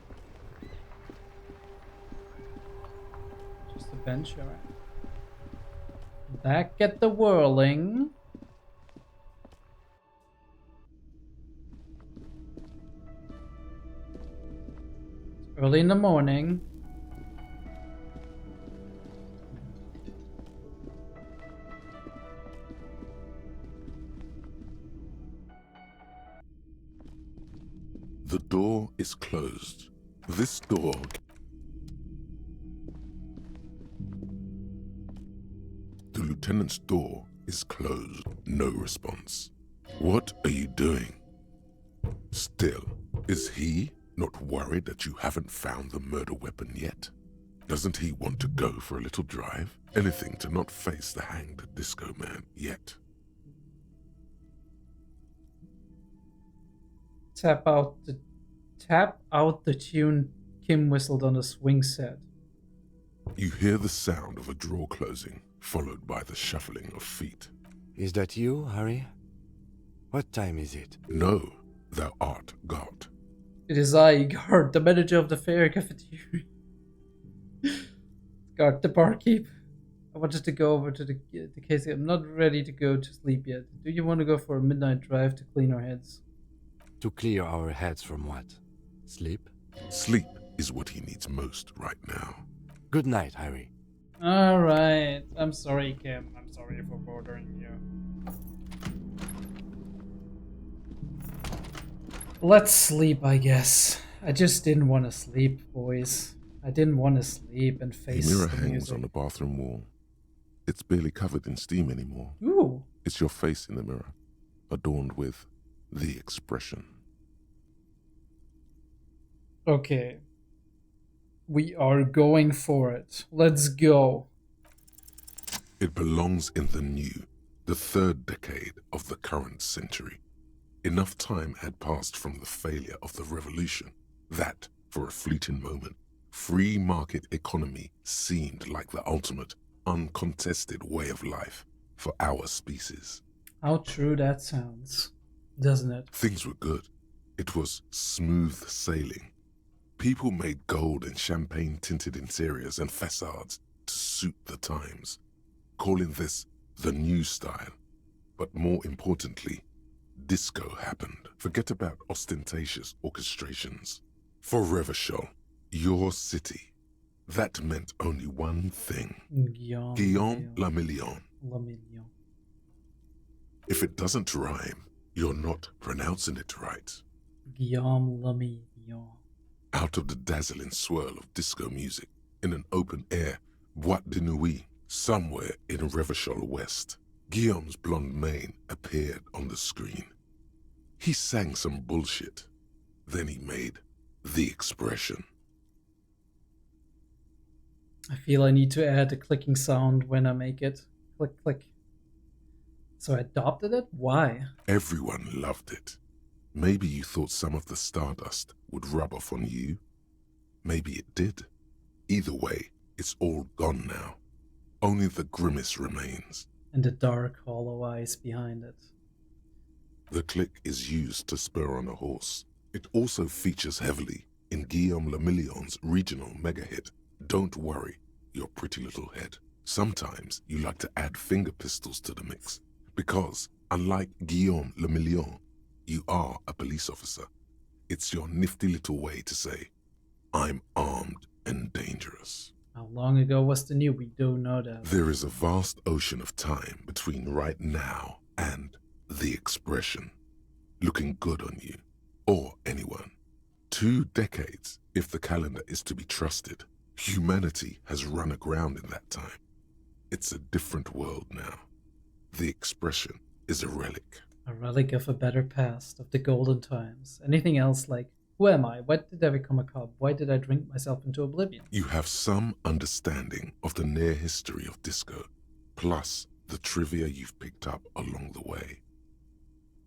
Just a bench, alright. Back at the whirling. It's early in the morning. The door is closed. This door... The lieutenant's door is closed. No response. What are you doing? Still, is he not worried that you haven't found the murder weapon yet? Doesn't he want to go for a little drive? Anything to not face the hanged disco man yet. Tap out the tune Kim whistled on the swing set. You hear the sound of a drawer closing, followed by the shuffling of feet. Is that you, Harry? What time is it? No, thou art God. It is I, Guard, the manager of the fair cafeteria. Guard, the barkeep. I wanted to go over to the case. I'm not ready to go to sleep yet. Do you want to go for a midnight drive to clean our heads? To clear our heads from what? Sleep? Sleep is what he needs most right now. Good night, Harry. Alright. I'm sorry, Kim. I'm sorry for bothering you. Let's sleep, I guess. I just didn't want to sleep, boys. I didn't want to sleep and face The mirror the hangs music. on the bathroom wall. It's barely covered in steam anymore. Ooh. It's your face in the mirror, adorned with the expression. Okay. We are going for it. Let's go. It belongs in the new, the third decade of the current century. Enough time had passed from the failure of the revolution that, for a fleeting moment, free market economy seemed like the ultimate, uncontested way of life for our species. How true that sounds, doesn't it? Things were good. It was smooth sailing. People made gold and champagne-tinted interiors and facades to suit the times, calling this the new style. But more importantly, disco happened. Forget about ostentatious orchestrations. For Revachol, your city, that meant only one thing. Guillaume le Million. If it doesn't rhyme, you're not pronouncing it right. Guillaume le Million. Out of the dazzling swirl of disco music, in an open-air boîte de nuit, somewhere in Revachol West, Guillaume's blonde mane appeared on the screen. He sang some bullshit. Then he made the expression. I feel I need to add a clicking sound when I make it. Click, click. So I adopted it? Why? Everyone loved it. Maybe you thought some of the stardust would rub off on you. Maybe it did. Either way, it's all gone now. Only the grimace remains. And the dark, hollow eyes behind it. The click is used to spur on a horse. It also features heavily in Guillaume le Million's regional mega hit, Don't Worry, Your Pretty Little Head. Sometimes you like to add finger pistols to the mix, because, unlike Guillaume le Million, you are a police officer. It's your nifty little way to say, I'm armed and dangerous. How long ago was the new? We don't know that. There is a vast ocean of time between right now and the expression, looking good on you, or anyone. 2 decades, if the calendar is to be trusted. Humanity has run aground in that time. It's a different world now. The expression is a relic. A relic of a better past, of the golden times. Anything else like, who am I? Why did I become a cop? Why did I drink myself into oblivion? You have some understanding of the near history of disco, plus the trivia you've picked up along the way.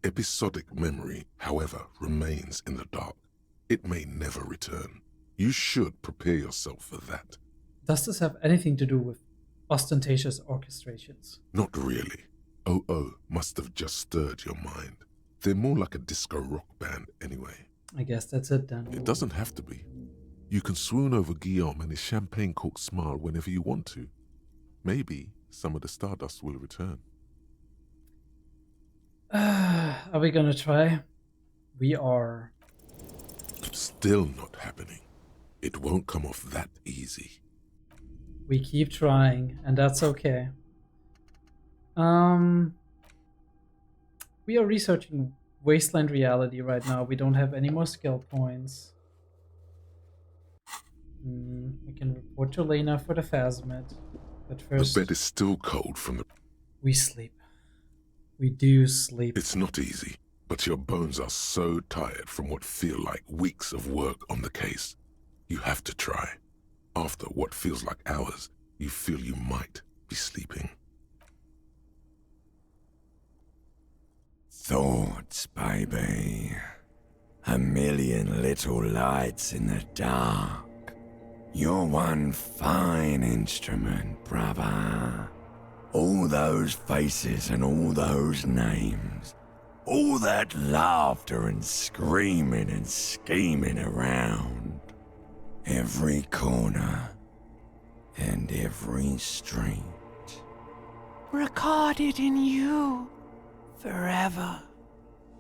Episodic memory, however, remains in the dark. It may never return. You should prepare yourself for that. Does this have anything to do with ostentatious orchestrations? Not really. OO must have just stirred your mind. They're more like a disco rock band anyway. I guess that's it then. It doesn't have to be. You can swoon over Guillaume and his champagne-corked smile whenever you want to. Maybe some of the stardust will return. Are we gonna try? We are. Still not happening. It won't come off that easy. We keep trying, and that's okay. We are researching Wasteland Reality right now. We don't have any more skill points. We can report to Lena for the phasmid. But first... The bed is still cold from the... We sleep. We do sleep. It's not easy, but your bones are so tired from what feel like weeks of work on the case. You have to try. After what feels like hours, you feel you might be sleeping. Thoughts, baby. A million little lights in the dark. You're one fine instrument, brother. All those faces and all those names. All that laughter and screaming and scheming around. Every corner and every street. Recorded in you. Forever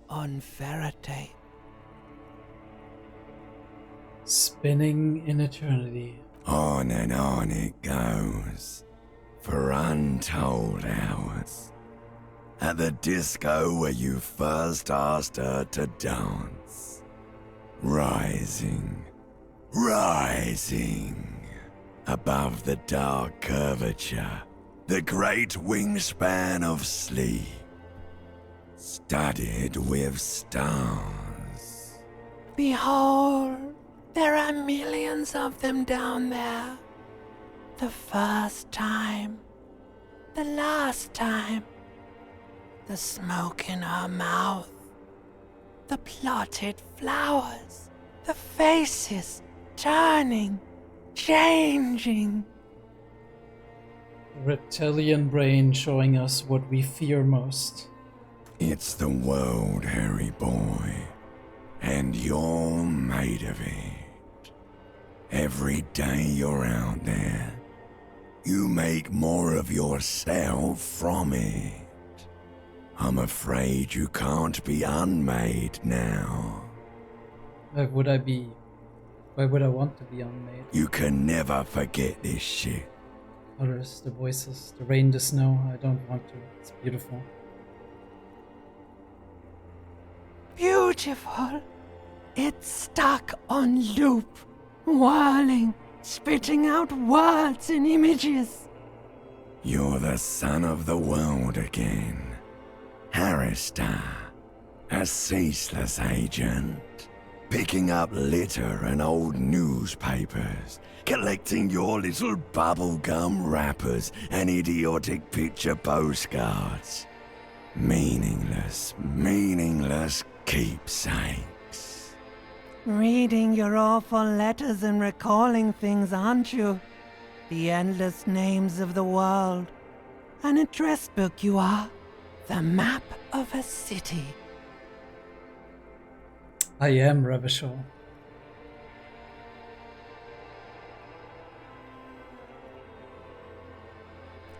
on Faraday. Spinning in eternity. On and on it goes, for untold hours. At the disco where you first asked her to dance. Rising, rising, above the dark curvature, the great wingspan of sleep. studded with stars. Behold, there are millions of them down there. The first time, the last time, the smoke in her mouth, the plotted flowers, the faces turning, changing. Reptilian brain showing us what we fear most. It's the world, Harry boy, and you're made of it. Every day you're out there, you make more of yourself from it. I'm afraid you can't be unmade now. Why would I be? Why would I want to be unmade? You can never forget this shit. Colors, the voices, the rain, the snow. I don't want to. It's beautiful. Beautiful. It's stuck on loop, whirling, spitting out words and images. You're the son of the world again. Harrister, a ceaseless agent, picking up litter and old newspapers, collecting your little bubblegum wrappers and idiotic picture postcards. Meaningless, meaningless keepsakes. Reading your awful letters and recalling things, aren't you? The endless names of the world. An address book you are. The map of a city. I am Revachol.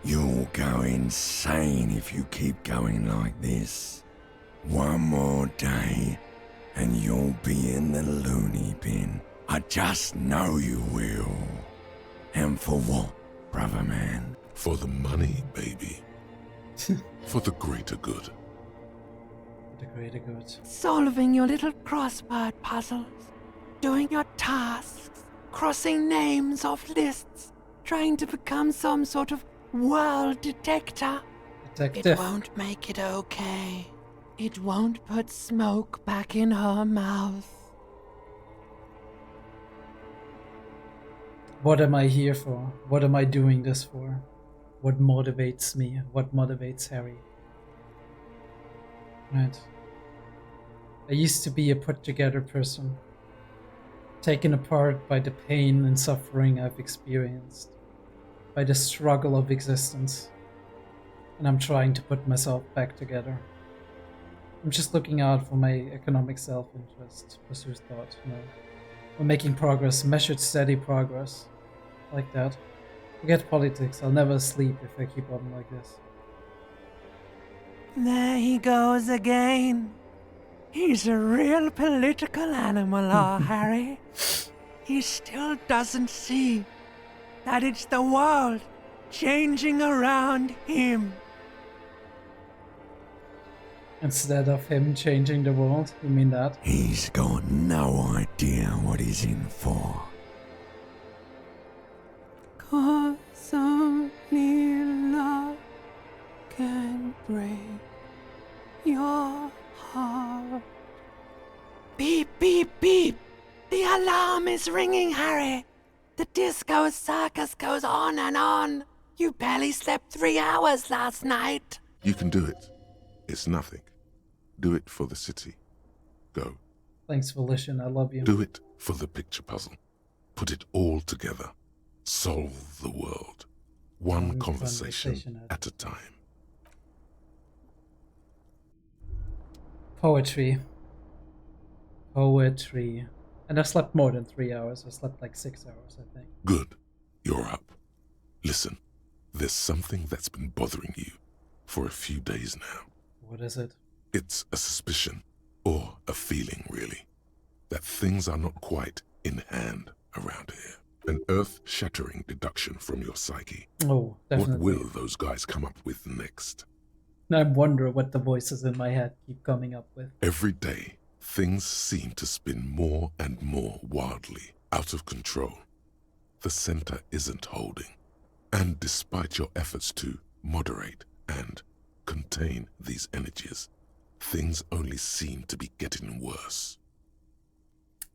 You'll go insane if you keep going like this. One more day, and you'll be in the loony bin. I just know you will. And for what, brother man? For the money, baby. For the greater good. The greater good. Solving your little crossword puzzles. Doing your tasks. Crossing names off lists. Trying to become some sort of world detector. Detective. It won't make it okay. It won't put smoke back in her mouth. What am I here for? What am I doing this for? What motivates me? What motivates Harry? Right. I used to be a put-together person, taken apart by the pain and suffering I've experienced, by the struggle of existence, and I'm trying to put myself back together. I'm just looking out for my economic self-interest, pursues thought, I'm making progress, measured, steady progress, like that. Forget politics, I'll never sleep if I keep on like this. There he goes again. He's a real political animal, our Harry. He still doesn't see that it's the world changing around him. Instead of him changing the world, you mean that? He's got no idea what he's in for. 'Cause only love can break your heart. Beep, beep, beep! The alarm is ringing, Harry! The disco circus goes on and on! You barely slept 3 hours last night! You can do it. It's nothing. Do it for the city. Go. Thanks, Volition, I love you. Do it for the picture puzzle. Put it all together. Solve the world. One conversation at a time. Poetry. Poetry. And I slept more than 3 hours. I slept like 6 hours, I think. Good. You're up. Listen, there's something that's been bothering you for a few days now. What is it? It's a suspicion, or a feeling really, that things are not quite in hand around here. An earth-shattering deduction from your psyche. Oh, definitely. What will those guys come up with next? I wonder what the voices in my head keep coming up with. Every day, things seem to spin more and more wildly, out of control. The center isn't holding. And despite your efforts to moderate and contain these energies, things only seem to be getting worse.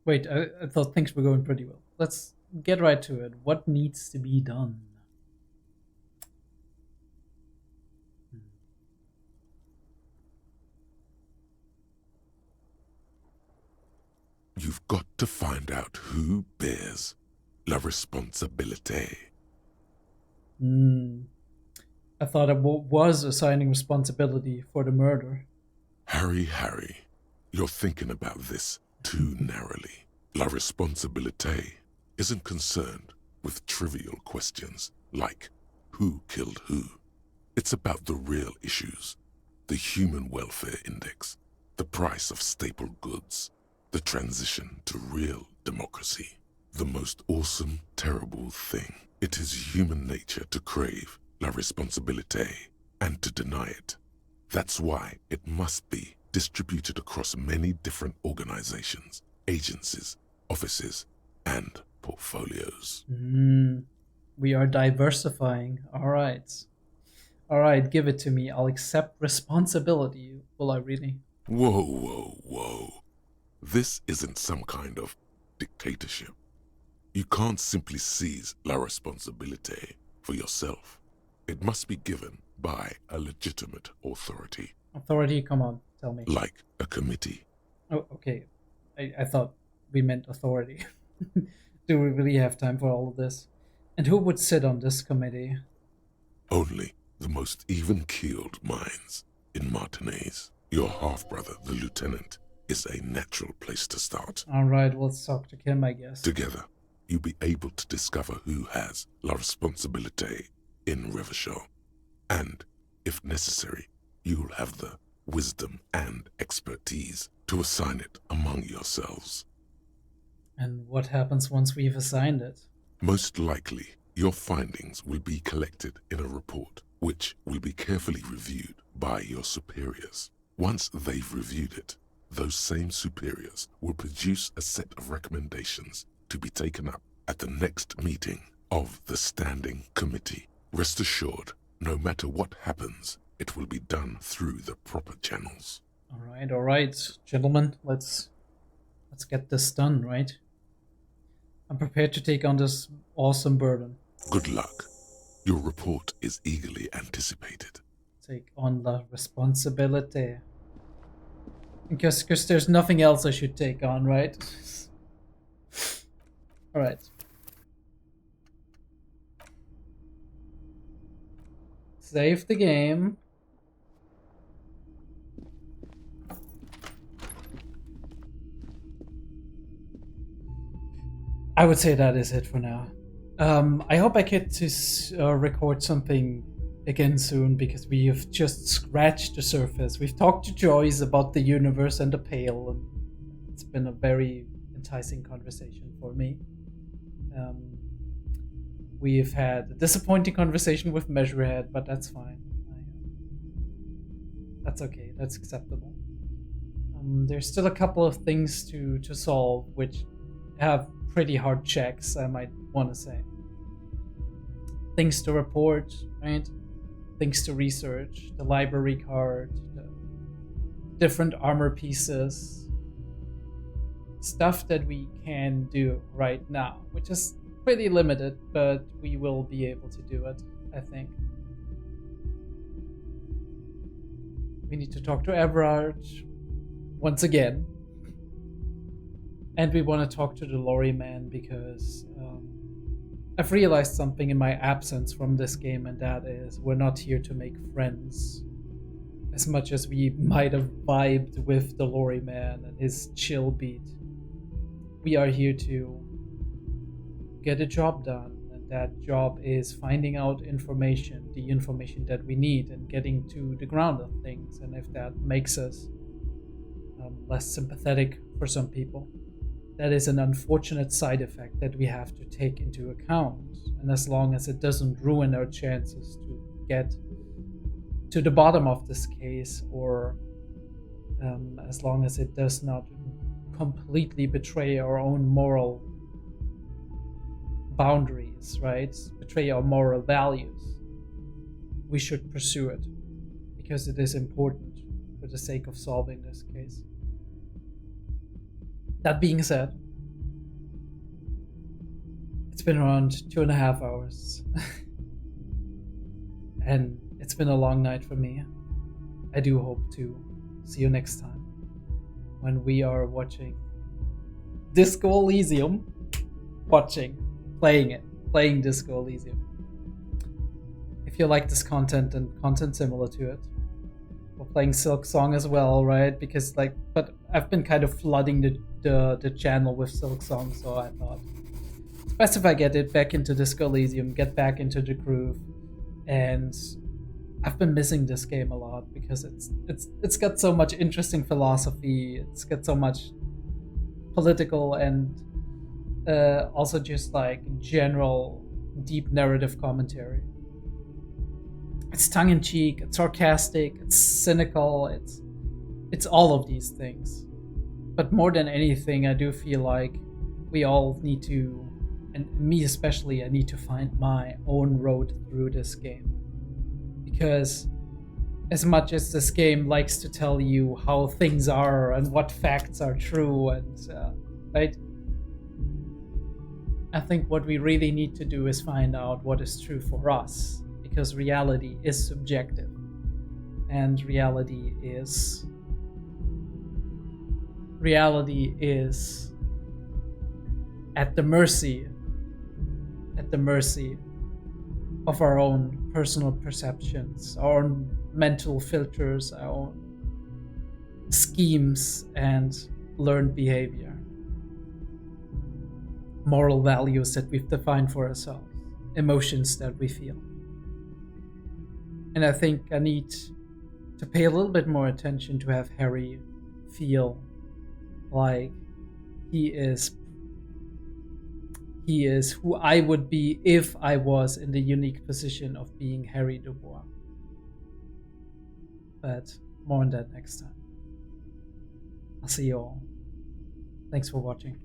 Wait, I thought things were going pretty well. Let's get right to it. What needs to be done? You've got to find out who bears la responsabilité. I thought it was assigning responsibility for the murder. Harry, you're thinking about this too narrowly. La responsabilité isn't concerned with trivial questions like who killed who. It's about the real issues, the human welfare index, the price of staple goods, the transition to real democracy. The most awesome, terrible thing. It is human nature to crave la responsabilité and to deny it. That's why it must be distributed across many different organizations, agencies, offices, and portfolios. We are diversifying. All right, give it to me. I'll accept responsibility. Will I really? Whoa. This isn't some kind of dictatorship. You can't simply seize la responsabilité for yourself. It must be given by a legitimate authority. Authority, come on, tell me. Like a committee. Oh, okay. I thought we meant authority. Do we really have time for all of this? And who would sit on this committee? Only the most even-keeled minds in Martinez. Your half-brother, the lieutenant, is a natural place to start. All right, well, let's talk to Kim, I guess. Together, you'll be able to discover who has la responsabilité in Revachol. And, if necessary, you'll have the wisdom and expertise to assign it among yourselves. And what happens once we've assigned it? Most likely, your findings will be collected in a report, which will be carefully reviewed by your superiors. Once they've reviewed it, those same superiors will produce a set of recommendations to be taken up at the next meeting of the Standing Committee. Rest assured, no matter what happens, it will be done through the proper channels. All right, gentlemen, let's get this done, right? I'm prepared to take on this awesome burden. Good luck. Your report is eagerly anticipated. Take on la responsibility. Because there's nothing else I should take on, right? Alright. Save the game. I would say that is it for now. I hope I get to record something again soon, because we have just scratched the surface. We've talked to Joyce about the universe and the Pale, and it's been a very enticing conversation for me. We've had a disappointing conversation with Measurehead, but that's fine. That's okay, that's acceptable. There's still a couple of things to solve, which have pretty hard checks, I might want to say. Things to report, right? Things to research, the library card, the different armor pieces, stuff that we can do right now, which is pretty limited, but we will be able to do it, I think. We need to talk to Everard once again. And we want to talk to the lorry man, because I've realized something in my absence from this game, and that is we're not here to make friends. As much as we might have vibed with the lorry man and his chill beat, we are here to get a job done, and that job is finding out information, the information that we need, and getting to the ground of things. And if that makes us less sympathetic for some people, that is an unfortunate side effect that we have to take into account. And as long as it doesn't ruin our chances to get to the bottom of this case, or as long as it does not completely betray our own moral boundaries, right? Betray our moral values, we should pursue it, because it is important. for the sake of solving this case. That being said, it's been around 2.5 hours. And it's been a long night for me. I do hope to see you next time when we are watching Disco Elysium. Playing Disco Elysium. If you like this content and content similar to it, we're playing Silk Song as well, right? Because but I've been kind of flooding the channel with Silk Song, so I thought it's best if I get it back into Disco Elysium, get back into the groove, and I've been missing this game a lot because it's got so much interesting philosophy, it's got so much political and also just like general deep narrative commentary. It's tongue-in-cheek, it's sarcastic, it's cynical, it's all of these things. But more than anything, I do feel like we all need to, and me especially, I need to find my own road through this game. Because as much as this game likes to tell you how things are and what facts are true, and right, I think what we really need to do is find out what is true for us, because reality is subjective, and reality is at the mercy of our own personal perceptions, our own mental filters, our own schemes and learned behavior, moral values that we've defined for ourselves, emotions that we feel. And I think I need to pay a little bit more attention to have Harry feel like he is who I would be if I was in the unique position of being Harry Dubois. But more on that next time. I'll see you all. Thanks for watching.